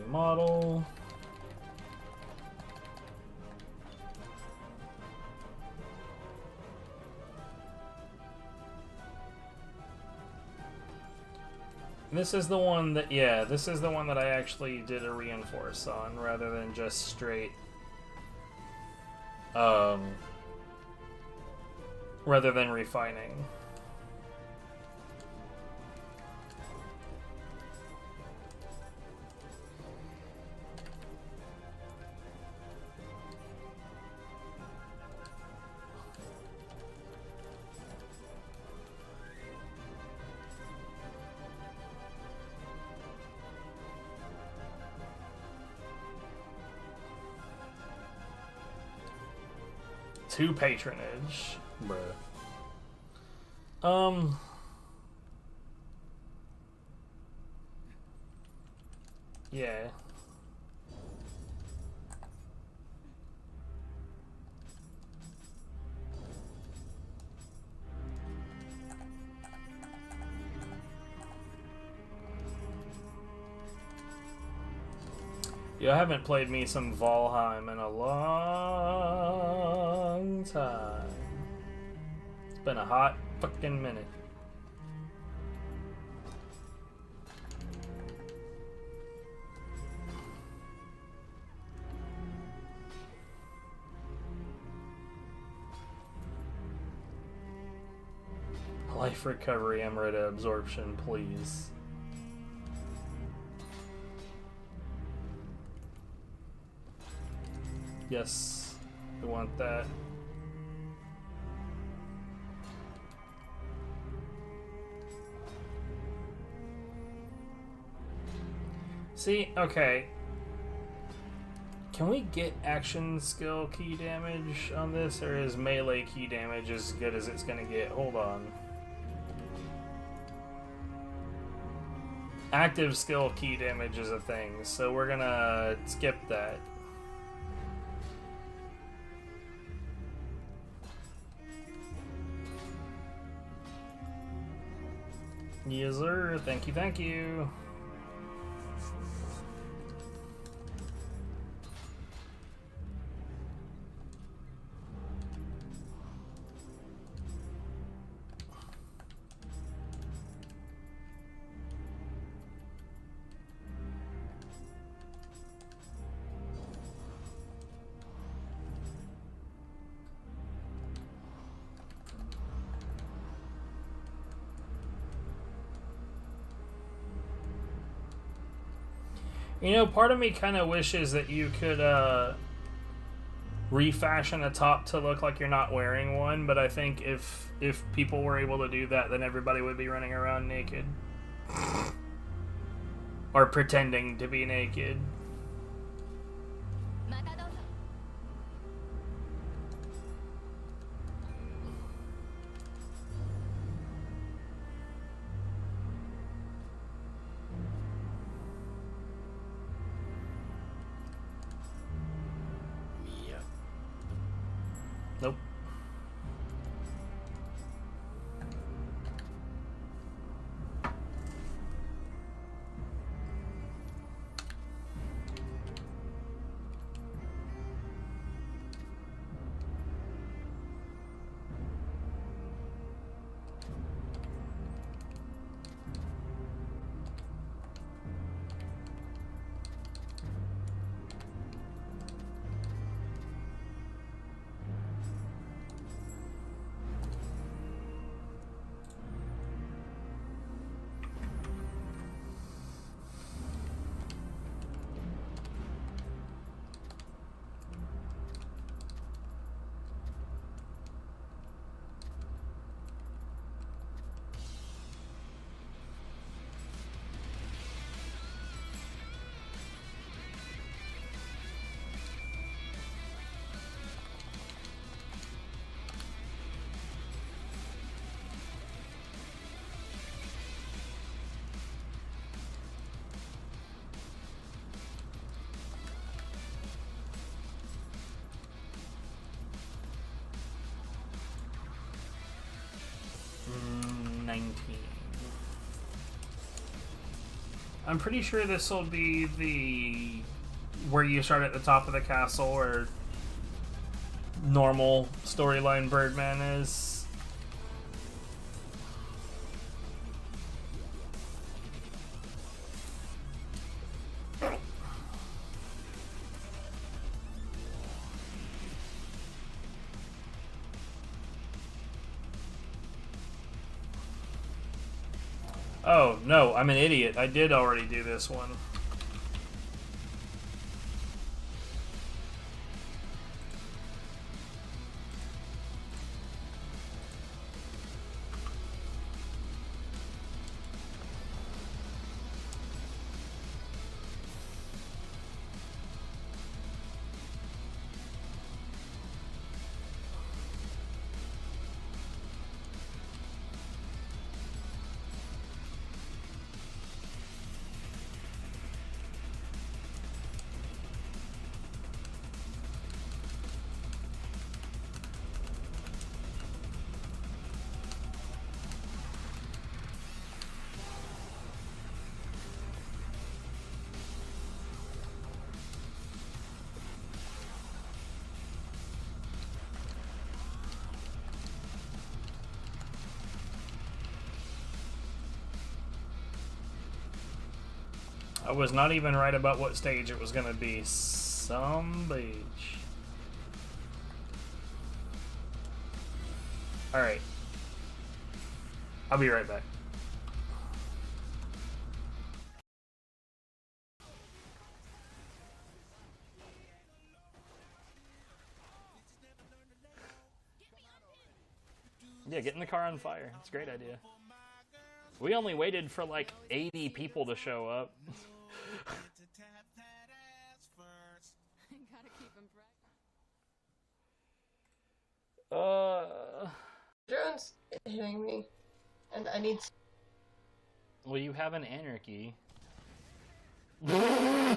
Model. This is the one that, yeah, this is the one that I actually did a reinforce on rather than just straight, rather than refining. To patronage, bruh. Yeah. Yeah, I haven't played me some Valheim in a long time. It's been a hot fucking minute. Life recovery, Emerita absorption, please. Yes, we want that. See, okay. Can we get action skill key damage on this, or is melee key damage as good as it's gonna get? Hold on. Active skill key damage is a thing, so we're gonna skip that. Yes, sir. Thank you, thank you. You know, part of me kind of wishes that you could refashion a top to look like you're not wearing one, but I think if people were able to do that, then everybody would be running around naked. Or pretending to be naked. Nope. 19. I'm pretty sure this will be the where you start at the top of the castle, or normal storyline Birdman is. Oh, no, I'm an idiot. I did already do this one. I was not even right about what stage it was going to be. Some beach. Alright. I'll be right back. Yeah, getting the car on fire. It's a great idea. We only waited for like 80 people to show up. Drone's hitting me, and I need. Well, you have an anarchy. Oh,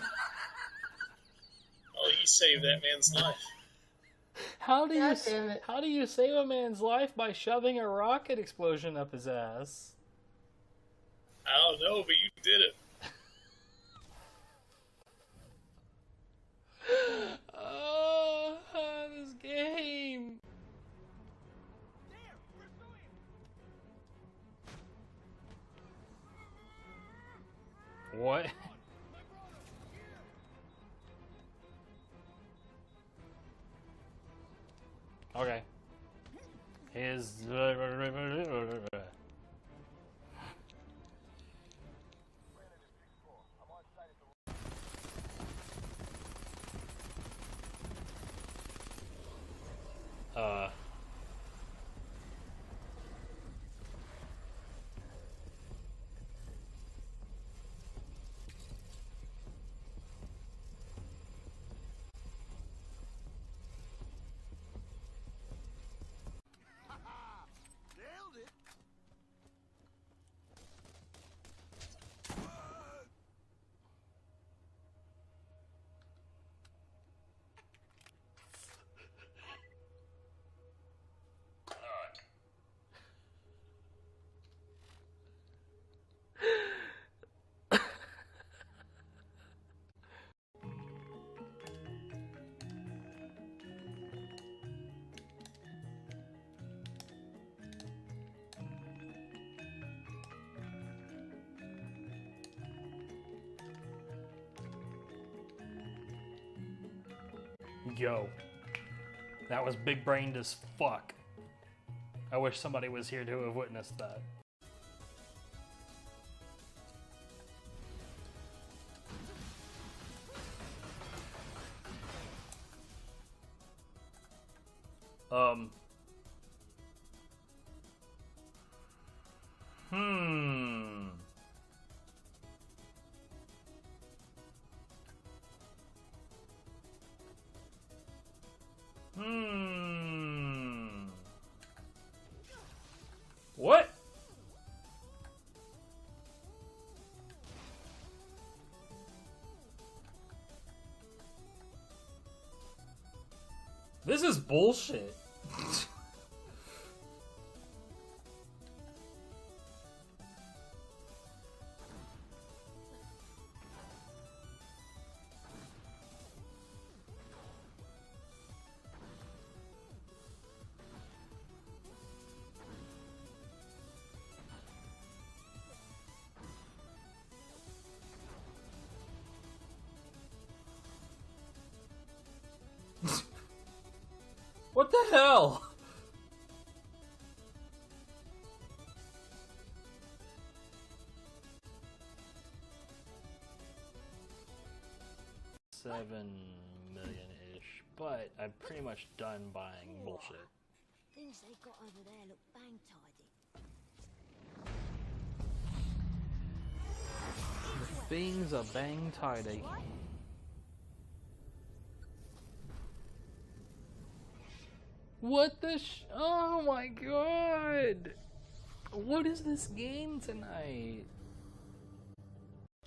you saved that man's life. How do God damn it. How do you save a man's life? By shoving a rocket explosion up his ass? I don't know, but you did it. This game. What? Okay. His. Uh. Yo. That was big-brained as fuck. I wish somebody was here to have witnessed that. What? This is bullshit. What the hell? $7 million-ish, but I'm pretty much done buying bullshit. Things they got over there look bang tidy. Things are bang tidy. What the oh my god! What is this game tonight?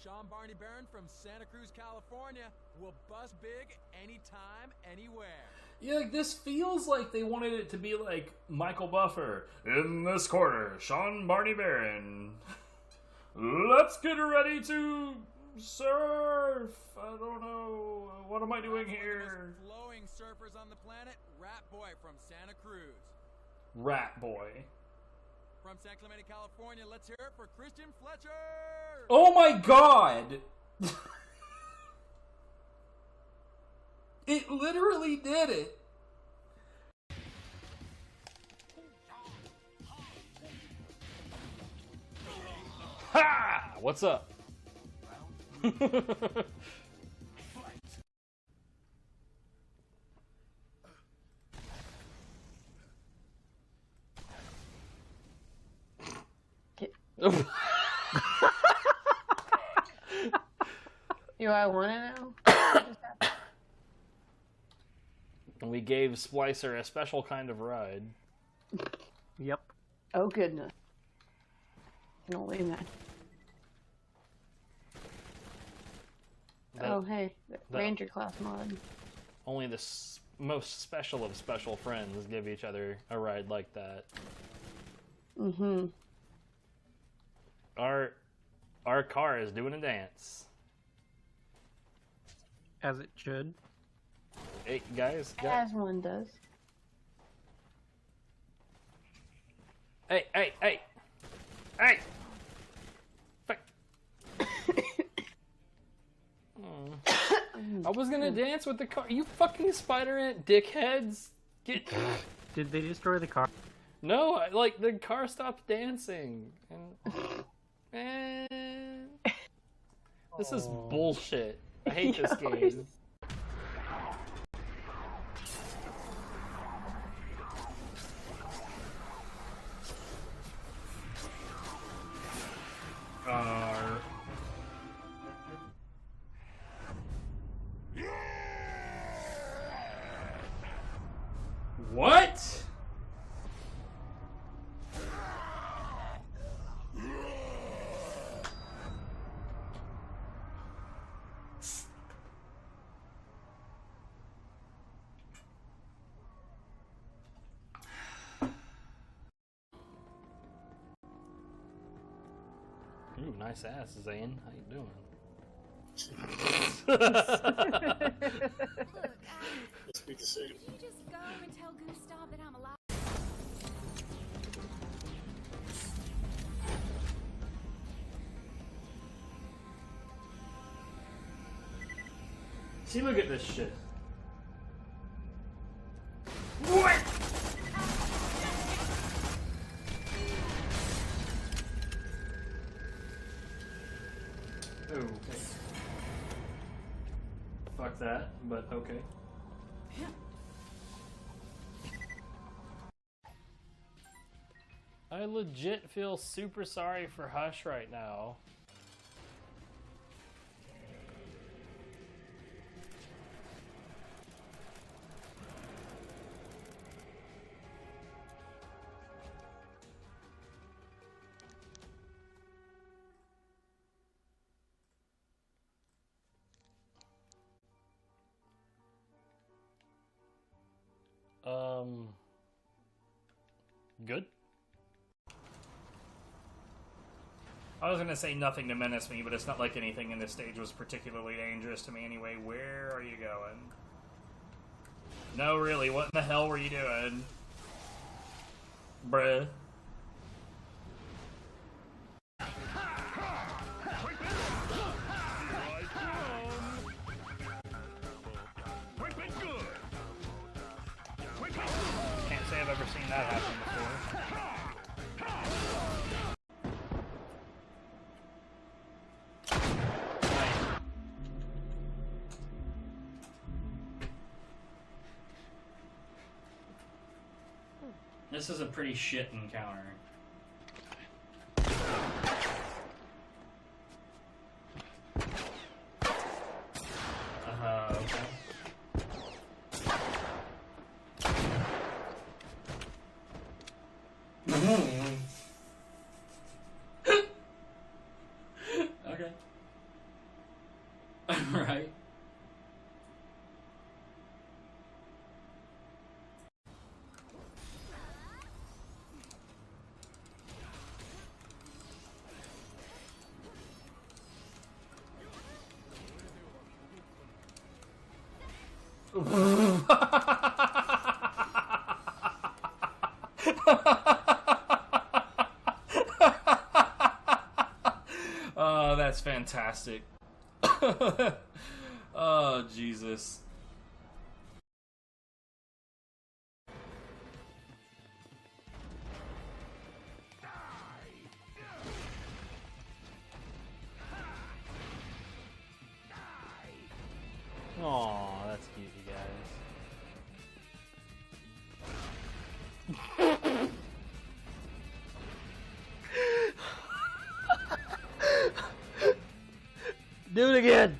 Sean Barney Barron from Santa Cruz, California will bust big anytime, anywhere. Yeah, like, this feels like they wanted it to be like Michael Buffer. In this corner, Sean Barney Barron. Let's get ready to surf. I don't know. What am I doing here? One of the most flowing surfers on the planet, Rat Boy from Santa Cruz. Rat Boy. From San Clemente, California, let's hear it for Christian Fletcher! Oh my god! It literally did it! Ha! What's up? Do I want to know? We gave Splicer a special kind of ride. Yep. Oh goodness. Can only imagine. Oh hey, Ranger class mod. Only the most special of special friends give each other a ride like that. Mm-hmm. Our car is doing a dance. As it should. Hey guys. As one does. Hey! Hey! Fuck. I was gonna dance with the car. You fucking spider ant dickheads! Get. Did they destroy the car? No, like the car stopped dancing. And... This is bullshit. I hate this game. What? Ooh, nice ass, Zane. How you doing? Let's be the same. You just go and tell Gustav that I'm alive. See, look at this shit. What? Okay. Fuck that, but okay. I legit feel super sorry for Hush right now. Good? I was gonna say nothing to menace me, but it's not like anything in this stage was particularly dangerous to me anyway. Where are you going? No, really, what in the hell were you doing? Bruh. this is a pretty shit encounter. Okay. Okay. Alright. Oh, that's fantastic. Oh, Jesus. Aw, that's cute, you guys. Do it again!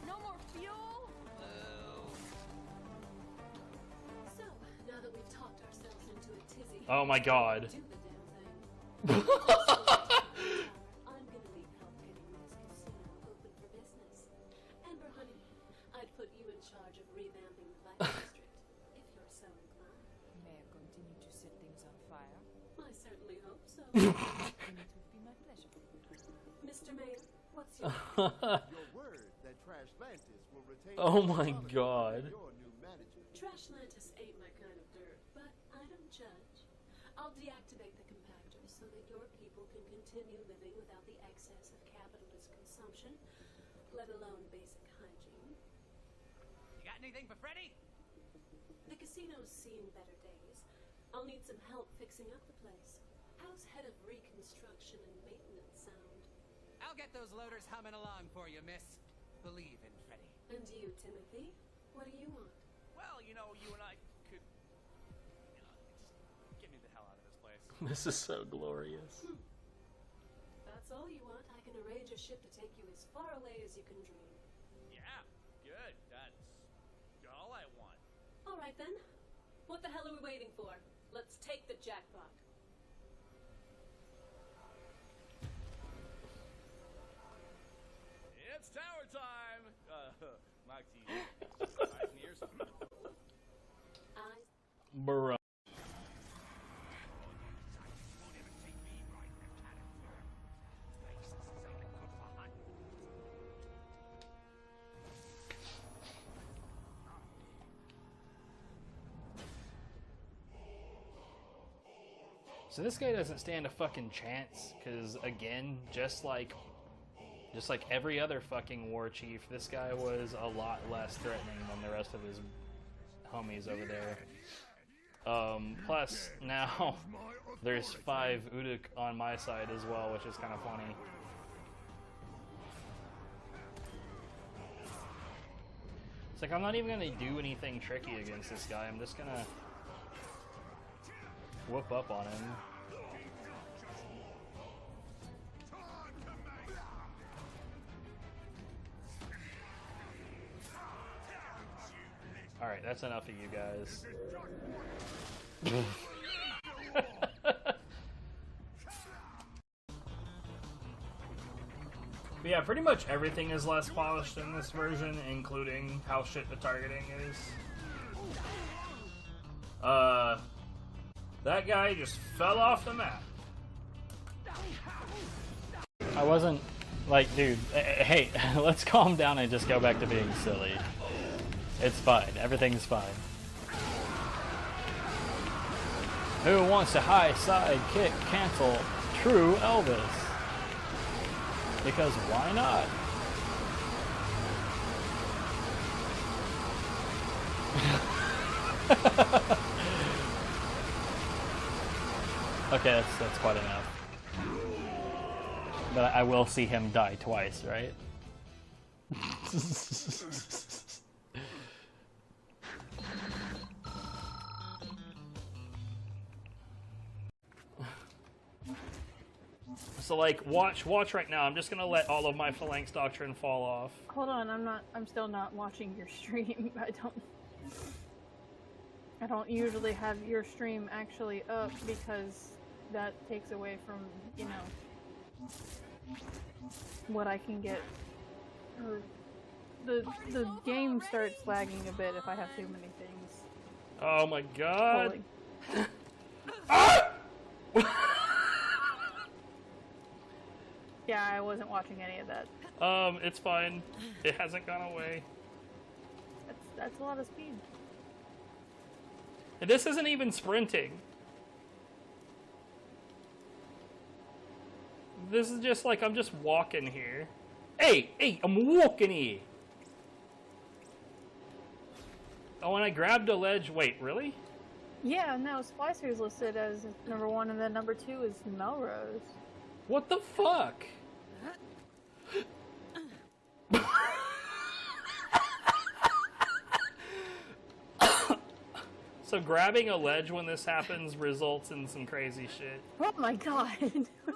No more fuel? So, now that we've talked ourselves into a tizzy, Oh my god. do the damn thing. I'm gonna need help getting this casino open for business. Amber, honey, I'd put you in charge of revamping the Vice District, if you're so inclined. May I continue to set things on fire? I certainly hope so. Then it would be my pleasure. Mr. Mayor, what's your Your word that Trashlantis will retain Oh my god. your new manager. Trashlantis ain't my kind of dirt, but I don't judge. I'll deactivate the compactor so that your people can continue living without the excess of capitalist consumption, let alone basic hygiene. You got anything for Freddy? The casino's seen better days. I'll need some help fixing up the place. How's head of reconstruction and maintenance sound? I'll get those loaders humming along for you, miss. Believe in Freddy. And you, Timothy? What do you want? Well, you know, you and I could... just get me the hell out of this place. This is so glorious. That's all you want. I can arrange a ship to take you as far away as you can dream. Yeah, good. That's all I want. All right then. What the hell are we waiting for? Let's take the jackpot. It's tower time! Mike T. Eyes and ears. Bruh. So this guy doesn't stand a fucking chance, because again, just like every other fucking war chief, this guy was a lot less threatening than the rest of his homies over there. Plus, now there's 5 Uduk on my side as well, which is kind of funny. It's like, I'm not even gonna do anything tricky against this guy, I'm just gonna whoop up on him. Alright, that's enough of you guys. But yeah, pretty much everything is less polished in this version, including how shit the targeting is. That guy just fell off the map. I wasn't like, dude, hey, let's calm down and just go back to being silly. It's fine. Everything's fine. Who wants a high side kick cancel true Elvis? Because why not? Okay, that's quite enough. But I will see him die twice, right? So like, watch right now. I'm just gonna let all of my phalanx doctrine fall off. Hold on, I'm still not watching your stream. I don't usually have your stream actually up because that takes away from, you know, what I can get. Or the game starts lagging a bit if I have too many things. Oh my god. Yeah, I wasn't watching any of that. It's fine. It hasn't gone away. That's a lot of speed. And this isn't even sprinting. This is just like, I'm just walking here. Hey, I'm walking here. Oh, and I grabbed a ledge. Wait, really? Yeah, no, Splicer's listed as number 1 and then number 2 is Melrose. What the fuck? So grabbing a ledge when this happens results in some crazy shit. Oh my god.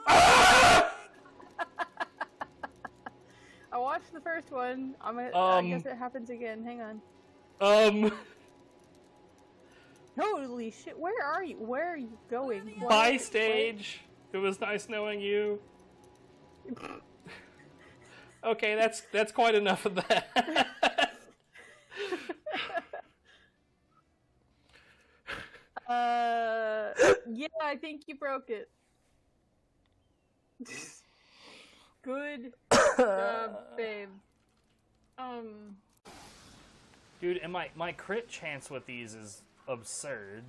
I watched the first one. I guess it happens again. Hang on. Holy shit, where are you? Where are you going? Bye, stage. It was nice knowing you. Okay, that's quite enough of that. Yeah, I think you broke it. Good job, babe. Dude, and my crit chance with these is absurd.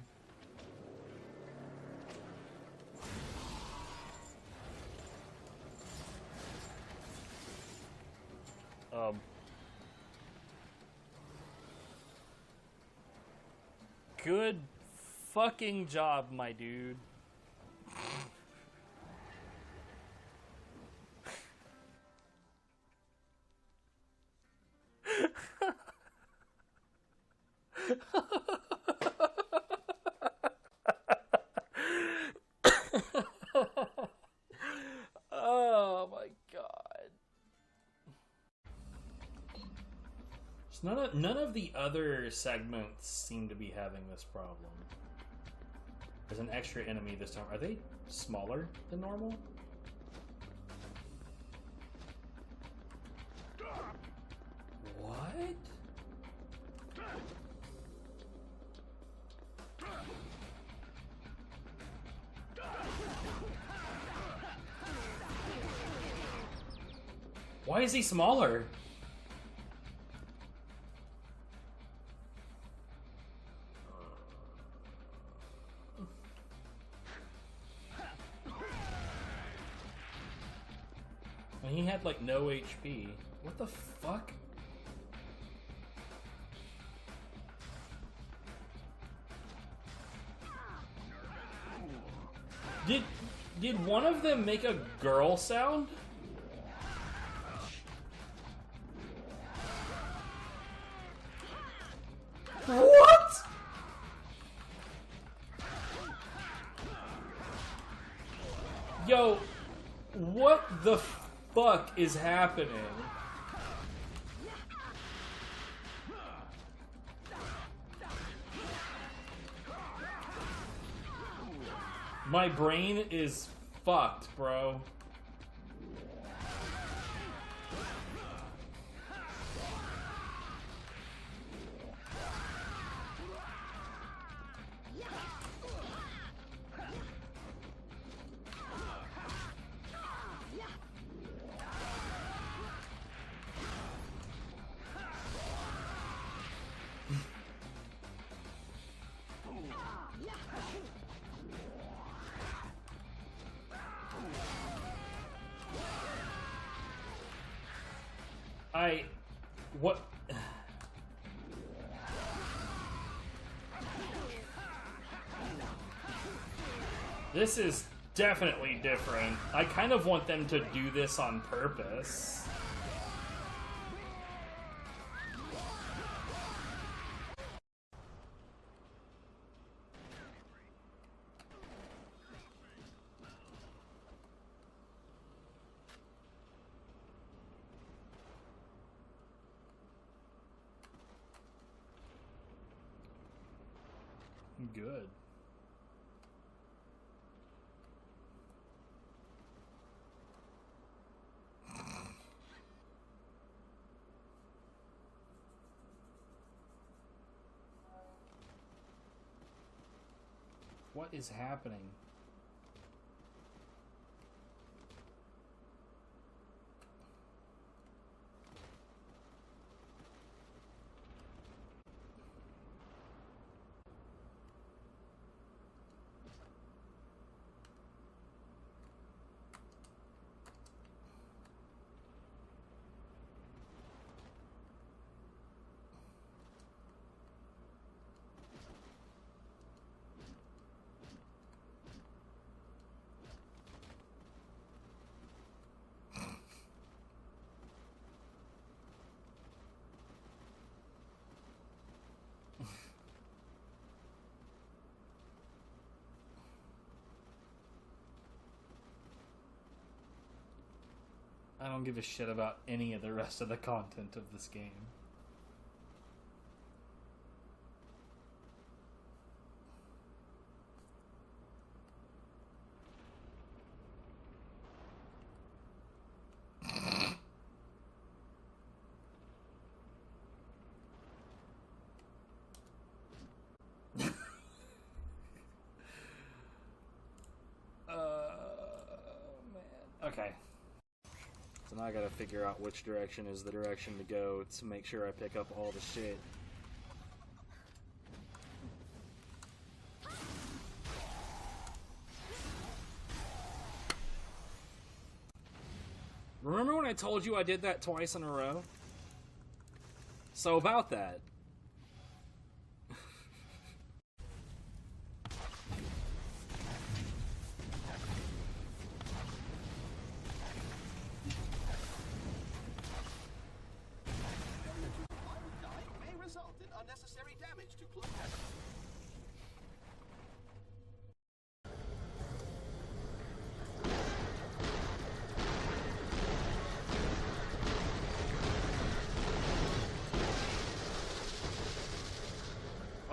Good fucking job, my dude. Oh my god. None of the other segments seem to be having this problem. There's an extra enemy this time. Are they smaller than normal? What? Why is he smaller? And he had like no HP. What the fuck? Did one of them make a girl sound? What? Yo, what the fuck is happening? My brain is fucked, bro. What? This is definitely different. I kind of want them to do this on purpose. Good. What is happening? I don't give a shit about any of the rest of the content of this game. Okay. So now I gotta figure out which direction is the direction to go to make sure I pick up all the shit. Remember when I told you I did that twice in a row? So about that.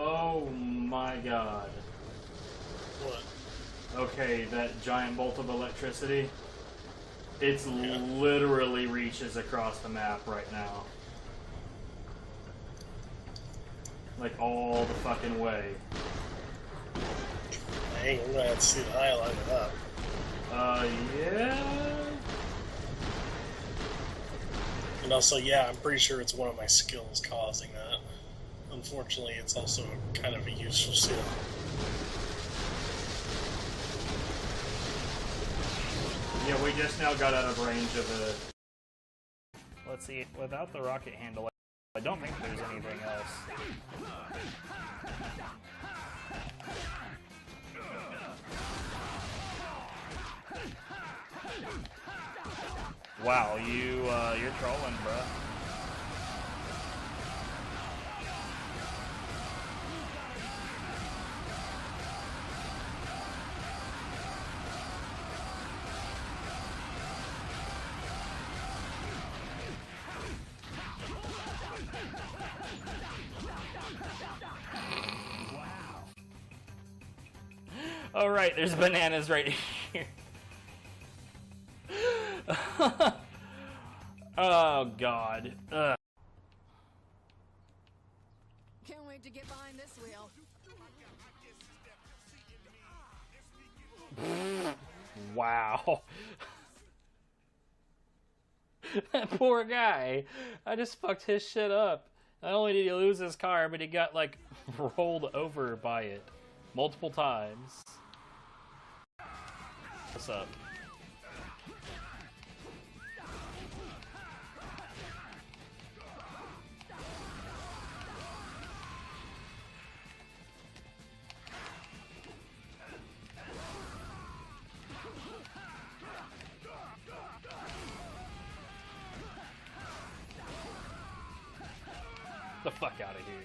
Oh my god. What? Okay, that giant bolt of electricity. It's literally reaches across the map right now. Like all the fucking way. Dang, I'm gonna have to see the highlight of that. Yeah? And also, yeah, I'm pretty sure it's one of my skills causing that. Unfortunately, it's also kind of a useful skill. Yeah, we just now got out of range of a... Let's see, without the rocket handle, I don't think there's anything else. Wow, you're trolling, bruh. Oh right, there's bananas right here. Oh god. Ugh. Can't wait to get behind this wheel. Wow. That poor guy. I just fucked his shit up. Not only did he lose his car, but he got, like, rolled over by it multiple times. What's up? fuck out of here.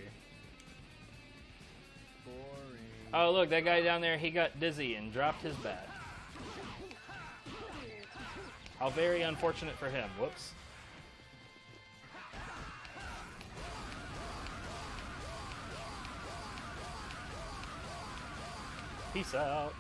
Oh, look, that guy down there, he got dizzy and dropped his bat. How very unfortunate for him. Whoops. Peace out.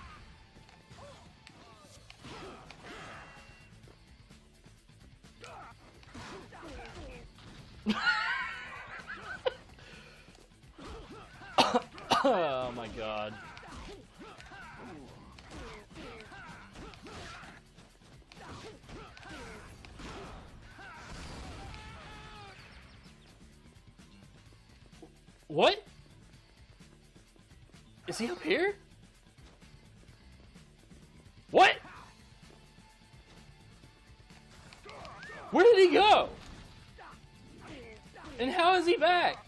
Oh my god. What? Is he up here? What? Where did he go? And how is he back?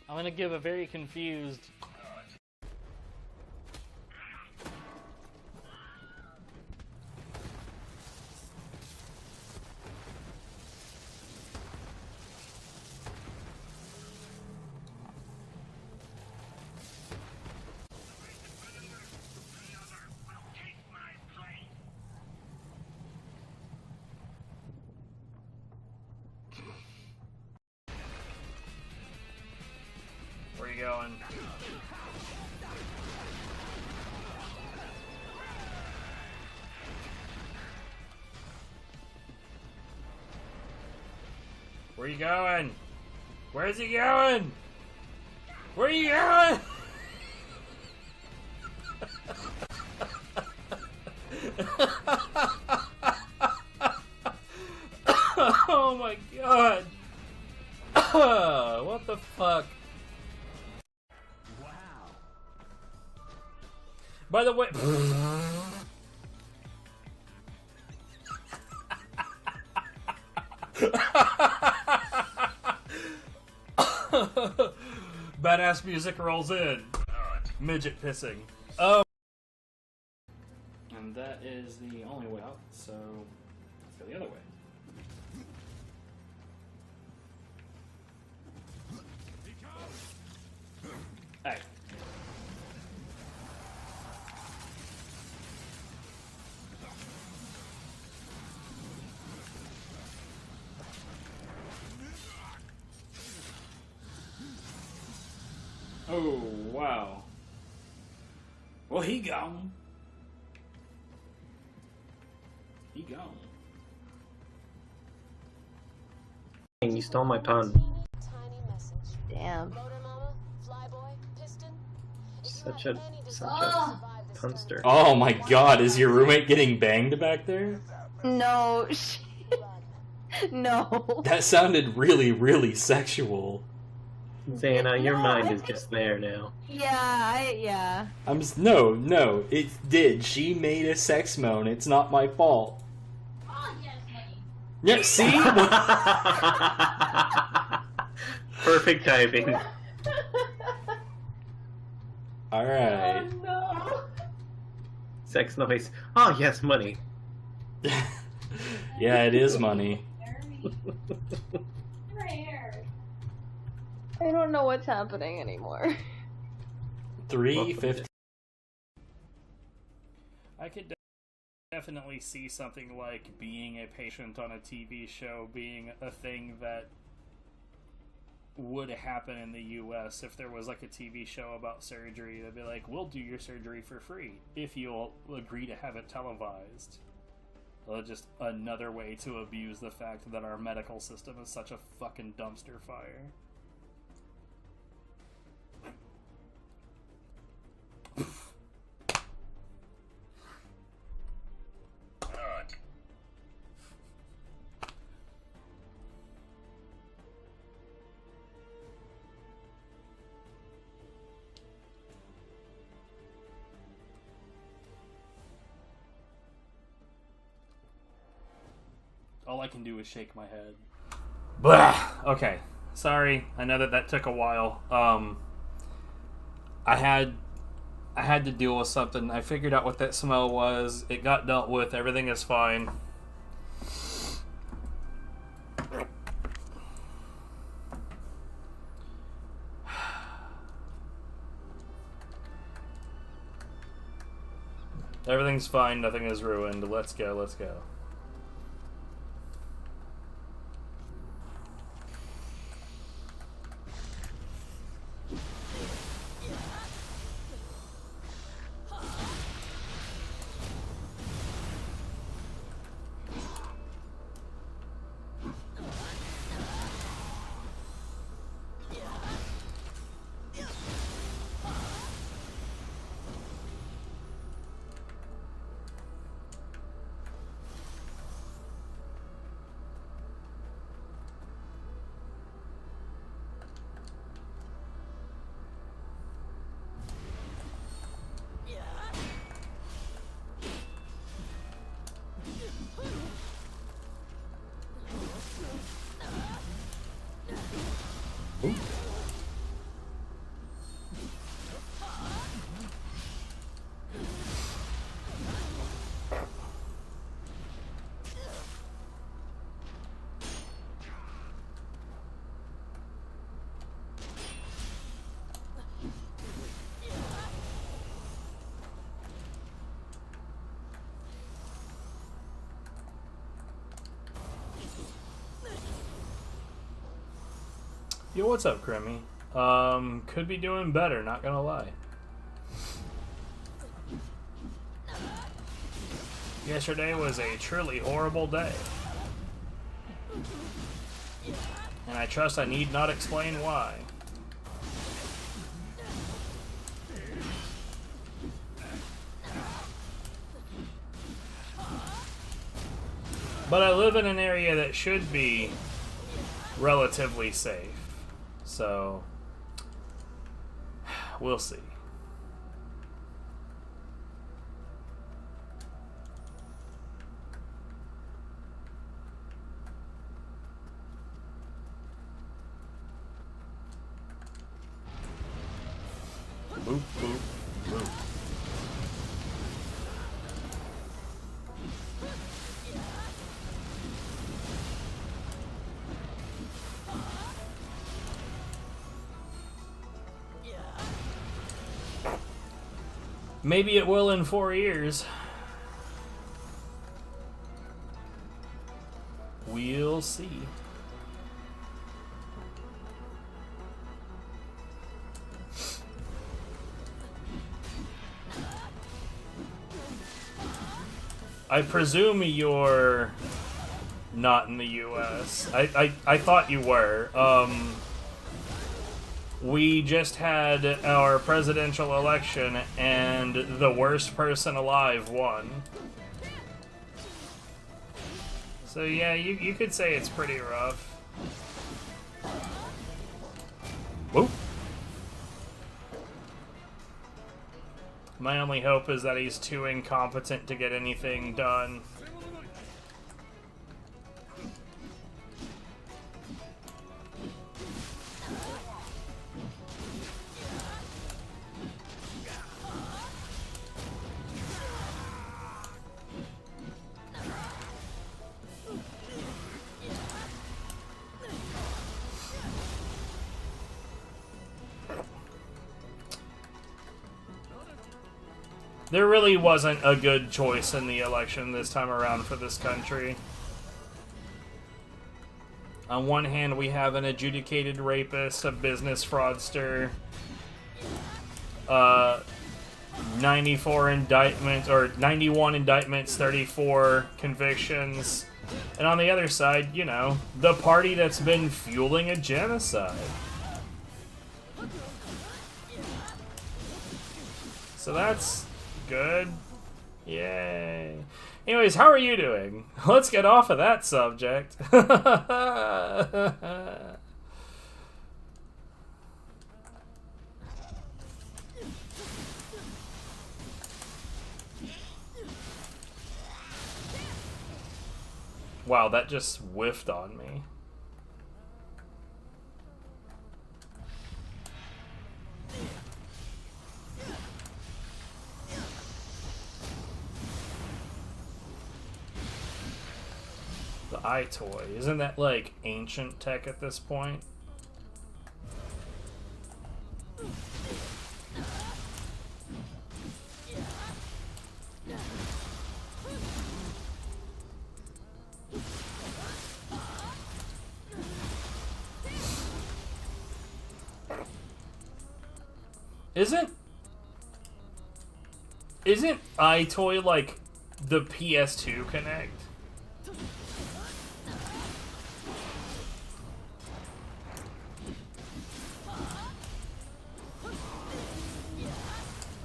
I'm gonna give a very confused. Where are you going? Where are you going? Where's he going? Where are you going? Oh my god. What the fuck? By the way, badass music rolls in. Midget pissing. Oh. And that is the only way out, so let's go the other way. Hey. Oh, wow. Well, he gone. He gone. You stole my pun. Damn. Such a punster. Oh my god, is your roommate getting banged back there? No. No. That sounded really, really sexual. Xana, your mind is just there now. Yeah. No, it did. She made a sex moan. It's not my fault. Oh, yes, honey. Yeah, see? Perfect typing. Alright. Oh, no. Sex noise. Oh, yes, money. Yeah, it is money. I don't know what's happening anymore. 350. I could definitely see something like being a patient on a TV show being a thing that would happen in the US if there was like a TV show about surgery. They'd be like, we'll do your surgery for free if you'll agree to have it televised. Well, just another way to abuse the fact that our medical system is such a fucking dumpster fire. All I can do is shake my head. Blah! Okay. Sorry, I know that took a while. I had to deal with something. I figured out what that smell was. It got dealt with. Everything is fine. Everything's fine. Nothing is ruined. Let's go. Let's go. Yo, what's up, Grimmy? Could be doing better, not gonna lie. Yesterday was a truly horrible day. And I trust I need not explain why. But I live in an area that should be relatively safe. So, we'll see. Boop, boop, boop. Maybe it will in 4 years. We'll see. I presume you're not in the US. I thought you were. We just had our presidential election, and the worst person alive won. So yeah, you could say it's pretty rough. Whoop. My only hope is that he's too incompetent to get anything done. There really wasn't a good choice in the election this time around for this country. On one hand, we have an adjudicated rapist, a business fraudster, 94 indictments, or 91 indictments, 34 convictions. And on the other side, you know, the party that's been fueling a genocide. So that's good. Yay. Anyways, how are you doing? Let's get off of that subject. Wow, that just whiffed on me. iToy? Isn't that like ancient tech at this point? Isn't iToy like the PS2 Connect?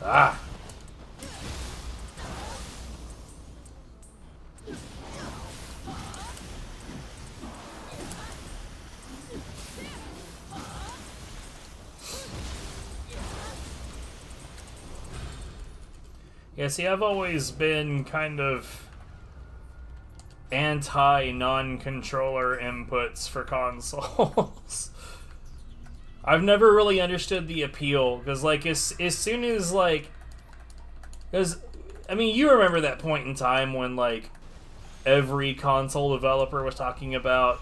Ah. Yeah, see, I've always been kind of anti-non-controller inputs for consoles. I've never really understood the appeal, because, like, as soon as, like... Because, I mean, you remember that point in time when, like, every console developer was talking about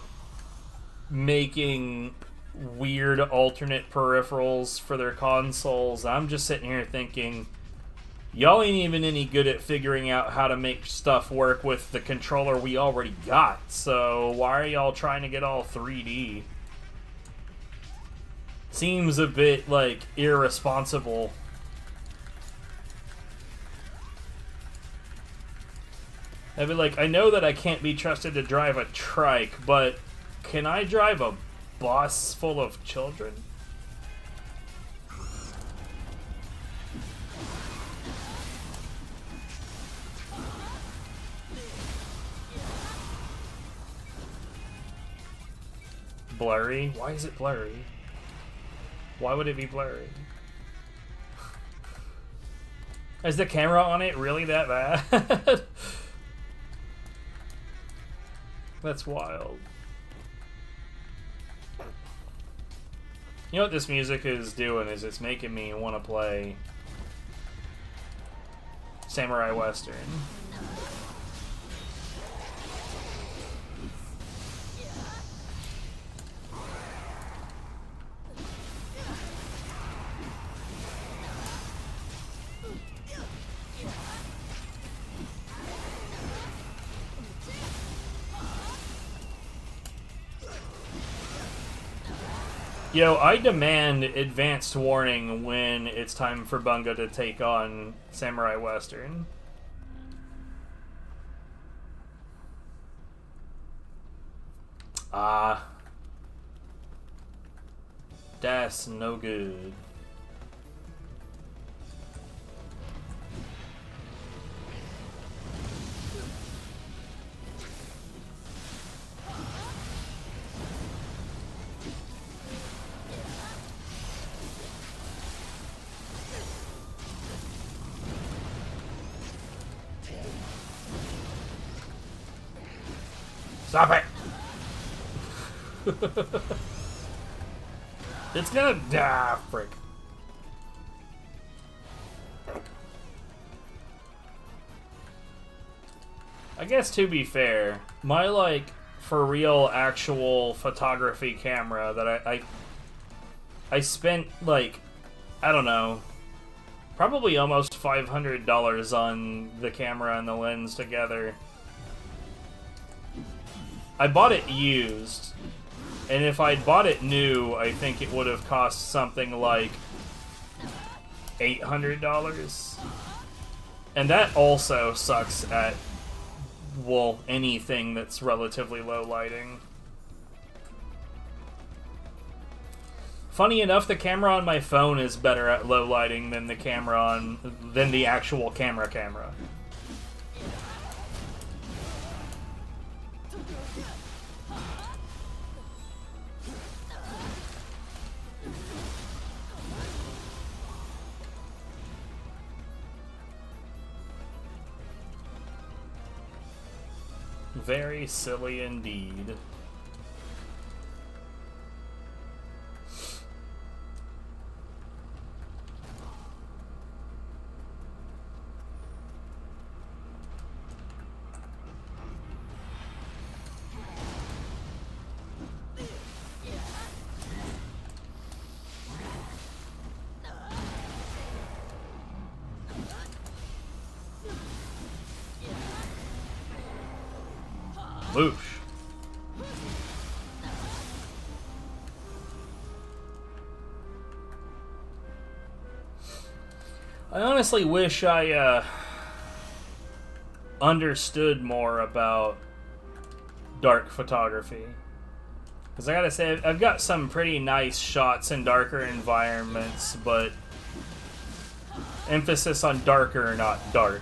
making weird alternate peripherals for their consoles. I'm just sitting here thinking... Y'all ain't even any good at figuring out how to make stuff work with the controller we already got, so why are y'all trying to get all 3D? Seems a bit, like, irresponsible. I'd be like, I know that I can't be trusted to drive a trike, but can I drive a bus full of children? Blurry? Why is it blurry? Why would it be blurry? Is the camera on it really that bad? That's wild. You know what this music is doing is it's making me want to play Samurai Western. Yo, I demand advanced warning when it's time for Bunga to take on Samurai Western. Ah. That's no good. Stop it! It's gonna die, frick. I guess to be fair, my like for real actual photography camera that I spent like, I don't know, probably almost $500 on the camera and the lens together. I bought it used, and if I'd bought it new, I think it would have cost something like $800. And that also sucks at, well, anything that's relatively low lighting. Funny enough, the camera on my phone is better at low lighting than the actual camera. Very silly indeed. Whoosh. I honestly wish I understood more about dark photography. Because I gotta say, I've got some pretty nice shots in darker environments, but emphasis on darker, not dark.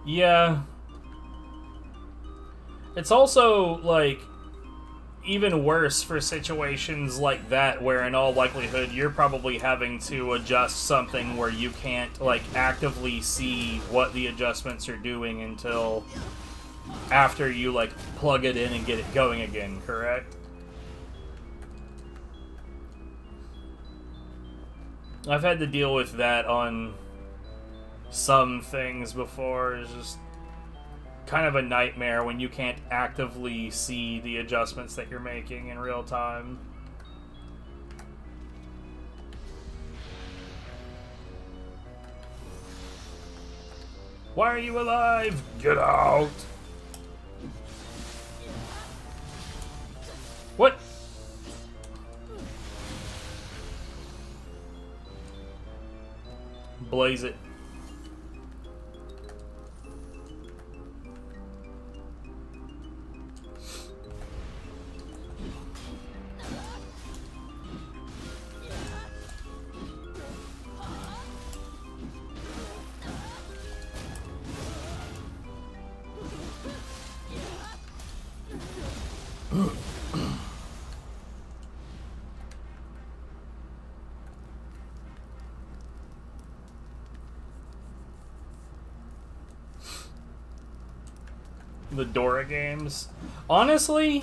Yeah. It's also, like, even worse for situations like that where in all likelihood you're probably having to adjust something where you can't, like, actively see what the adjustments are doing until after you, like, plug it in and get it going again, correct? I've had to deal with that on some things before. It's just kind of a nightmare when you can't actively see the adjustments that you're making in real time. Why are you alive? Get out! What? Blaze it. The Dora games. Honestly,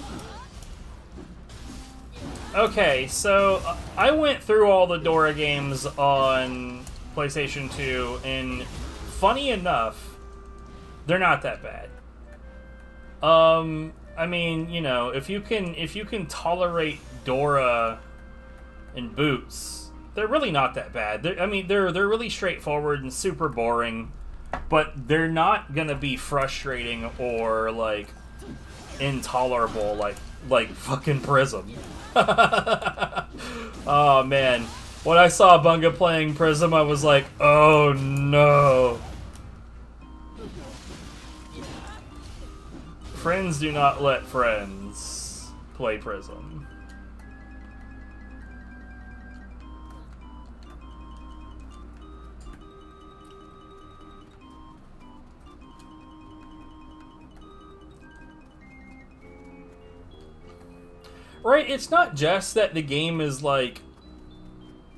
okay, so I went through all the Dora games on PlayStation 2, and funny enough, they're not that bad. I mean, you know, if you can tolerate Dora and Boots, they're really not that bad. They're really straightforward and super boring. But they're not gonna be frustrating or, like, intolerable like fucking Prism. Oh, man. When I saw Bunga playing Prism, I was like, oh, no. Friends do not let friends play Prism. Right, it's not just that the game is, like,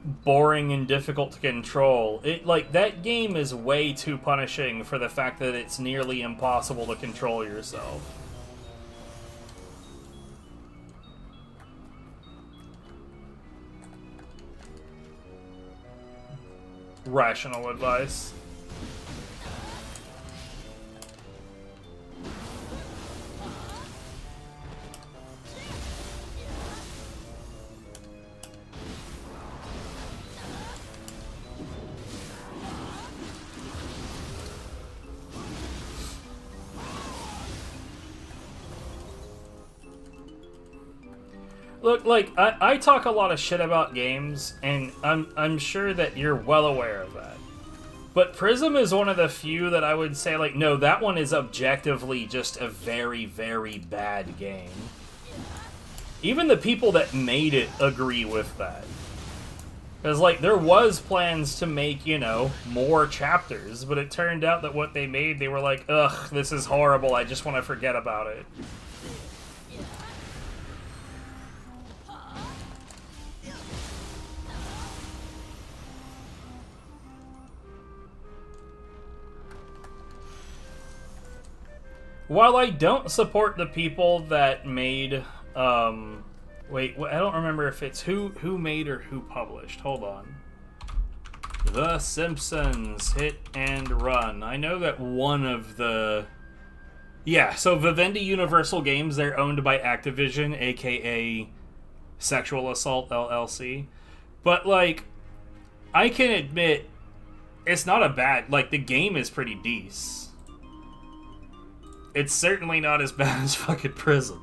boring and difficult to control. That game is way too punishing for the fact that it's nearly impossible to control yourself. Rational advice. Look, like, I talk a lot of shit about games, and I'm sure that you're well aware of that. But Prism is one of the few that I would say, like, no, that one is objectively just a very, very bad game. Even the people that made it agree with that. Because, like, there was plans to make, you know, more chapters, but it turned out that what they made, they were like, ugh, this is horrible, I just want to forget about it. While I don't support the people that made, wait, I don't remember if it's who made or who published. Hold on. The Simpsons Hit and Run. I know that one of the... Yeah, so Vivendi Universal Games, they're owned by Activision, aka Sexual Assault LLC. But, like, I can admit, it's not a bad... Like, the game is pretty decent. It's certainly not as bad as fucking Prism.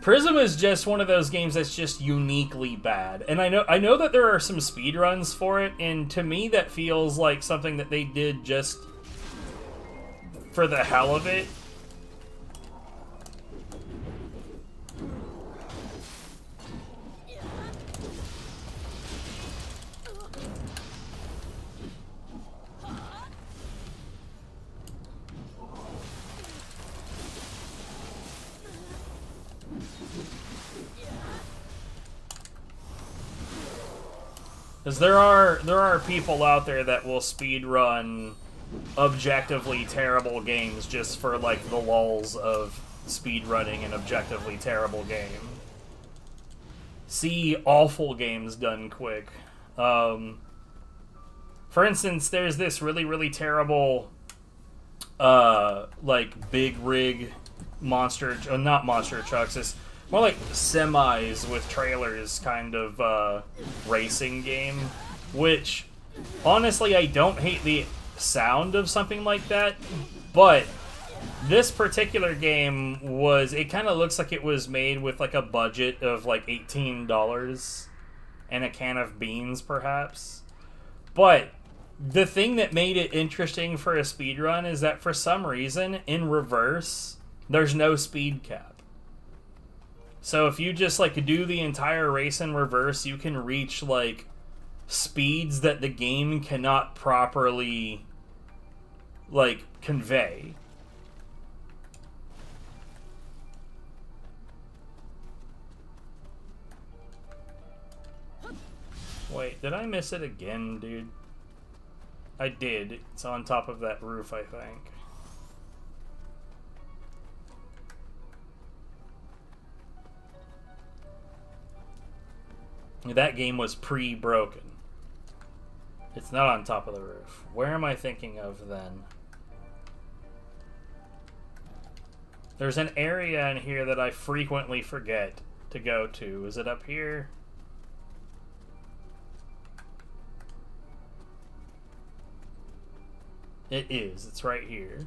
Prism is just one of those games that's just uniquely bad. And I know that there are some speedruns for it, and to me that feels like something that they did just for the hell of it. Because there are people out there that will speedrun objectively terrible games just for, like, the lulz of speedrunning an objectively terrible game. See awful games done quick. For instance, there's this really, really terrible, like, big rig monster... not monster trucks, this... more like semis with trailers kind of racing game, which, honestly, I don't hate the sound of something like that, but this particular game was, it kind of looks like it was made with like a budget of like $18 and a can of beans, perhaps. But the thing that made it interesting for a speedrun is that for some reason, in reverse, there's no speed cap. So if you just, like, do the entire race in reverse, you can reach, like, speeds that the game cannot properly, like, convey. Wait, did I miss it again, dude? I did. It's on top of that roof, I think. That game was pre-broken. It's not on top of the roof. Where am I thinking of then? There's an area in here that I frequently forget to go to. Is it up here? It is. It's right here.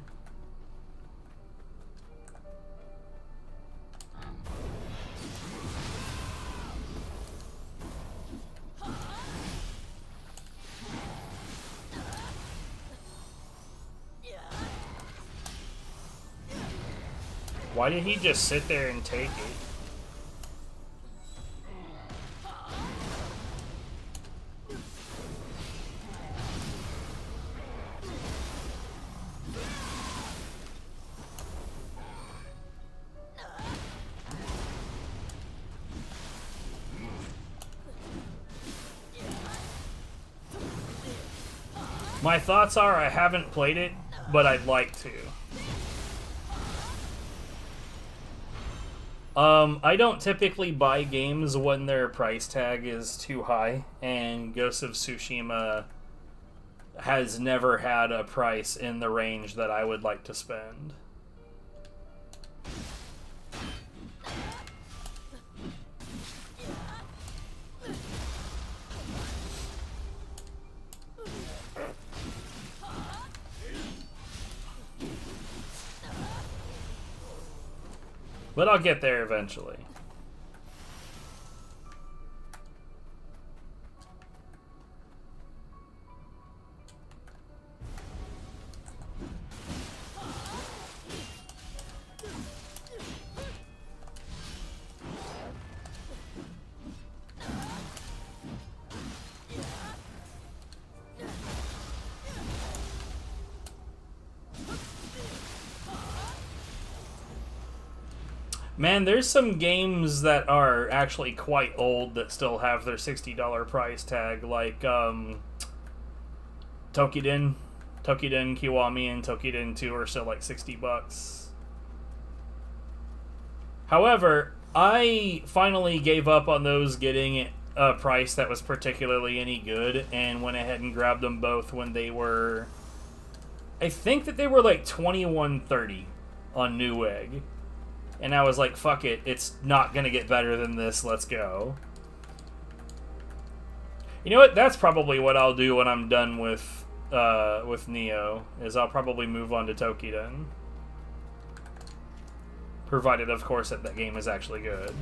Why did he just sit there and take it? My thoughts are I haven't played it, but I'd like to. I don't typically buy games when their price tag is too high, and Ghost of Tsushima has never had a price in the range that I would like to spend. But I'll get there eventually. Man, there's some games that are actually quite old that still have their $60 price tag, like Tokiden Kiwami and Tokiden 2 are still like $60. However, I finally gave up on those getting a price that was particularly any good and went ahead and grabbed them both when they were, I think that they were like $21.30 on Newegg. And I was like, fuck it, it's not gonna get better than this, let's go. You know what, that's probably what I'll do when I'm done with Nioh, is I'll probably move on to Tokiden. Provided, of course, that game is actually good.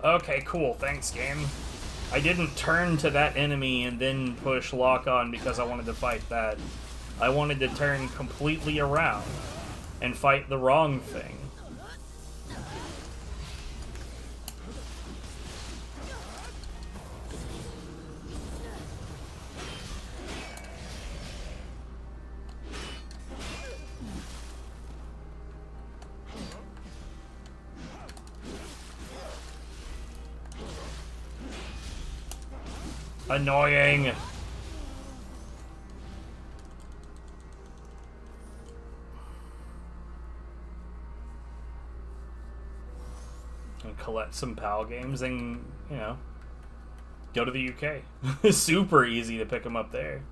Okay, cool, thanks, game. I didn't turn to that enemy and then push lock on because I wanted to fight that. I wanted to turn completely around and fight the wrong thing. Annoying. And collect some PAL games and, you know, go to the UK. It's super easy to pick them up there.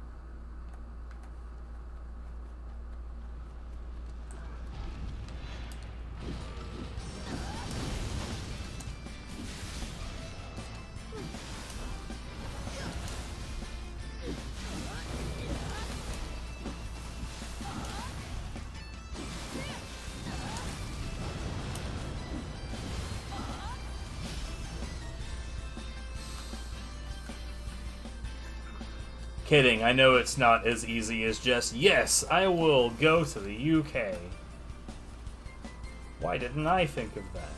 Kidding, I know it's not as easy as just, yes, I will go to the UK. Why didn't I think of that?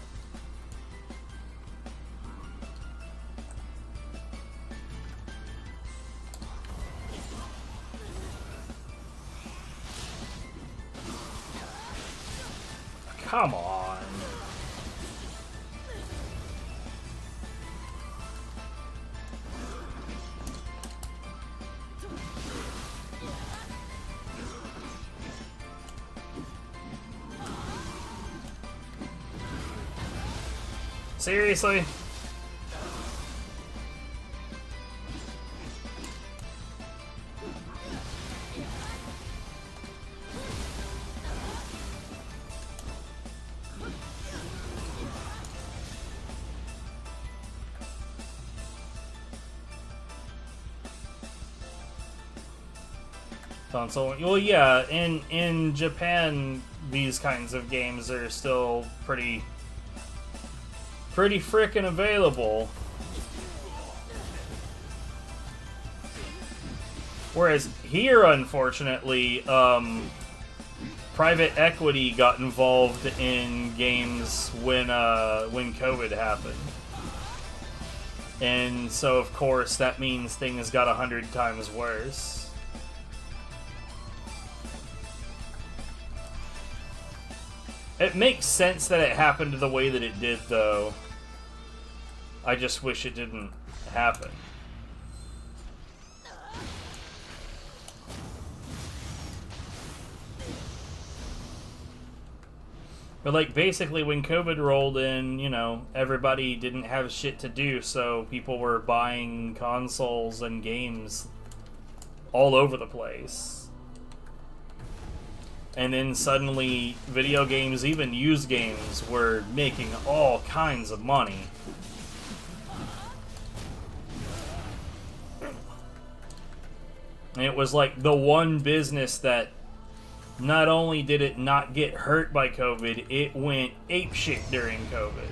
Come on. Seriously? Console. Well, yeah, in Japan, these kinds of games are still pretty frickin' available. Whereas here, unfortunately, private equity got involved in games when COVID happened. And so, of course, that means things got 100 times worse. It makes sense that it happened the way that it did, though. I just wish it didn't happen. But, like, basically when COVID rolled in, you know, everybody didn't have shit to do, so people were buying consoles and games all over the place. And then suddenly, video games, even used games, were making all kinds of money. And it was like the one business that not only did it not get hurt by COVID, it went apeshit during COVID.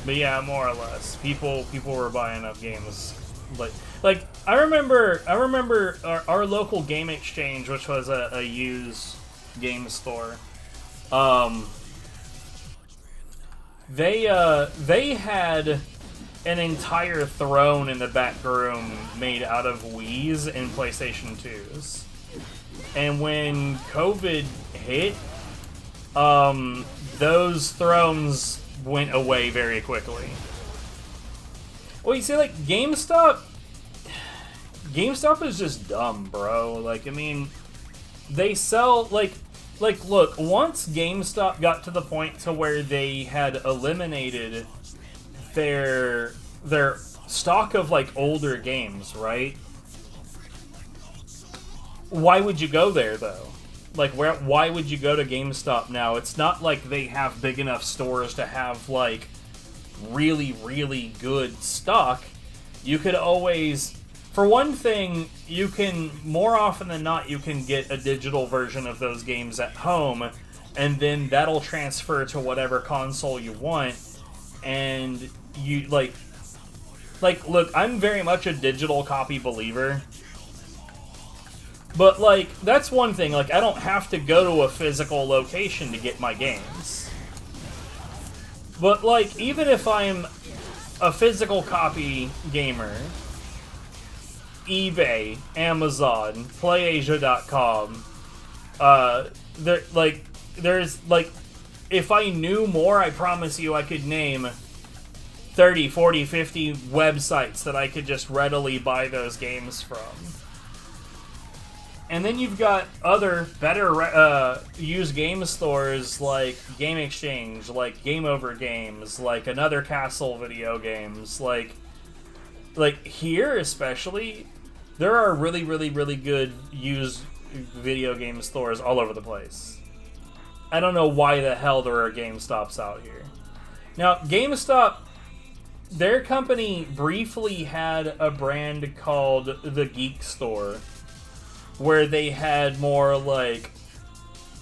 But yeah, more or less, people were buying up games. Like I remember our local game exchange, which was a used game store. They had an entire throne in the back room made out of Wii's and PlayStation 2s. And when COVID hit, those thrones went away very quickly. Well, you see, like, GameStop is just dumb, bro. Like, I mean, they sell, like, look, once GameStop got to the point to where they had eliminated their stock of, like, older games, right? Why would you go there, though? Like, why would you go to GameStop now? It's not like they have big enough stores to have, like, really, really good stock. You could always... For one thing, you can, more often than not, you can get a digital version of those games at home, and then that'll transfer to whatever console you want, and you, like, look, I'm very much a digital copy believer, but, like, that's one thing, like, I don't have to go to a physical location to get my games. But, like, even if I'm a physical copy gamer, eBay, Amazon, PlayAsia.com, there's, like, if I knew more, I promise you I could name 30, 40, 50 websites that I could just readily buy those games from. And then you've got other better used game stores like Game Exchange, like Game Over Games, like Another Castle video games, like here especially, there are really, really, really good used video game stores all over the place. I don't know why the hell there are GameStops out here. Now, GameStop, their company briefly had a brand called The Geek Store, where they had more, like,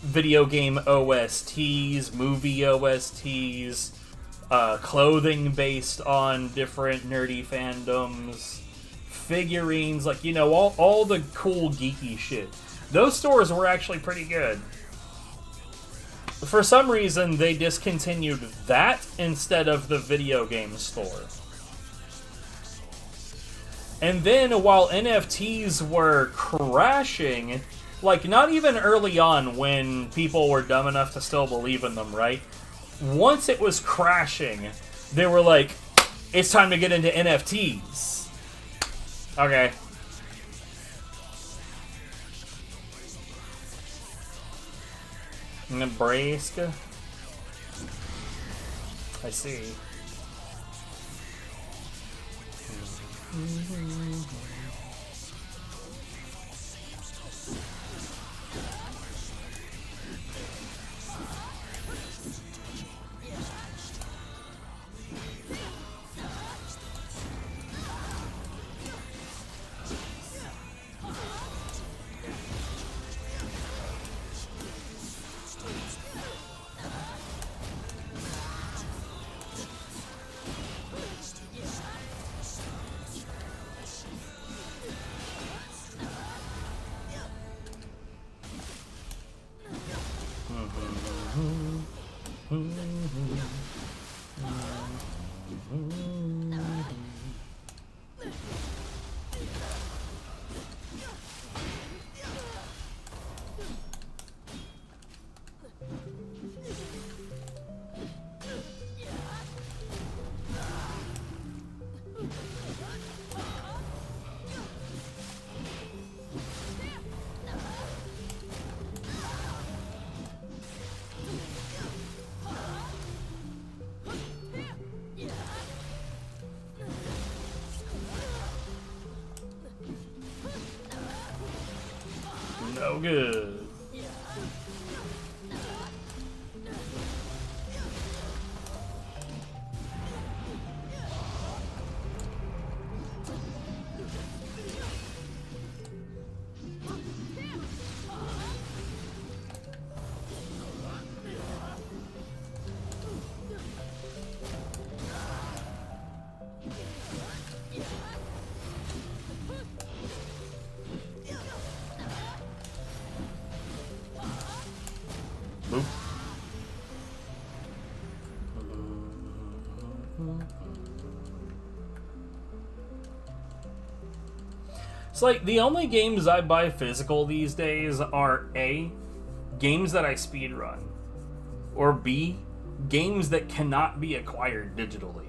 video game OSTs, movie OSTs, clothing based on different nerdy fandoms, figurines, like, you know, all the cool geeky shit. Those stores were actually pretty good. For some reason, they discontinued that instead of the video game store. And then, while NFTs were crashing, like, not even early on when people were dumb enough to still believe in them, right? Once it was crashing, they were like, it's time to get into NFTs. Okay. Nebraska? I see. No good. It's like the only games I buy physical these days are A, games that I speedrun, or B, games that cannot be acquired digitally.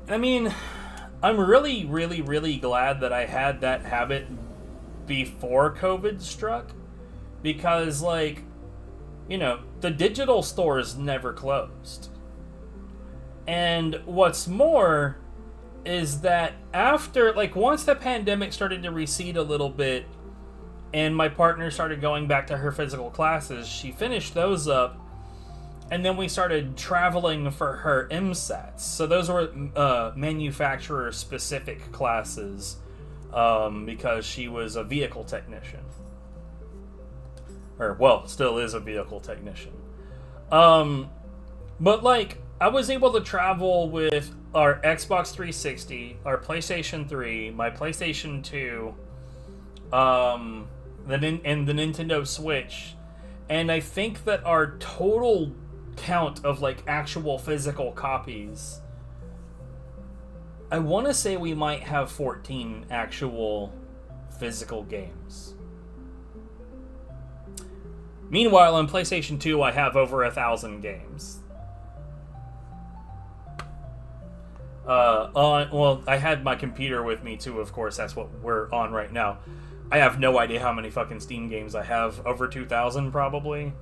I mean, I'm really, really, really glad that I had that habit before COVID struck, because, like, you know, the digital stores never closed. And what's more is that after, like, once the pandemic started to recede a little bit and my partner started going back to her physical classes, she finished those up, and then we started traveling for her MSATs. So those were manufacturer-specific classes, because she was a vehicle technician. Or, well, still is a vehicle technician. But, like, I was able to travel with our Xbox 360, our PlayStation 3, my PlayStation 2, and the Nintendo Switch. And I think that our total count of, like, actual physical copies, I want to say we might have 14 actual physical games. Meanwhile, on PlayStation 2, I have over 1,000 games. Well, I had my computer with me too, of course. That's what we're on right now. I have no idea how many fucking Steam games I have. Over 2,000, probably.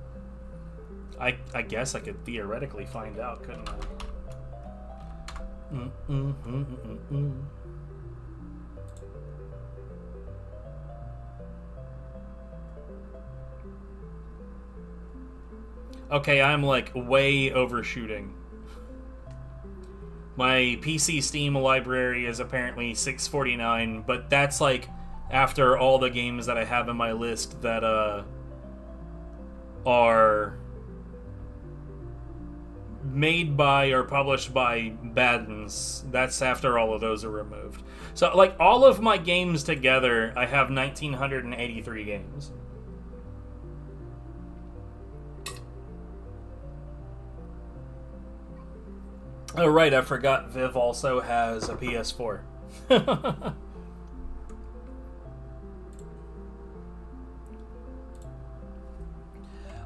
I guess I could theoretically find out, couldn't I? Okay, I'm like way overshooting. My PC Steam library is apparently 649, but that's like after all the games that I have in my list that are made by or published by Baden's. That's after all of those are removed. So, like, all of my games together, I have 1,983 games. Oh, right, I forgot Viv also has a PS4.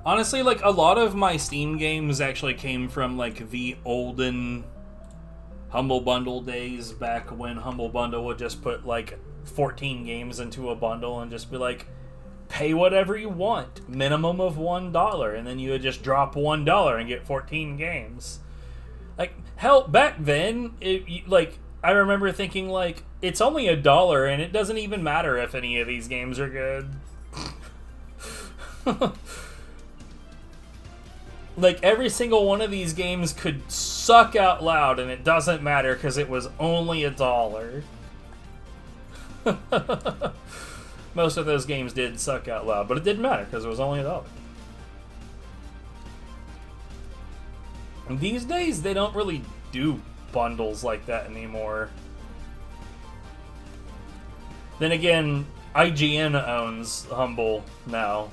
Honestly, like, a lot of my Steam games actually came from, like, the olden Humble Bundle days, back when Humble Bundle would just put, like, 14 games into a bundle and just be like, pay whatever you want, minimum of $1, and then you would just drop $1 and get 14 games. Like, hell, back then, I remember thinking, like, it's only $1, and it doesn't even matter if any of these games are good. Like, every single one of these games could suck out loud, and it doesn't matter because it was only $1. Most of those games did suck out loud, but it didn't matter because it was only $1. These days, they don't really do bundles like that anymore. Then again, IGN owns Humble now.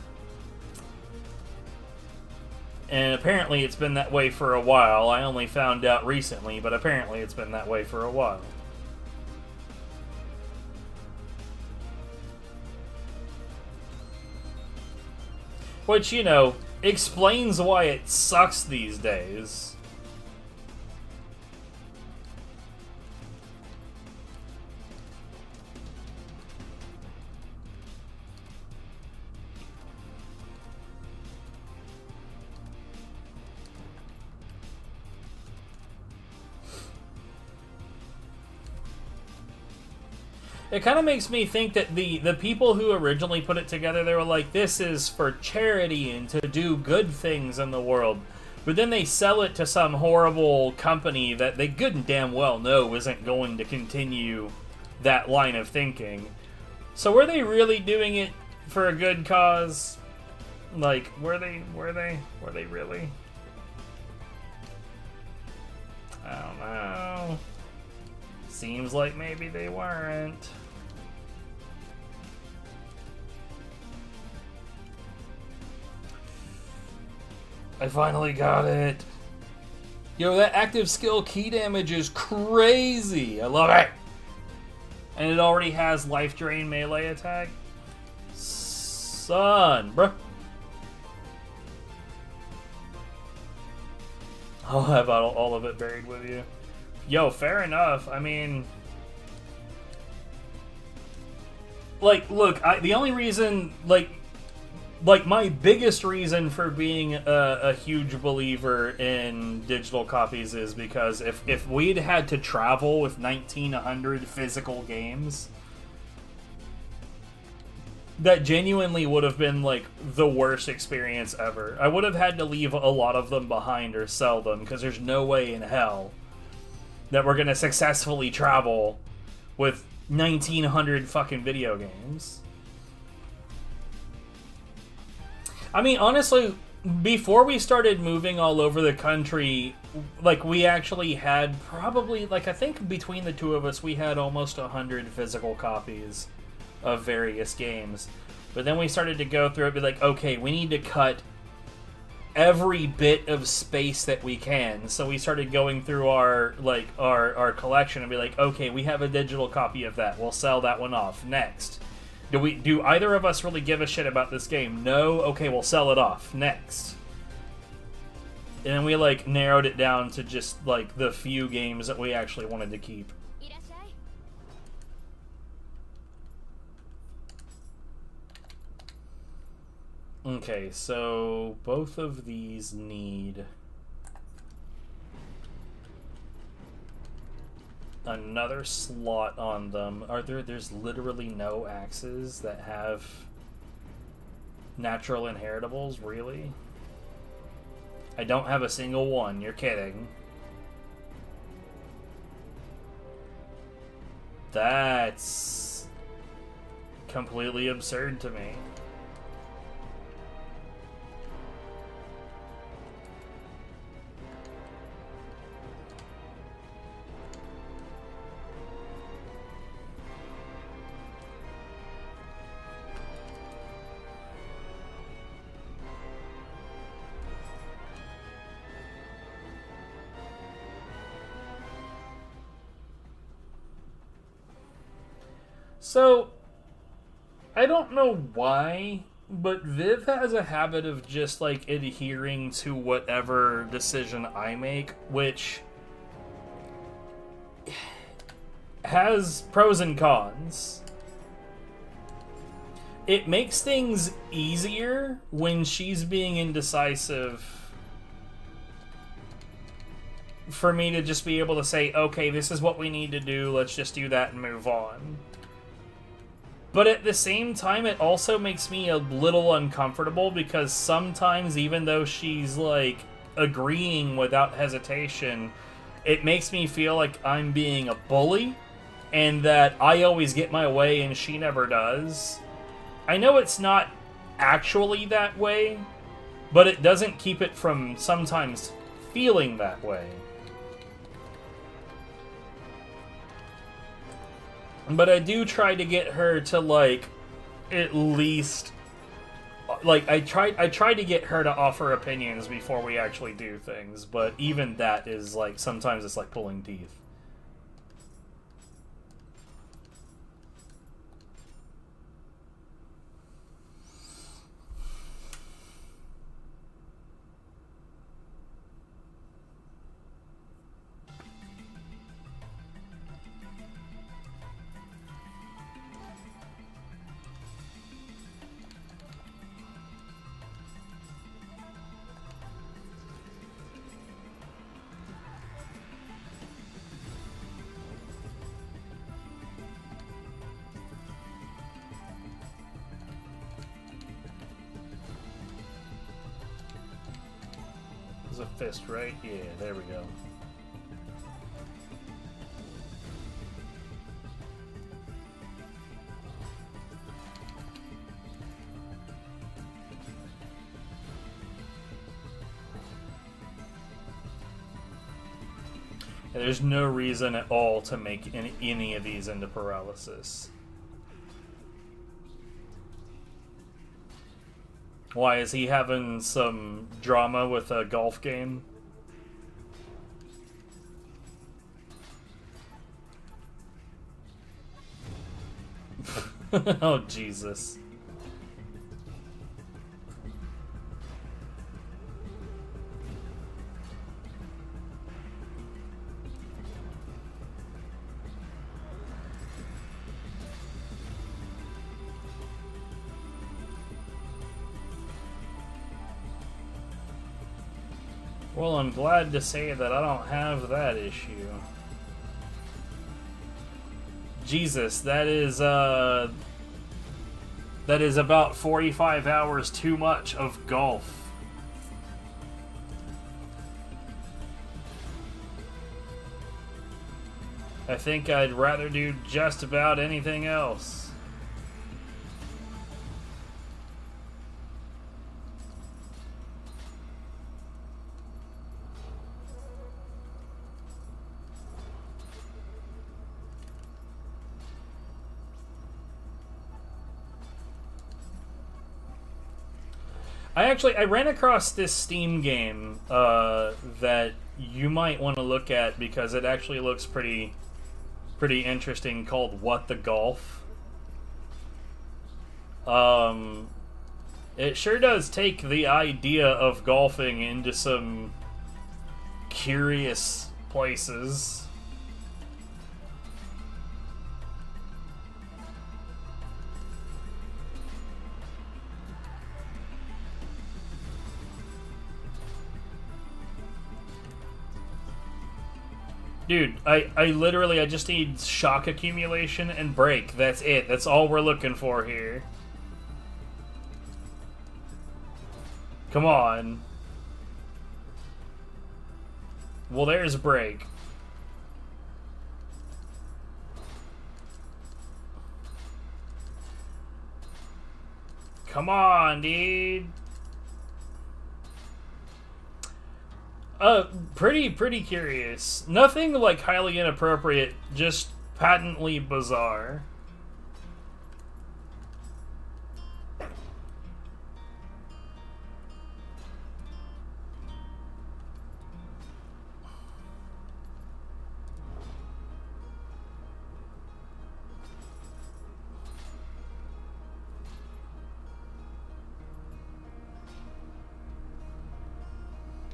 And apparently it's been that way for a while. I only found out recently, but apparently it's been that way for a while. Which, you know, explains why it sucks these days. It kind of makes me think that the people who originally put it together, they were like, this is for charity and to do good things in the world. But then they sell it to some horrible company that they good and damn well know isn't going to continue that line of thinking. So were they really doing it for a good cause? Like, were they really? I don't know. Seems like maybe they weren't. I finally got it. Yo, that active skill key damage is crazy. I love it. And it already has life drain melee attack? Son, bruh. I'll have all of it buried with you. Yo, fair enough. I mean... Like, look, the only reason, like my biggest reason for being a huge believer in digital copies is because if we'd had to travel with 1900 physical games, that genuinely would have been, like, the worst experience ever. I would have had to leave a lot of them behind or sell them, because there's no way in hell that we're going to successfully travel with 1900 fucking video games. I mean, honestly, before we started moving all over the country, like, we actually had probably, like, I think between the two of us, we had almost 100 physical copies of various games. But then we started to go through it and be like, okay, we need to cut every bit of space that we can. So we started going through our collection and be like, okay, we have a digital copy of that. We'll sell that one off. Next. Do either of us really give a shit about this game? No? Okay, we'll sell it off. Next. And then we, like, narrowed it down to just, like, the few games that we actually wanted to keep. Okay, so both of these need another slot on them. There's literally no axes that have natural inheritables, really? I don't have a single one, you're kidding. That's completely absurd to me. So, I don't know why, but Viv has a habit of just, like, adhering to whatever decision I make, which has pros and cons. It makes things easier when she's being indecisive for me to just be able to say, okay, this is what we need to do, let's just do that and move on. But at the same time, it also makes me a little uncomfortable because sometimes, even though she's, like, agreeing without hesitation, it makes me feel like I'm being a bully and that I always get my way and she never does. I know it's not actually that way, but it doesn't keep it from sometimes feeling that way. But I do try to get her to, like, at least, like, I try to get her to offer opinions before we actually do things, but even that is, like, sometimes it's like pulling teeth. A fist, right? Yeah, there we go. And there's no reason at all to make any of these into paralysis. Why, is he having some drama with a golf game? Oh, Jesus. Well, I'm glad to say that I don't have that issue. Jesus, that is about 45 hours too much of golf. I think I'd rather do just about anything else. I ran across this Steam game that you might want to look at because it actually looks pretty interesting, called What the Golf. It sure does take the idea of golfing into some curious places. Dude, I just need shock accumulation and break. That's it. That's all we're looking for here. Come on. Well, there's break. Come on, dude. Pretty curious. Nothing like highly inappropriate, just patently bizarre.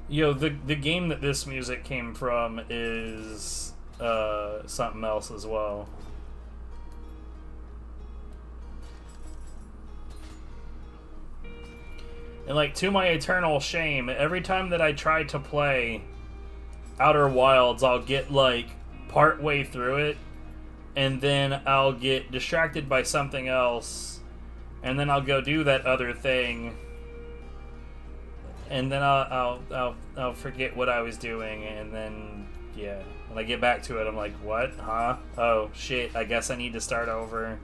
Yo, the game that this music came from is something else as well. And like, to my eternal shame, every time that I try to play Outer Wilds, I'll get like part way through it, and then I'll get distracted by something else, and then I'll go do that other thing. And then I'll forget what I was doing, and then, yeah, when I get back to it, I'm like, what? Huh? Oh, shit, I guess I need to start over.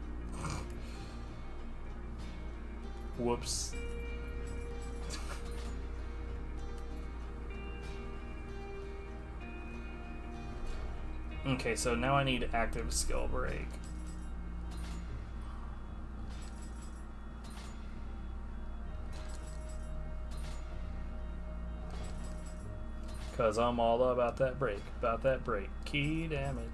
Whoops. Okay, so now I need active skill break. Because I'm all about that break. About that break. Key damage.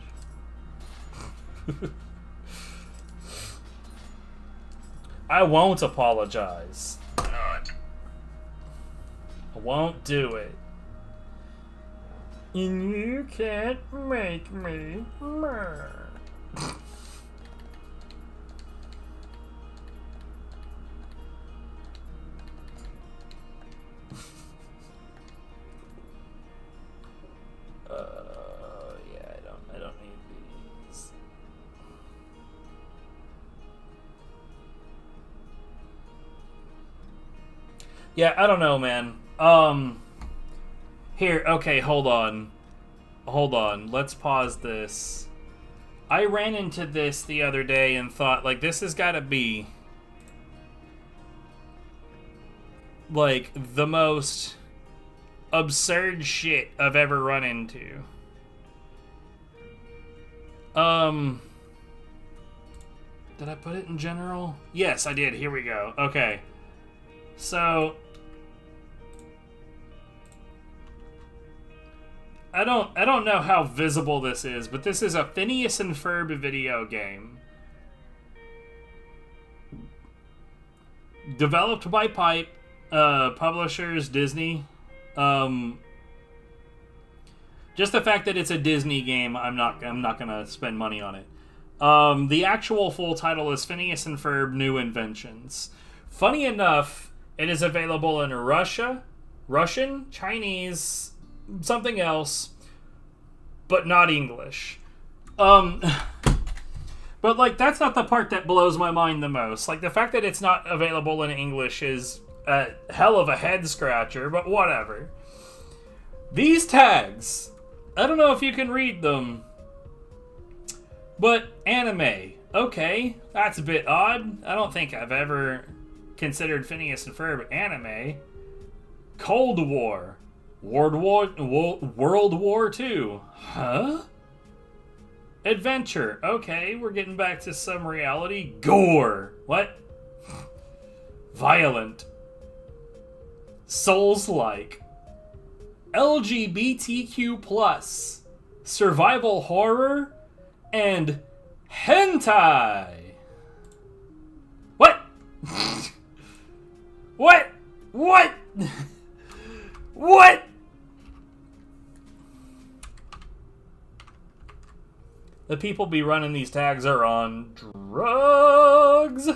I won't apologize. I won't do it. And you can't make me mad. Yeah, I don't need these. Yeah, I don't know, man. Here, okay, hold on. Hold on, let's pause this. I ran into this the other day and thought, like, this has gotta be, like, the most absurd shit I've ever run into. Did I put it in general? Yes, I did. Here we go. Okay. So I don't know how visible this is, but this is a Phineas and Ferb video game. developed by Pipe, publishers Disney. Just the fact that it's a Disney game, I'm not gonna spend money on it. The actual full title is Phineas and Ferb: New Inventions. Funny enough, it is available in Russian, Chinese, something else, but not English. But, like, that's not the part that blows my mind the most. Like, the fact that it's not available in English is a hell of a head-scratcher, but whatever. These tags, I don't know if you can read them, but anime. Okay, that's a bit odd. I don't think I've ever considered Phineas and Ferb anime. Cold War. World War II. Huh? Adventure. Okay, we're getting back to some reality. Gore. What? Violent. Souls-like. LGBTQ+. Survival horror. And hentai. What? What? What? What? The people be running these tags are on drugs.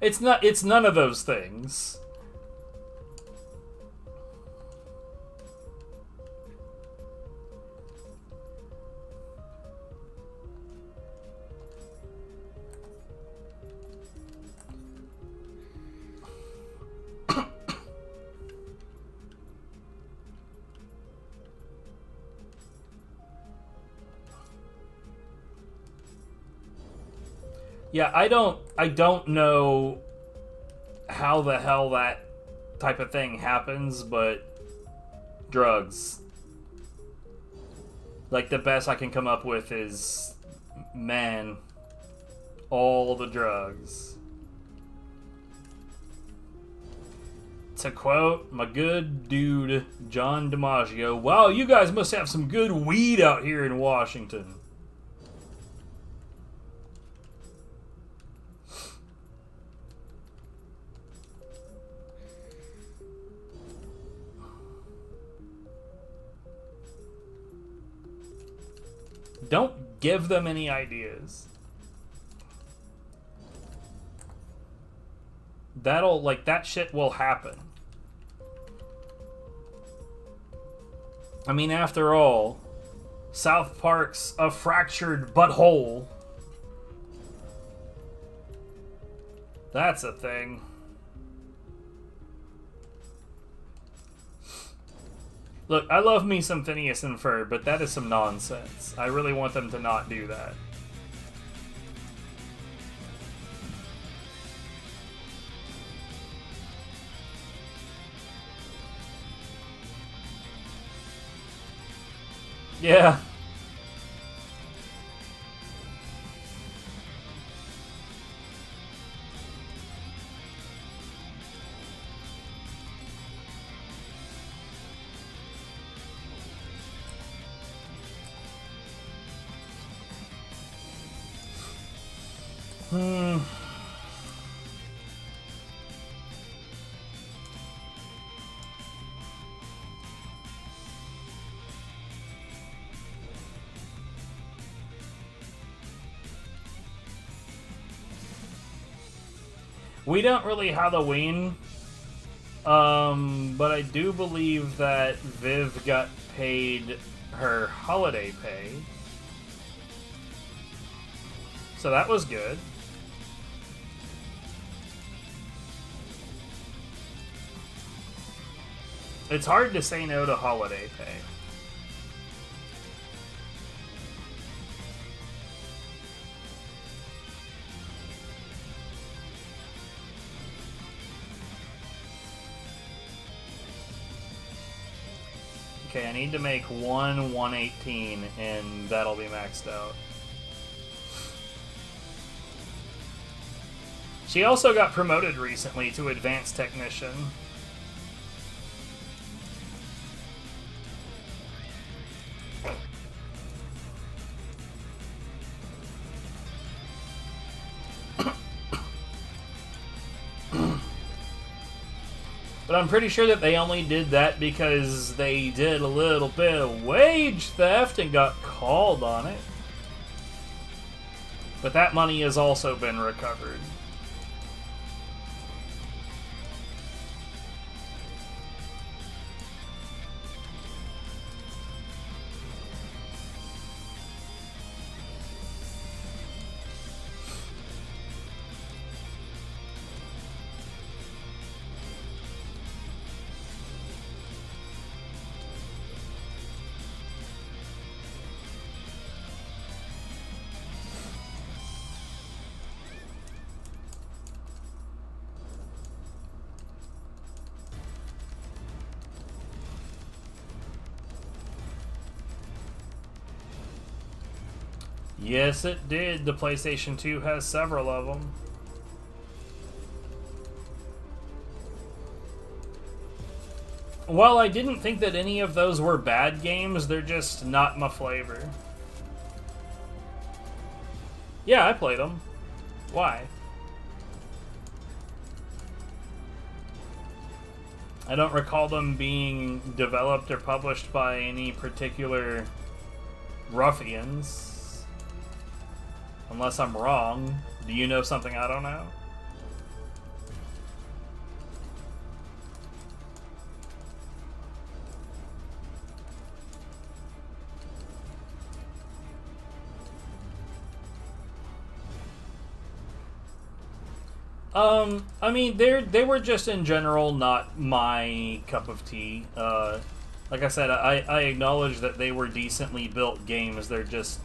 It's none of those things. Yeah, I don't know how the hell that type of thing happens, but drugs. Like, the best I can come up with is, man, all the drugs. To quote my good dude, John DiMaggio, wow, you guys must have some good weed out here in Washington. Don't give them any ideas. That shit will happen. I mean, after all, South Park's a fractured butthole. That's a thing. Look, I love me some Phineas and Ferb, but that is some nonsense. I really want them to not do that. Yeah. We don't really Halloween, but I do believe that Viv got paid her holiday pay. So that was good. It's hard to say no to holiday pay. Okay, I need to make one 118 and that'll be maxed out. She also got promoted recently to advanced technician. But I'm pretty sure that they only did that because they did a little bit of wage theft and got called on it. But that money has also been recovered. Yes, it did. The PlayStation 2 has several of them. While I didn't think that any of those were bad games, they're just not my flavor. Yeah, I played them. Why? I don't recall them being developed or published by any particular ruffians. Unless I'm wrong. Do you know something I don't know? I mean, they were just in general not my cup of tea. Like I said, I acknowledge that they were decently built games. They're just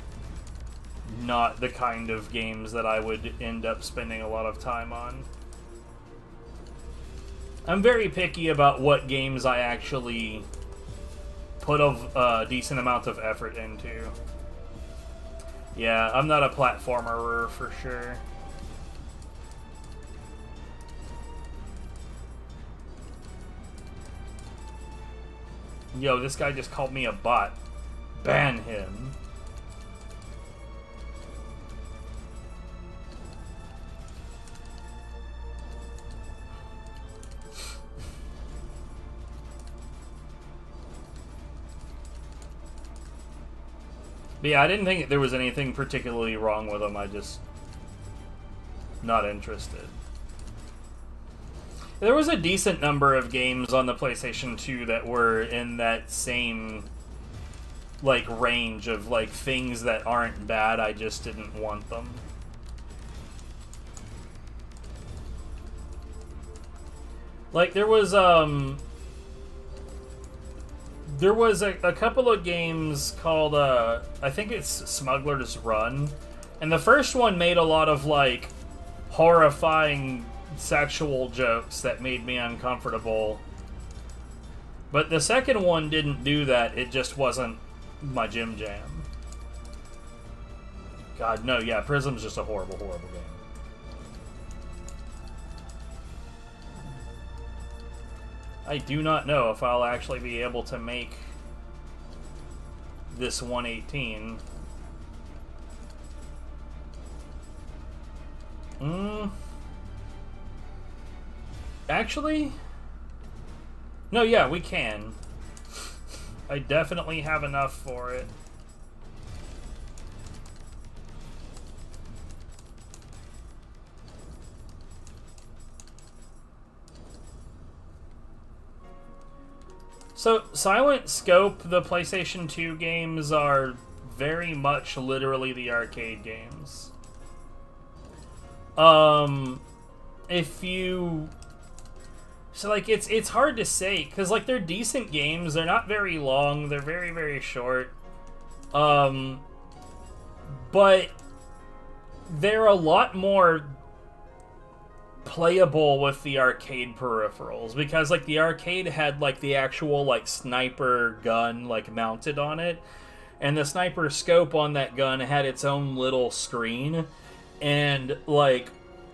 not the kind of games that I would end up spending a lot of time on. I'm very picky about what games I actually put a decent amount of effort into. Yeah, I'm not a platformer for sure. Yo, this guy just called me a bot. Ban him. But yeah, I didn't think there was anything particularly wrong with them. I just... not interested. There was a decent number of games on the PlayStation 2 that were in that same, like, range of, like, things that aren't bad, I just didn't want them. Like, there was a couple of games called, I think it's Smuggler's Run, and the first one made a lot of, like, horrifying sexual jokes that made me uncomfortable. But the second one didn't do that, it just wasn't my jam. God, no, yeah, Prism's just a horrible, horrible game. I do not know if I'll actually be able to make this 118. Actually? No, yeah, we can. I definitely have enough for it. So, Silent Scope, the PlayStation 2 games are very much literally the arcade games. If you... So, like, it's hard to say, because, like, they're decent games, they're not very long, they're very, very short. But they're a lot more playable with the arcade peripherals, because, like, the arcade had, like, the actual, like, sniper gun, like, mounted on it, and the sniper scope on that gun had its own little screen, and, like,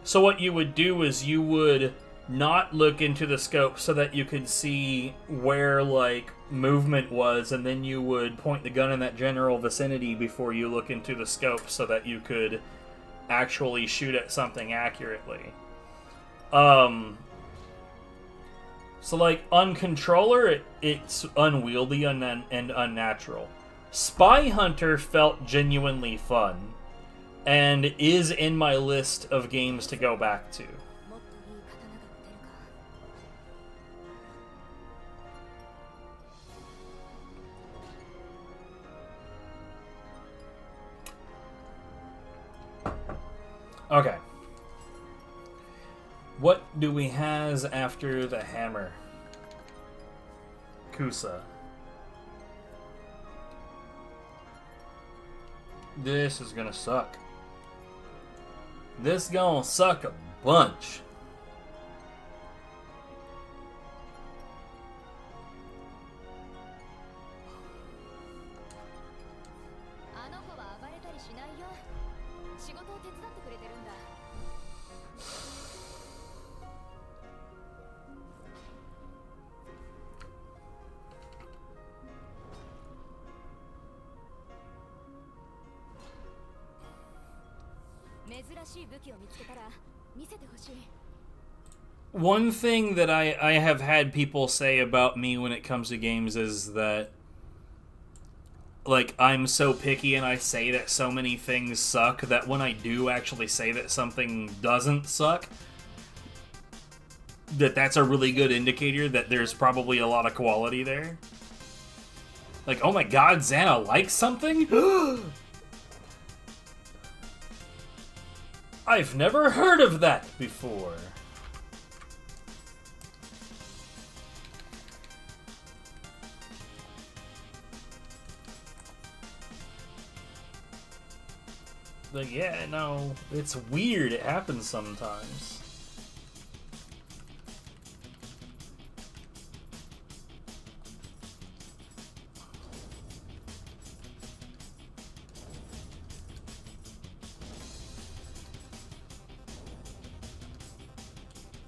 So what you would do is you would not look into the scope so that you could see where, like, movement was, and then you would point the gun in that general vicinity before you look into the scope so that you could actually shoot at something accurately. So, like, on controller, it's unwieldy and unnatural. Spy Hunter felt genuinely fun, and is in my list of games to go back to. Okay. What do we has after the hammer? Kusa. This is gonna suck. This gonna suck a bunch. One thing that I have had people say about me when it comes to games is that, like, I'm so picky and I say that so many things suck that when I do actually say that something doesn't suck, that's a really good indicator that there's probably a lot of quality there. Like, oh my god, Xana likes something? I've never heard of that before. Like, yeah, no, it's weird. It happens sometimes.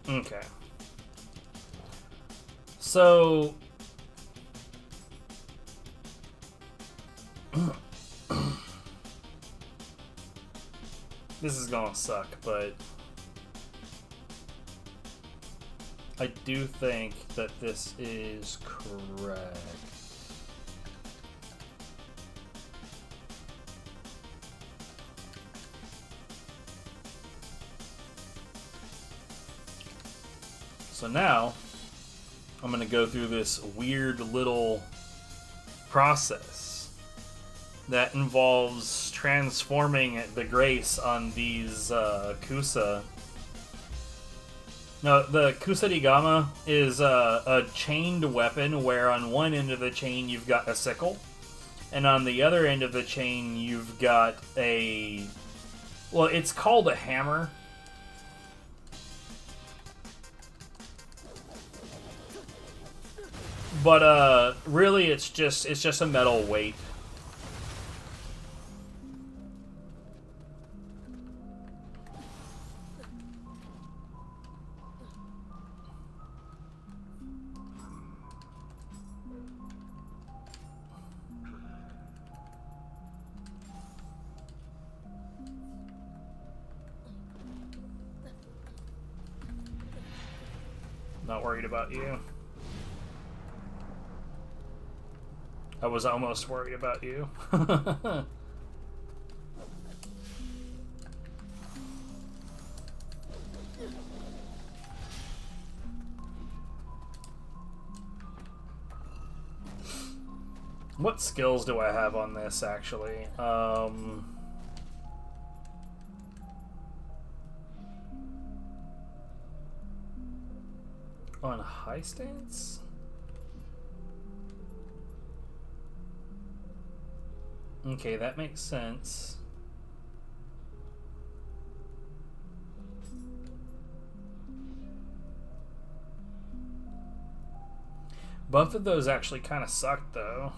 Okay. So... this is gonna suck, but... I do think that this is correct. So now, I'm going to go through this weird little process that involves transforming the Grace on these Kusa. Now, the Kusadigama is a chained weapon where on one end of the chain you've got a sickle, and on the other end of the chain you've got a... well, it's called a hammer. But really, it's just a metal weight. Not worried about you. I was almost worried about you. What skills do I have on this, actually? On high stance? Okay, that makes sense. Both of those actually kind of sucked, though.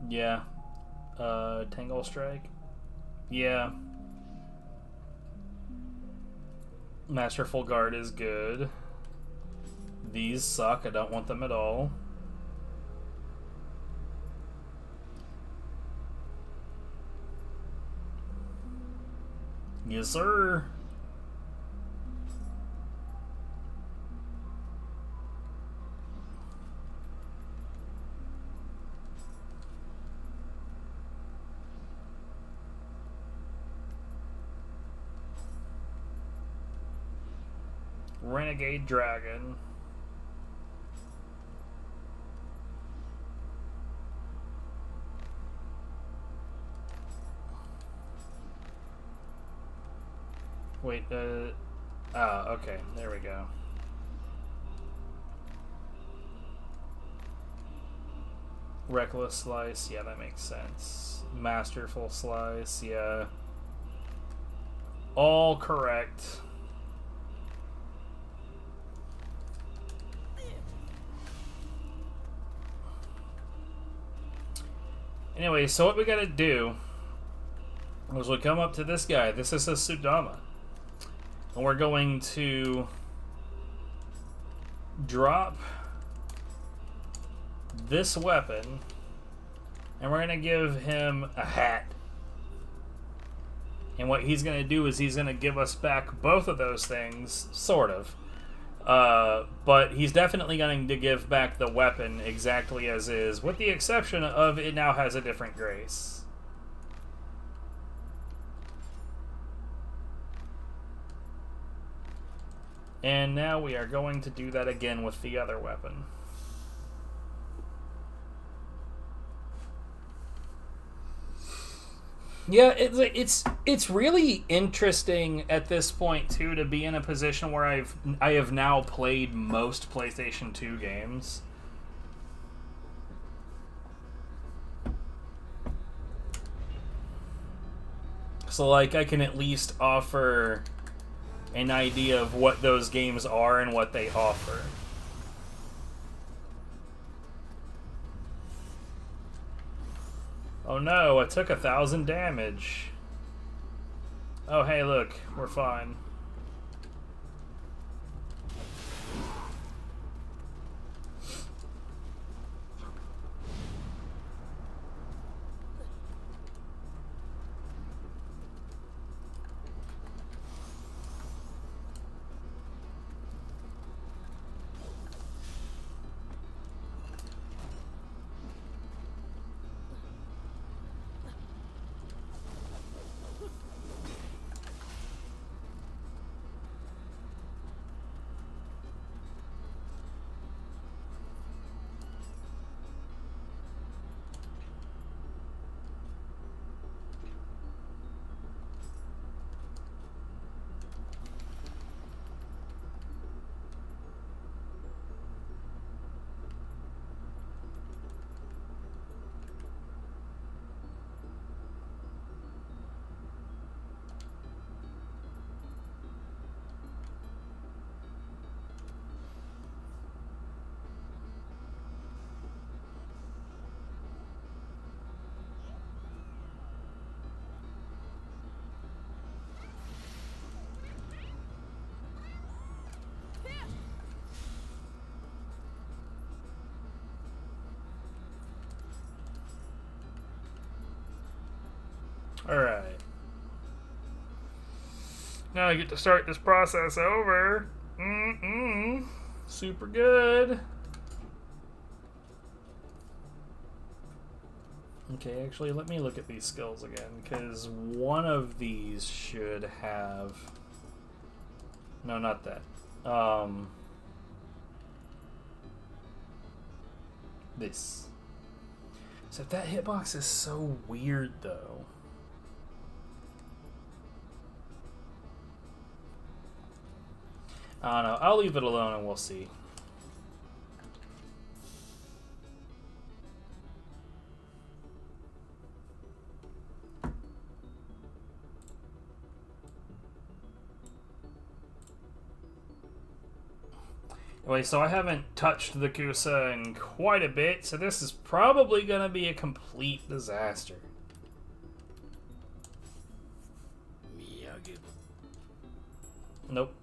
Yeah. Tangle Strike. Yeah. Masterful Guard is good. These suck. I don't want them at all. Yes, sir. Renegade Dragon. Wait, okay, there we go. Reckless Slice, yeah, that makes sense. Masterful Slice, yeah. All correct. Anyway, so what we gotta do is we come up to this guy. This is a Sudama. And we're going to drop this weapon, and we're going to give him a hat. And what he's going to do is he's going to give us back both of those things, sort of. But he's definitely going to give back the weapon exactly as is, with the exception of it now has a different grace. And now we are going to do that again with the other weapon. Yeah, it's really interesting at this point too to be in a position where I have now played most PlayStation 2 games. So like I can at least offer an idea of what those games are and what they offer. Oh no, I took 1,000 damage. Oh hey, look, we're fine. Alright. Now I get to start this process over. Super good. Okay, actually, let me look at these skills again, because one of these should have... No, not that. This. So that hitbox is so weird, though. I don't know. I'll leave it alone and we'll see. Anyway, so I haven't touched the Kusa in quite a bit, so this is probably going to be a complete disaster. Nope.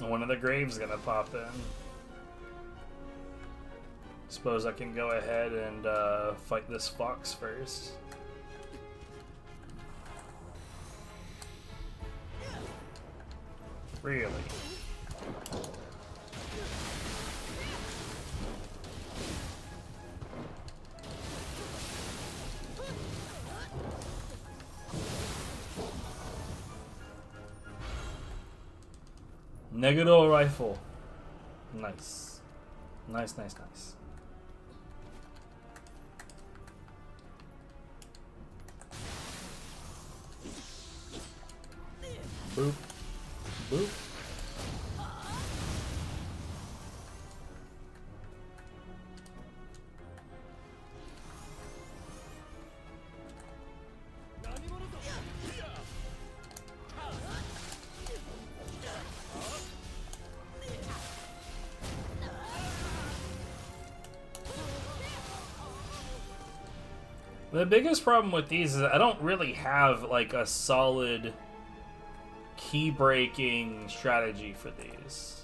One of the graves gonna pop in. Suppose I can go ahead and fight this fox first. Really? Negado rifle. Nice. Nice, nice, nice. Boop. Boop. The biggest problem with these is I don't really have like a solid key breaking strategy for these.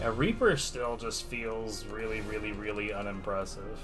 Yeah, Reaper still just feels really, really, really unimpressive.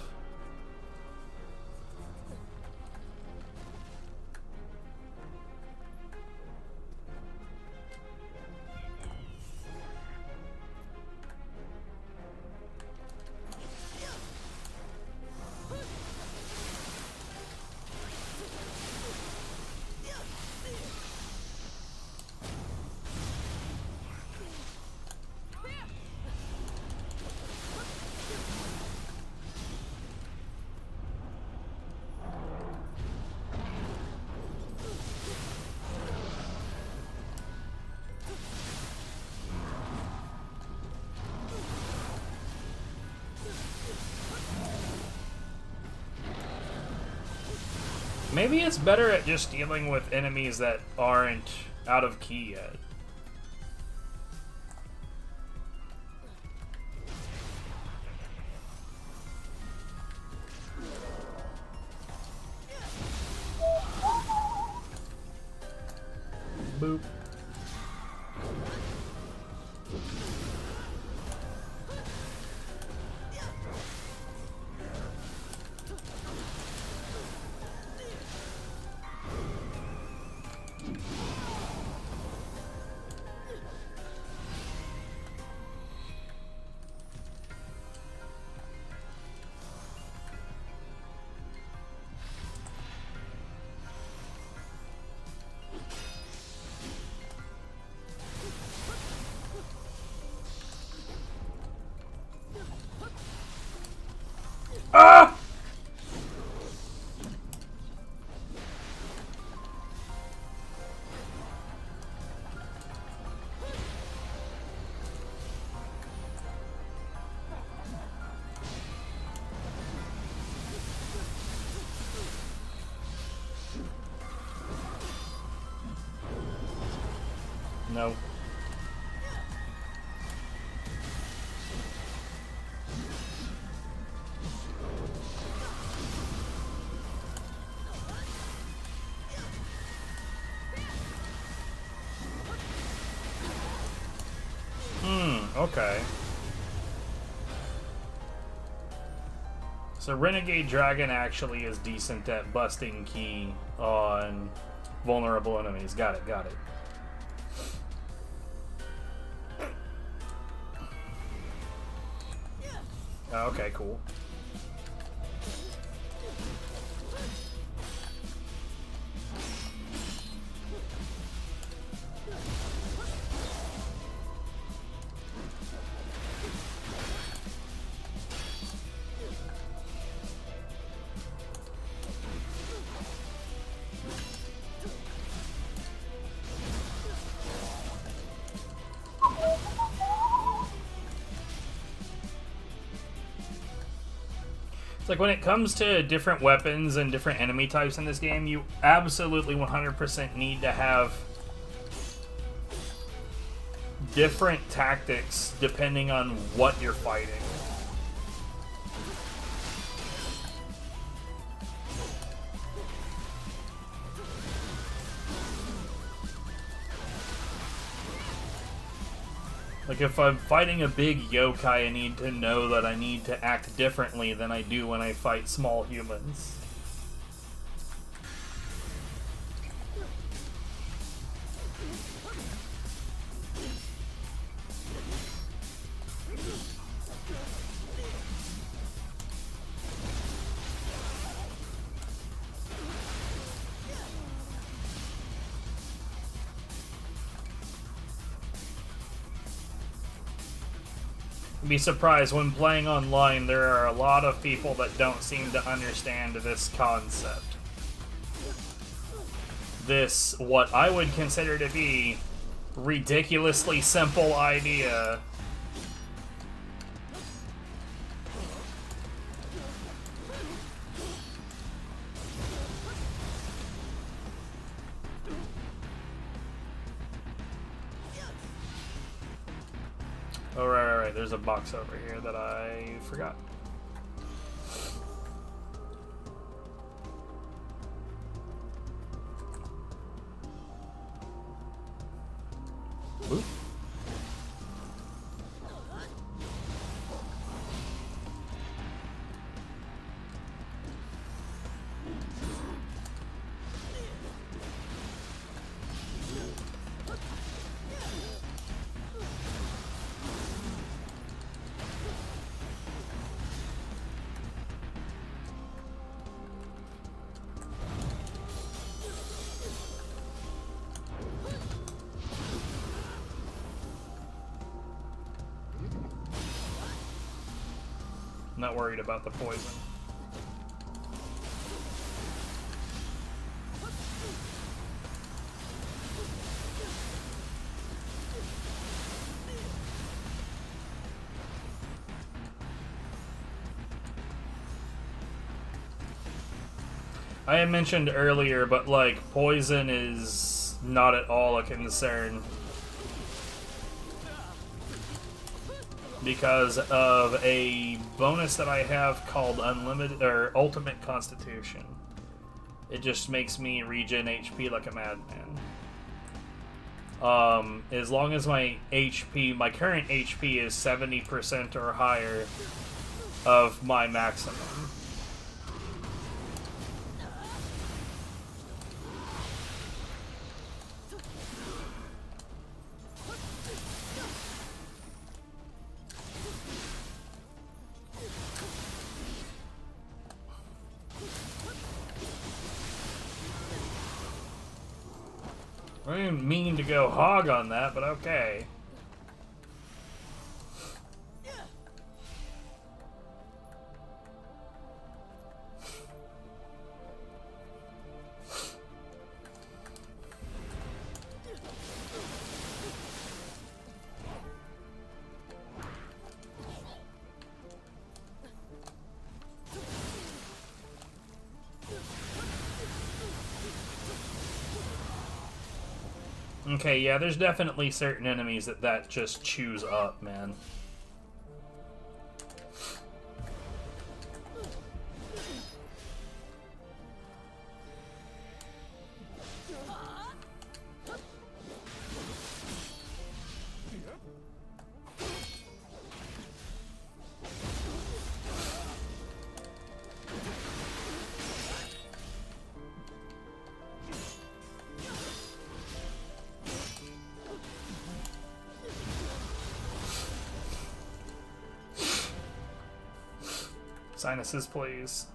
Maybe it's better at just dealing with enemies that aren't out of key yet. Boop. No. Okay. So Renegade Dragon actually is decent at busting key on vulnerable enemies. Got it, got it. Okay, cool. It's like when it comes to different weapons and different enemy types in this game, you absolutely 100% need to have different tactics depending on what you're fighting. Like, if I'm fighting a big yokai, I need to know that I need to act differently than I do when I fight small humans. Be surprised when playing online, there are a lot of people that don't seem to understand this concept. This, what I would consider to be, ridiculously simple idea. Oh, right, there's a box over here that I forgot. Oop. Not worried about the poison. I had mentioned earlier, but like, poison is not at all a concern. Because of a bonus that I have called Unlimited or Ultimate Constitution. It just makes me regen HP like a madman. As long as my HP, my current HP is 70% or higher of my maximum. I didn't mean to go hog on that, but okay. Okay, yeah, there's definitely certain enemies that just chews up, man. Sinuses, please.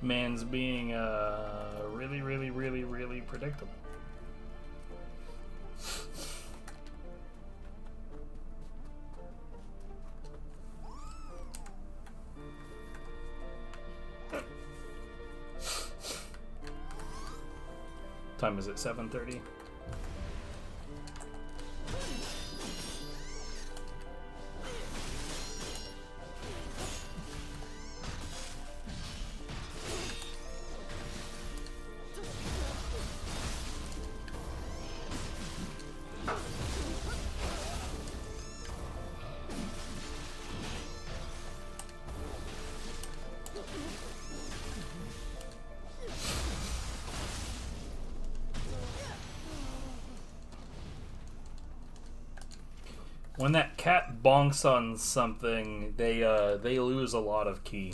Man's being really predictable. Time is it 7:30? When that cat bonks on something, they lose a lot of ki.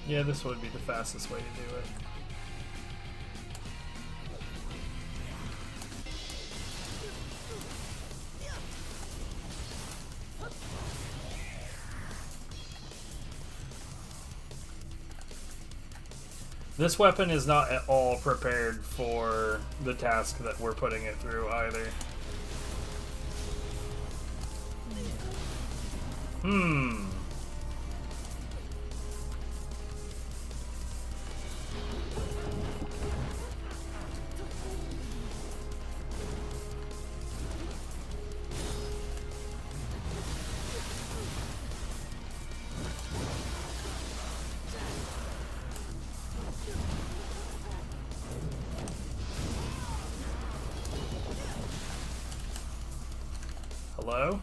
Yeah, this would be the fastest way to do it. This weapon is not at all prepared for the task that we're putting it through either. Hello?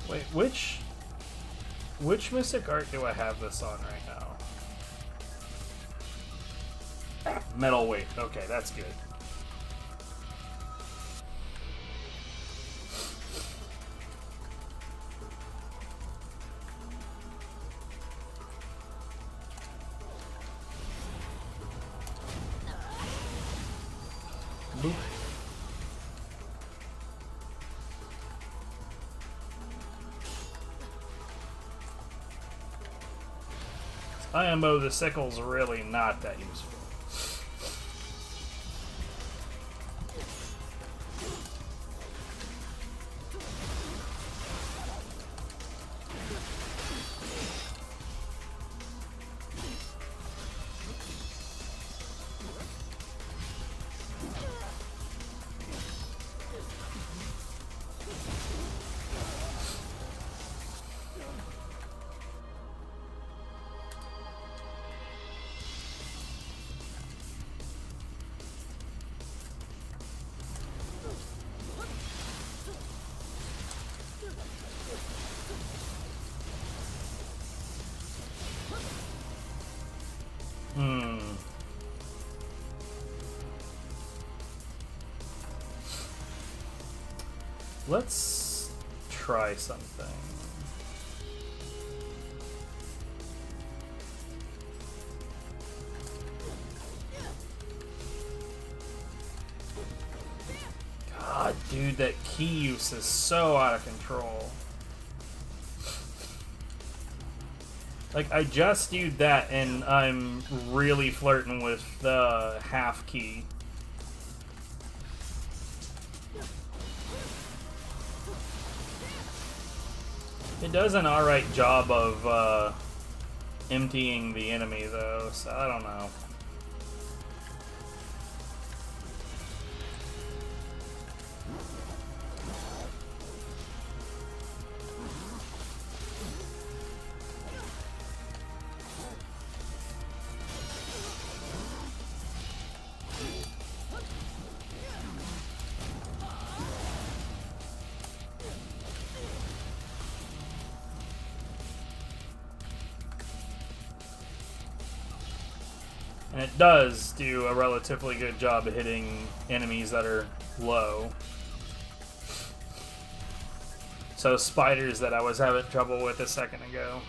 Wait, which Mystic Art do I have this on right now? Metal Weight. Okay, that's good. Boop. IMO the sickle's really not that useful. Let's try something. God, dude, that key use is so out of control. Like, I just used that and I'm really flirting with the half key. It does an alright job of emptying the enemy, though, so I don't know. And it does do a relatively good job of hitting enemies that are low. So spiders that I was having trouble with a second ago.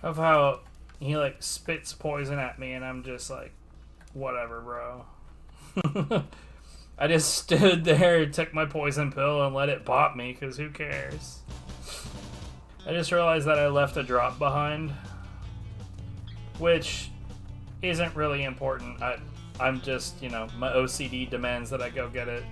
Of how he like spits poison at me and I'm just like, whatever, bro. I just stood there, took my poison pill and let it pop me, because who cares? I just realized that I left a drop behind, which isn't really important. I'm just, you know, my OCD demands that I go get it.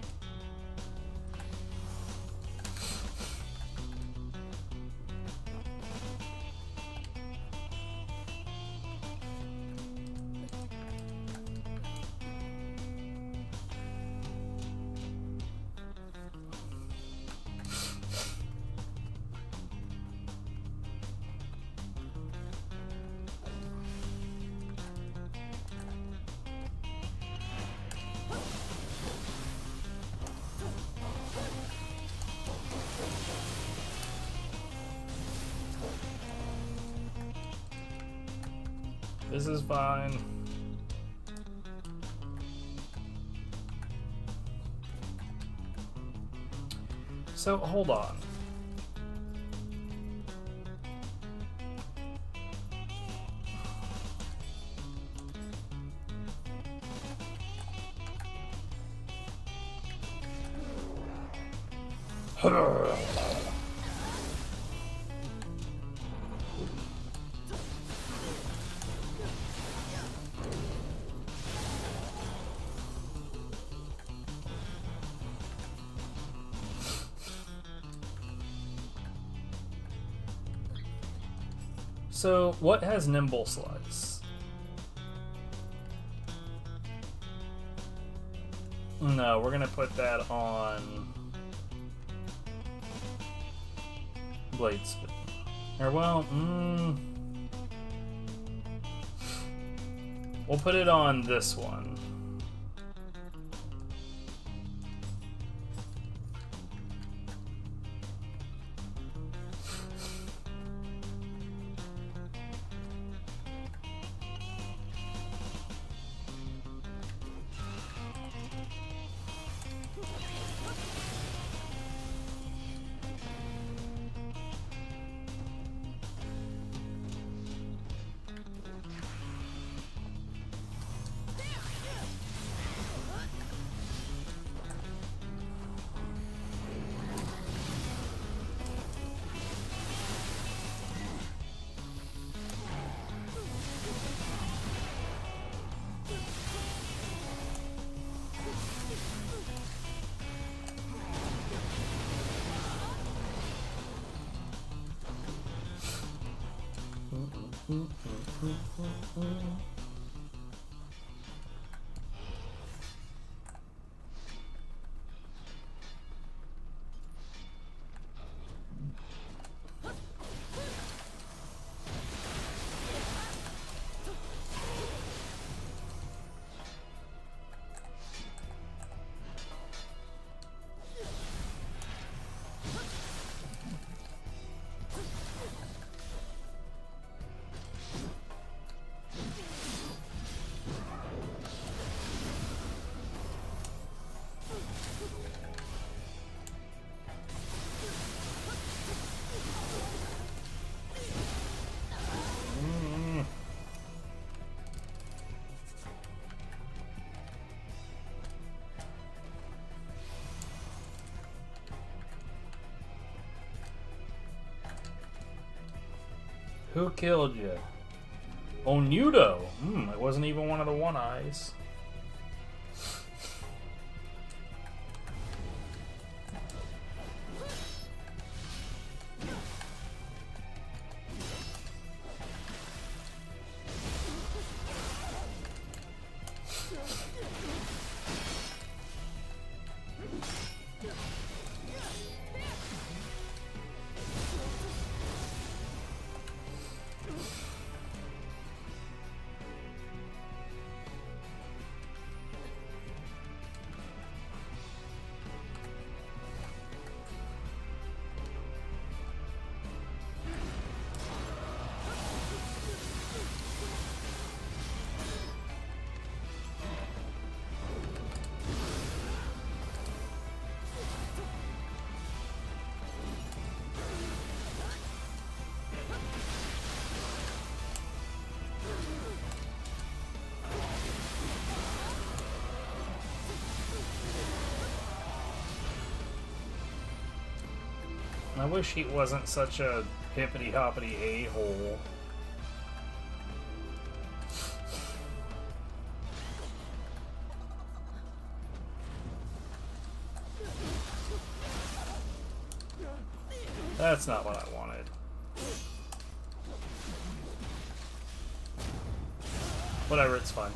This is fine. So, hold on. So, what has Nimble Slice? No, we're gonna put that on Blade Spin. Or, well, we'll put it on this one. Who killed you? Onudo. It wasn't even one of the One Eyes. I wish he wasn't such a hippity-hoppity a-hole. That's not what I wanted. Whatever, it's fine.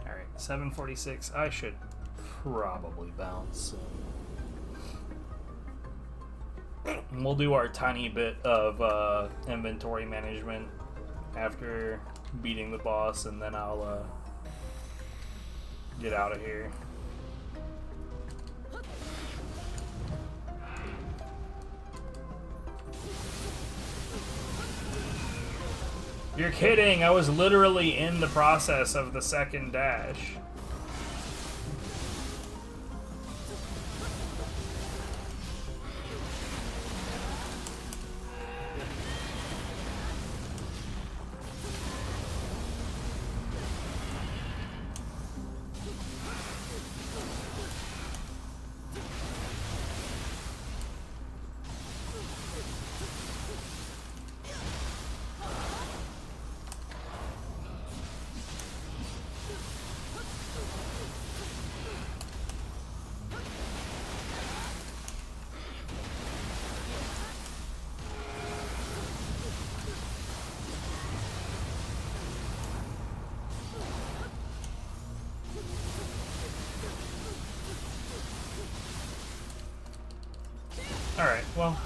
Alright, 746. I should probably bounce. We'll do our tiny bit of inventory management after beating the boss, and then I'll get out of here. You're kidding! I was literally in the process of the second dash. Alright, well.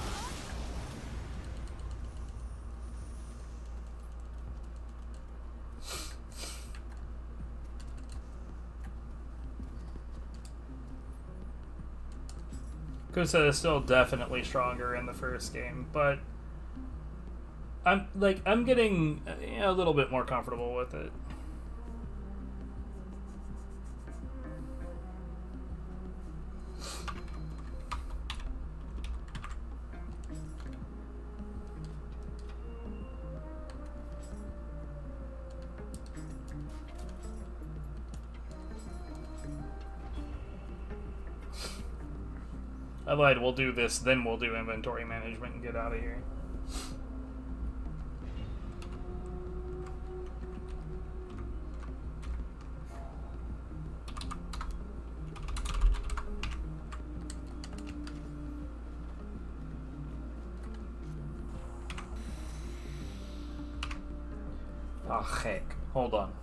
Kusa is still definitely stronger in the first game, but I'm getting a little bit more comfortable with it. I lied, we'll do this, then we'll do inventory management and get out of here. Oh, heck. Hold on.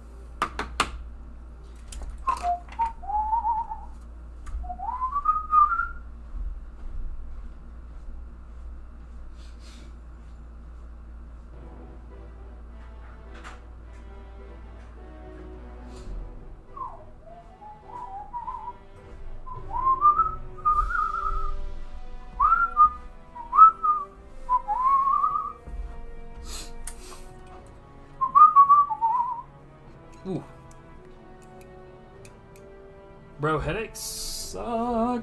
Ooh. Bro, headaches suck.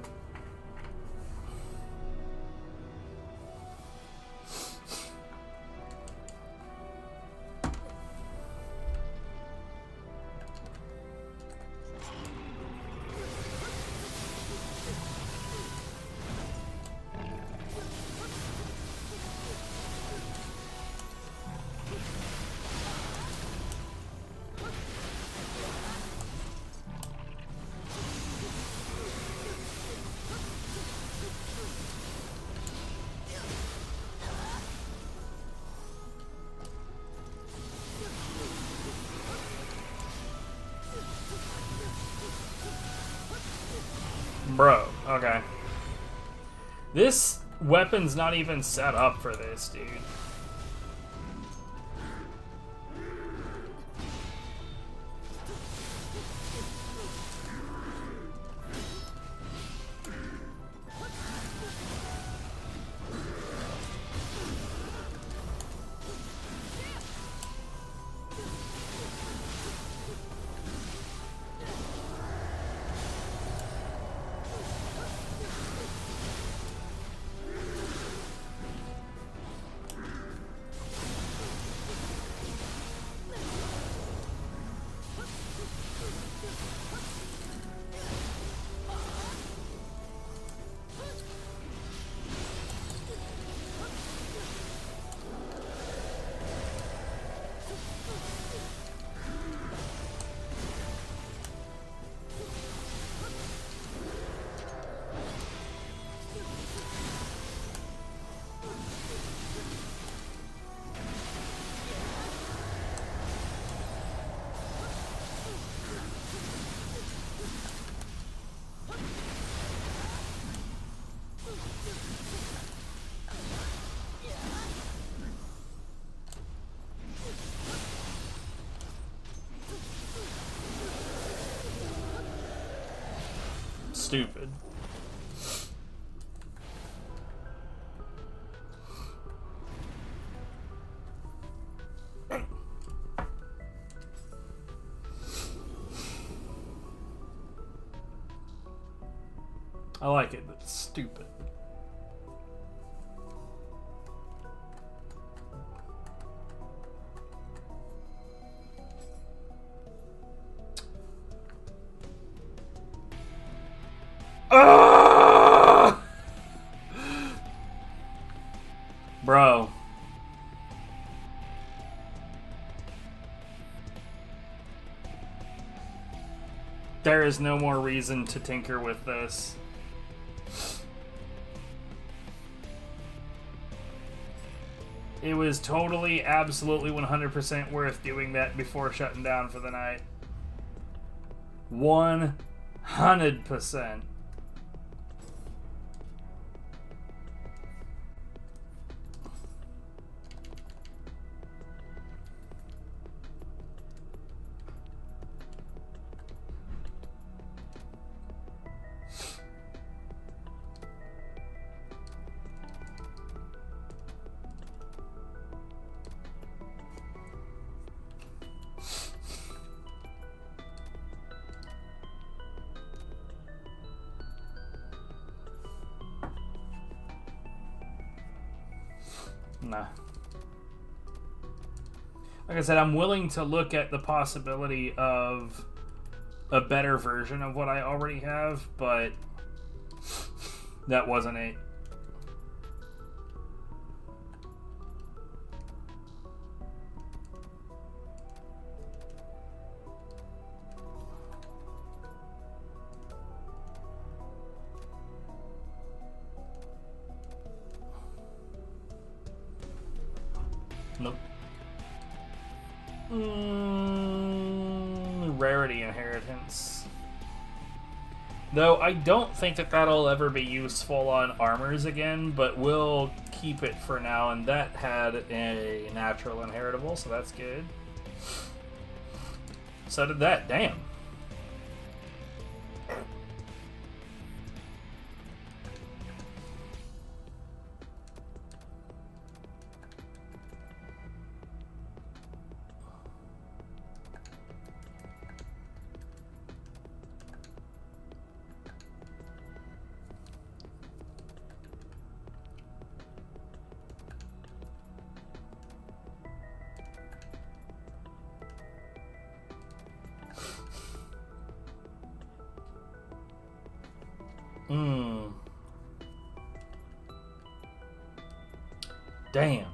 Bro, okay. This weapon's not even set up for this, dude. stupid. I like it, but it's stupid. Bro. There is no more reason to tinker with this. It was totally, absolutely, 100% worth doing that before shutting down for the night. 100%. Nah. Like I said, I'm willing to look at the possibility of a better version of what I already have, but that wasn't it. Nope. Rarity inheritance. Though I don't think that that'll ever be useful on armors again, but we'll keep it for now, and that had a natural inheritable, so that's good. So did that, damn. Damn.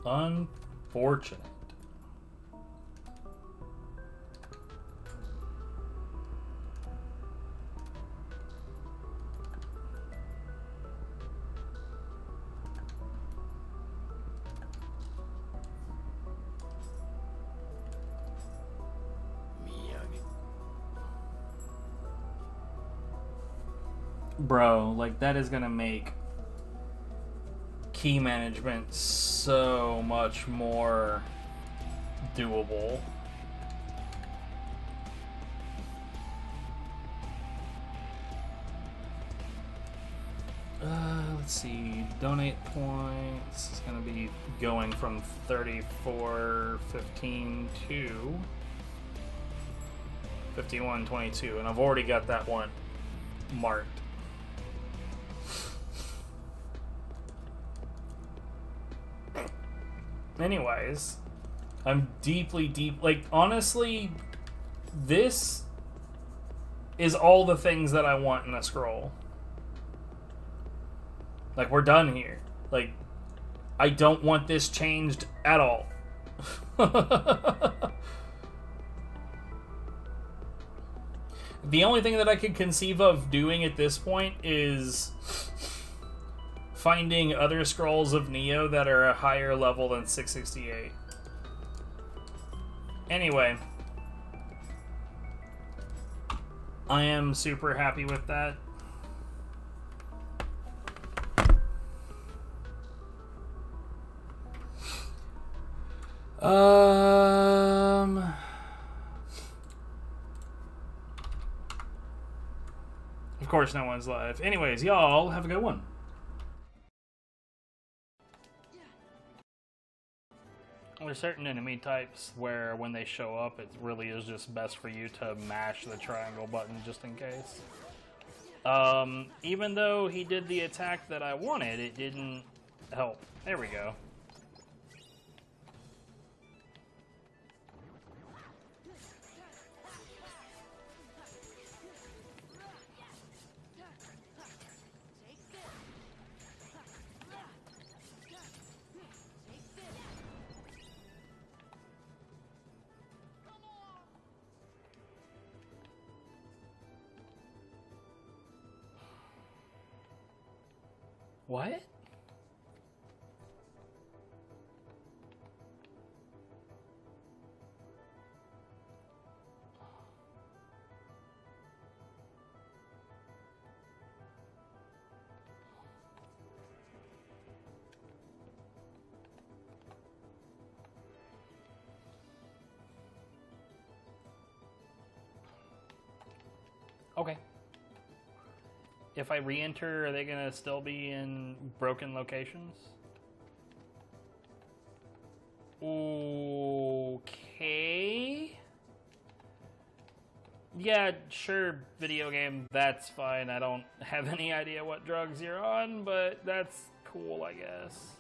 Unfortunate. Bro, like, that is gonna make key management so much more doable. Let's see, donate points is gonna be going from 34.15 to 51.22, and I've already got that one marked. Anyways, I'm like, honestly, this is all the things that I want in a scroll. Like, we're done here. Like, I don't want this changed at all. The only thing that I could conceive of doing at this point is finding other scrolls of Nioh that are a higher level than 668. Anyway, I am super happy with that. Of course, no one's live. Anyways, y'all have a good one. There's certain enemy types where when they show up, it really is just best for you to mash the triangle button just in case. Even though he did the attack that I wanted, it didn't help. There we go. What? Okay. If I re-enter, are they gonna still be in broken locations? Okay. Yeah, sure, video game, that's fine. I don't have any idea what drugs you're on, but that's cool, I guess.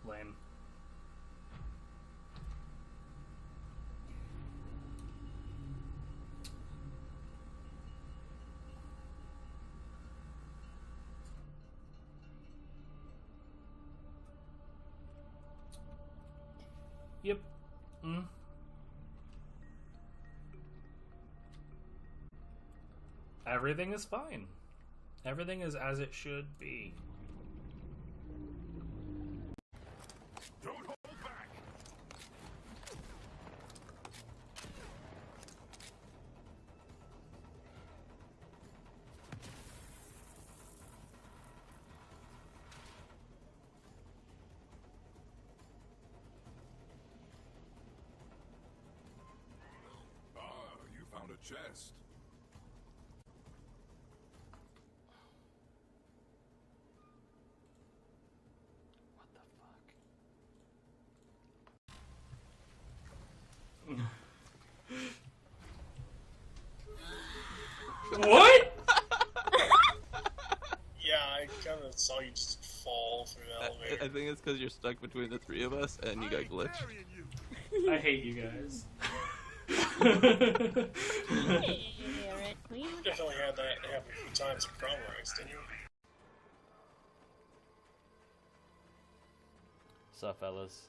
Lame. Yep. Everything is fine. Everything is as it should be. Don't hold back. You found a chest. What? Yeah, I kind of saw you just fall through the elevator. I think it's because you're stuck between the three of us and you got glitched. I hate you guys. You definitely had that happen a few times at Prom Rise, didn't you? Sup, fellas?